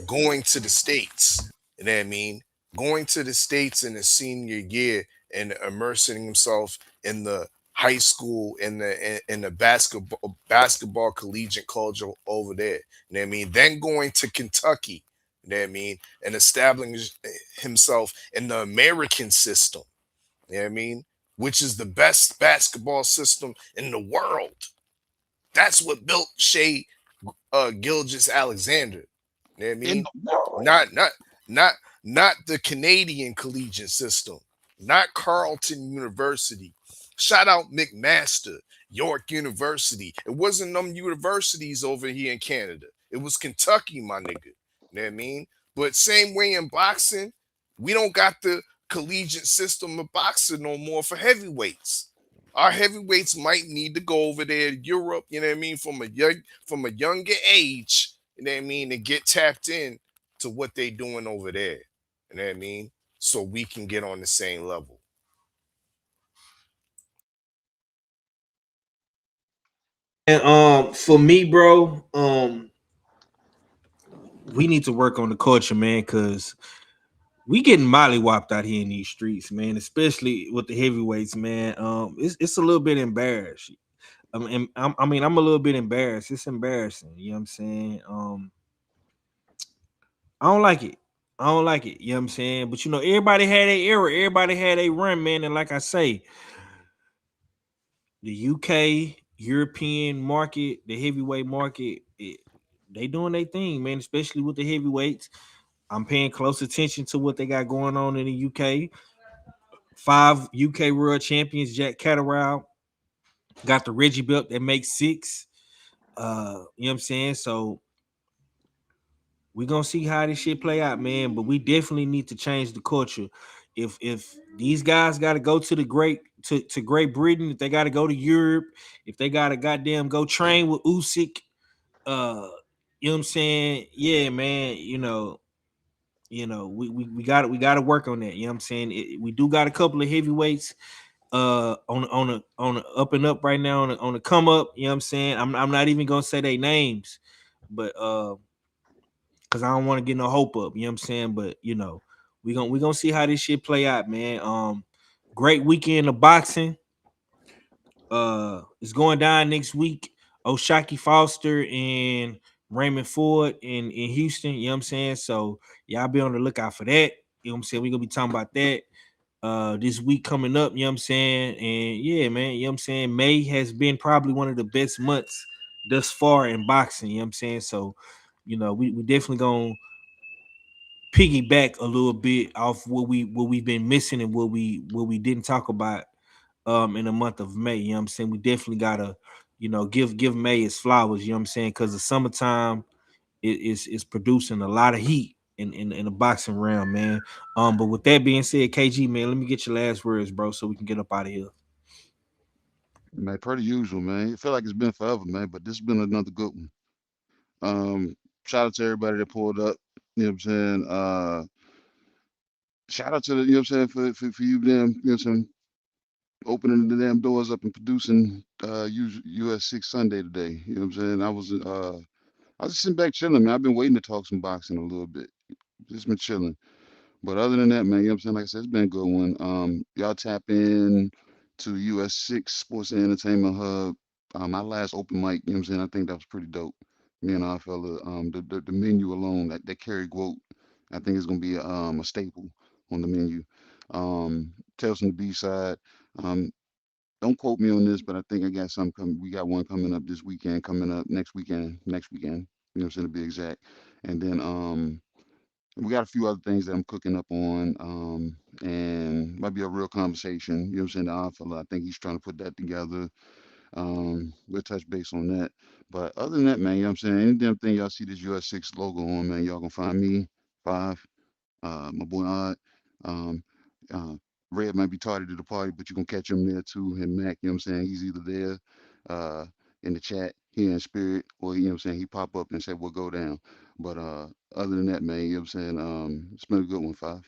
going to the States. You know what I mean? Going to the States in his senior year and immersing himself in the high school in the basketball collegiate culture over there. You know what I mean? Then going to Kentucky. You know what I mean? And establishing himself in the American system. You know what I mean? Which is the best basketball system in the world. That's what built Shea Gilgeous Alexander. You know what I In mean? the world. Not not the Canadian collegiate system, not Carleton University. Shout out McMaster, York University. It wasn't them universities over here in Canada. It was Kentucky, my nigga. You know what I mean? But same way in boxing, we don't got the collegiate system of boxing no more for heavyweights. Our heavyweights might need to go over there to Europe, you know what I mean, from a younger age, you know what I mean, and get tapped in to what they doing over there. You know what I mean? So we can get on the same level. And for me, bro, we need to work on the culture, man, because we getting mollywopped out here in these streets, man, especially with the heavyweights, man. It's a little bit embarrassing. I'm a little bit embarrassed. It's embarrassing. You know what I'm saying? I don't like it. I don't like it. You know what I'm saying? But you know, everybody had a era. Everybody had a run, man. And like I say, the UK European market, the heavyweight market, they doing their thing, man. Especially with the heavyweights. I'm paying close attention to what they got going on in the UK. 5 UK World Champions, Jack Catterall, got the Reggie belt that makes 6. You know what I'm saying? So we're gonna see how this shit play out, man. But we definitely need to change the culture. If these guys gotta go to the to Great Britain, if they gotta go to Europe, if they gotta goddamn go train with Usyk, you know what I'm saying? Yeah, man, we gotta work on that. You know what I'm saying? We do got a couple of heavyweights on the up and up right now, on the come up. You know what I'm saying? I'm not even gonna say their names, but because I don't want to get no hope up. You know what I'm saying? But we gonna see how this shit play out, man. Great weekend of boxing. It's going down next week. O'Shaquie Foster and Raymond Ford in Houston. You know what I'm saying? So y'all be on the lookout for that. You know what I'm saying? We're gonna be talking about that this week coming up. You know what I'm saying? And yeah, man, you know what I'm saying? May has been probably one of the best months thus far in boxing. You know what I'm saying? So, we definitely gonna piggyback a little bit off what we've been missing and what we didn't talk about in the month of May. You know what I'm saying? We definitely gotta, give May its flowers, you know what I'm saying? Because the summertime is producing a lot of heat in the boxing realm, man. But with that being said, KG, man, let me get your last words, bro, so we can get up out of here. Man, per the usual, man. It feel like it's been forever, man, but this has been another good one. Shout out to everybody that pulled up. You know what I'm saying? Shout out to the, you know what I'm saying, for you damn, you know what I'm saying, opening the damn doors up and producing US6 Sunday today. You know what I'm saying? I was just sitting back chilling, man. I've been waiting to talk some boxing a little bit. Just been chilling. But other than that, man, you know what I'm saying? Like I said, it's been a good one. Y'all tap in to US6 Sports and Entertainment Hub. My last open mic, you know what I'm saying? I think that was pretty dope. Me and our fella, the menu alone, that carry quote, I think it's gonna be a staple on the menu. Tales from the B side. Um, don't quote me on this, but I think I got some coming. We got one coming up this weekend, coming up next weekend. You know what I'm saying, to be exact. And then we got a few other things that I'm cooking up on, and might be a real conversation. You know what I'm saying? The odd fella, I think he's trying to put that together. We'll touch base on that. But other than that, man, you know what I'm saying? Any damn thing y'all see this US6 logo on, man, y'all gonna find me, Five, my boy Odd. Um, uh, Red might be tardy to the party, but you gonna catch him there too. And Mac, you know what I'm saying? He's either there, in the chat, here in spirit, or you know what I'm saying, he pop up and say we'll go down. But other than that, man, you know what I'm saying? It's been a good one, Five.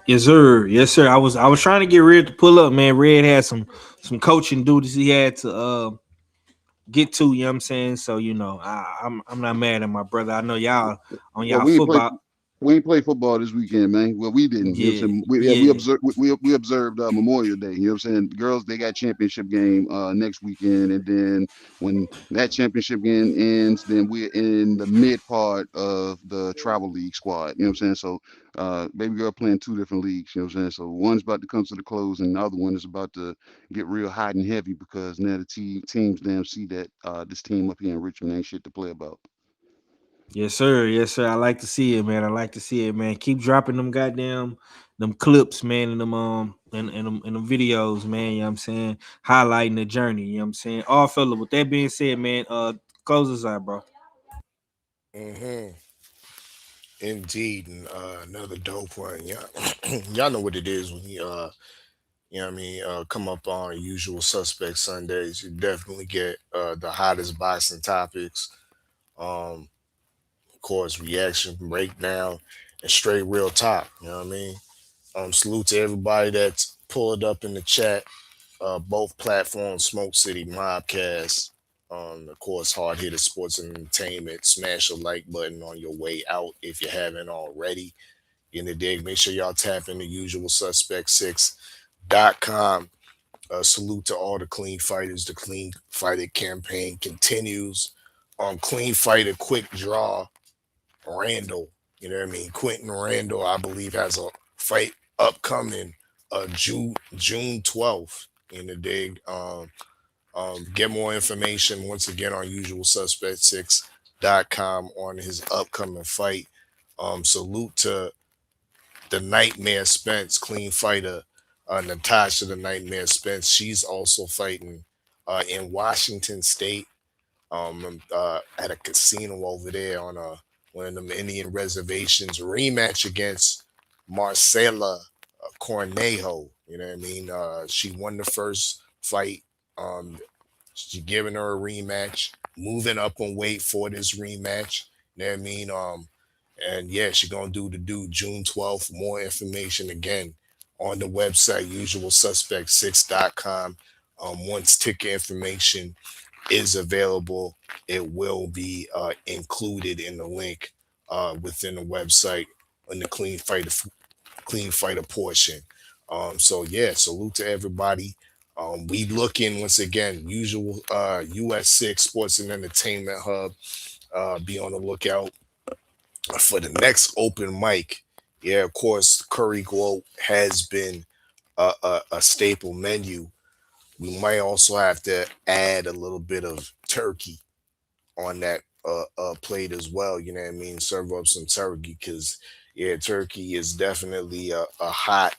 Yes, sir. Yes, sir. I was trying to get Red to pull up, man. Red had some coaching duties he had to get to, you know what I'm saying? So, I'm not mad at my brother. I know y'all on Well, y'all football. we ain't play football this weekend, man. Well, we didn't. You know what I'm saying? We observed we observed Memorial Day. You know what I'm saying? The girls, they got championship game next weekend, and then when that championship game ends, then we're in the mid part of the travel league squad. You know what I'm saying? So baby girl playing 2 different leagues, you know what I'm saying? So one's about to come to the close, and the other one is about to get real hot and heavy because now the teams damn see that this team up here in Richmond ain't shit to play about. Yes, sir. Yes, sir. I like to see it, man. I like to see it, man. Keep dropping them clips, man, and them videos, man. You know what I'm saying? Highlighting the journey, you know what I'm saying? All fella, with that being said, man, close us out, bro. Mm-hmm. Indeed, and another dope one. Yeah, y'all know what it is when you know what I mean, come up on Usual Suspect Sundays. You definitely get the hottest boxing topics. Of course, reaction, breakdown, and straight real talk. You know what I mean? Salute to everybody that's pulled up in the chat. Both platforms, Smoke City Mobcast. Of course, Hard Hitter Sports and Entertainment. Smash the like button on your way out if you haven't already. In the dig, make sure y'all tap into Usual Suspect 6.com. Salute to all the clean fighters. The Clean Fighter campaign continues. Clean Fighter Quick Draw Randall You know what I mean? Quentin Randall, I believe, has a fight upcoming June 12th in the dig. Get more information once again on usualsuspect6.com on his upcoming fight. Salute to the Nightmare Spence, clean fighter, Natasha the Nightmare Spence. She's also fighting in Washington State, at a casino over there on one of them Indian reservations. Rematch against Marcela Cornejo. You know what I mean? She won the first fight. She giving her a rematch, moving up on weight for this rematch. You know what I mean? And yeah, she's gonna do the due June 12th. More information again on the website, usualsuspect6.com. Once ticket information is available, it will be included in the link within the website in the clean fighter portion. So yeah, salute to everybody. We looking once again, usual US6 Sports and Entertainment Hub. Be on the lookout for the next open mic. Yeah, of course, Curry Goat has been a staple menu. We might also have to add a little bit of turkey on that plate as well. You know what I mean? Serve up some turkey because yeah, turkey is definitely a hot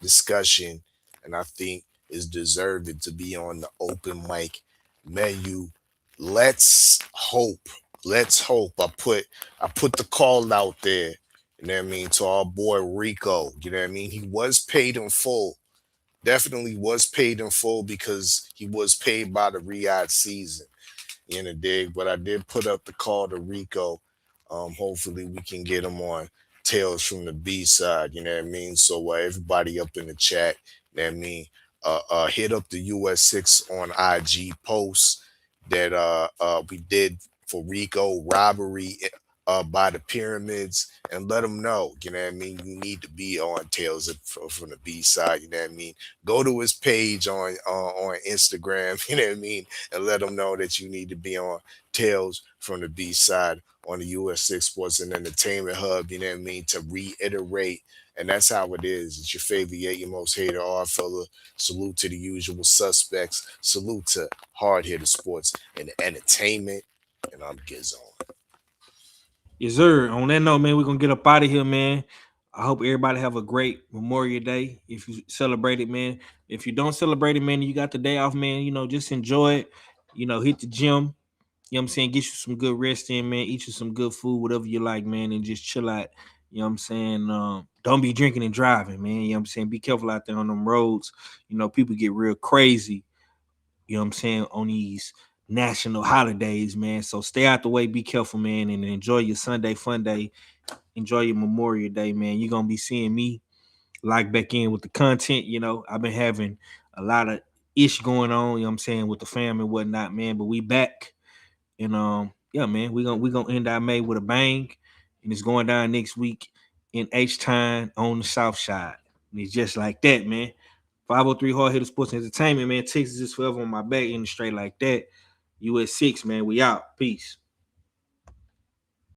discussion, and I think is deserved to be on the open mic menu. Let's hope. Let's hope. I put the call out there. You know what I mean, to our boy Rico. You know what I mean? He was paid in full. Definitely was paid in full because he was paid by the Riyadh season in a dig. But I did put up the call to Rico. Hopefully we can get him on Tales from the B side. You know what I mean? So everybody up in the chat, you know what I mean? Hit up the US6 on IG posts that we did for Rico robbery by the pyramids, and let them know, you know what I mean, you need to be on Tales from the B side. You know what I mean? Go to his page on Instagram, you know what I mean, and let them know that you need to be on Tales from the B side on the US6 Sports and Entertainment Hub. You know what I mean? To reiterate, and that's how it is. It's your favorite, yet your most hated odd fella. Salute to the usual suspects. Salute to Hard Hitter Sports and Entertainment. And I'm Gizon. Yes, sir. On that note, man, we're gonna get up out of here, man. I hope everybody have a great Memorial Day. If you celebrate it, man. If you don't celebrate it, man, you got the day off, man. You know, just enjoy it. You know, hit the gym. You know what I'm saying? Get you some good rest in, man. Eat you some good food, whatever you like, man, and just chill out. You know what I'm saying? Don't be drinking and driving, man. You know what I'm saying? Be careful out there on them roads. You know, people get real crazy, you know what I'm saying, on these national holidays, man. So stay out the way, be careful, man, and enjoy your Sunday fun day. Enjoy your Memorial Day, man. You're gonna be seeing me lock back in with the content. You know, I've been having a lot of ish going on, you know what I'm saying, with the fam and whatnot, man. But we back. And yeah, man, we're gonna end our May with a bang. And it's going down next week in H-Town on the South Side. And it's just like that, man. 503 Hard Hitter Sports and Entertainment, man. Texas is forever on my back in the straight like that. US6, man. We out. Peace.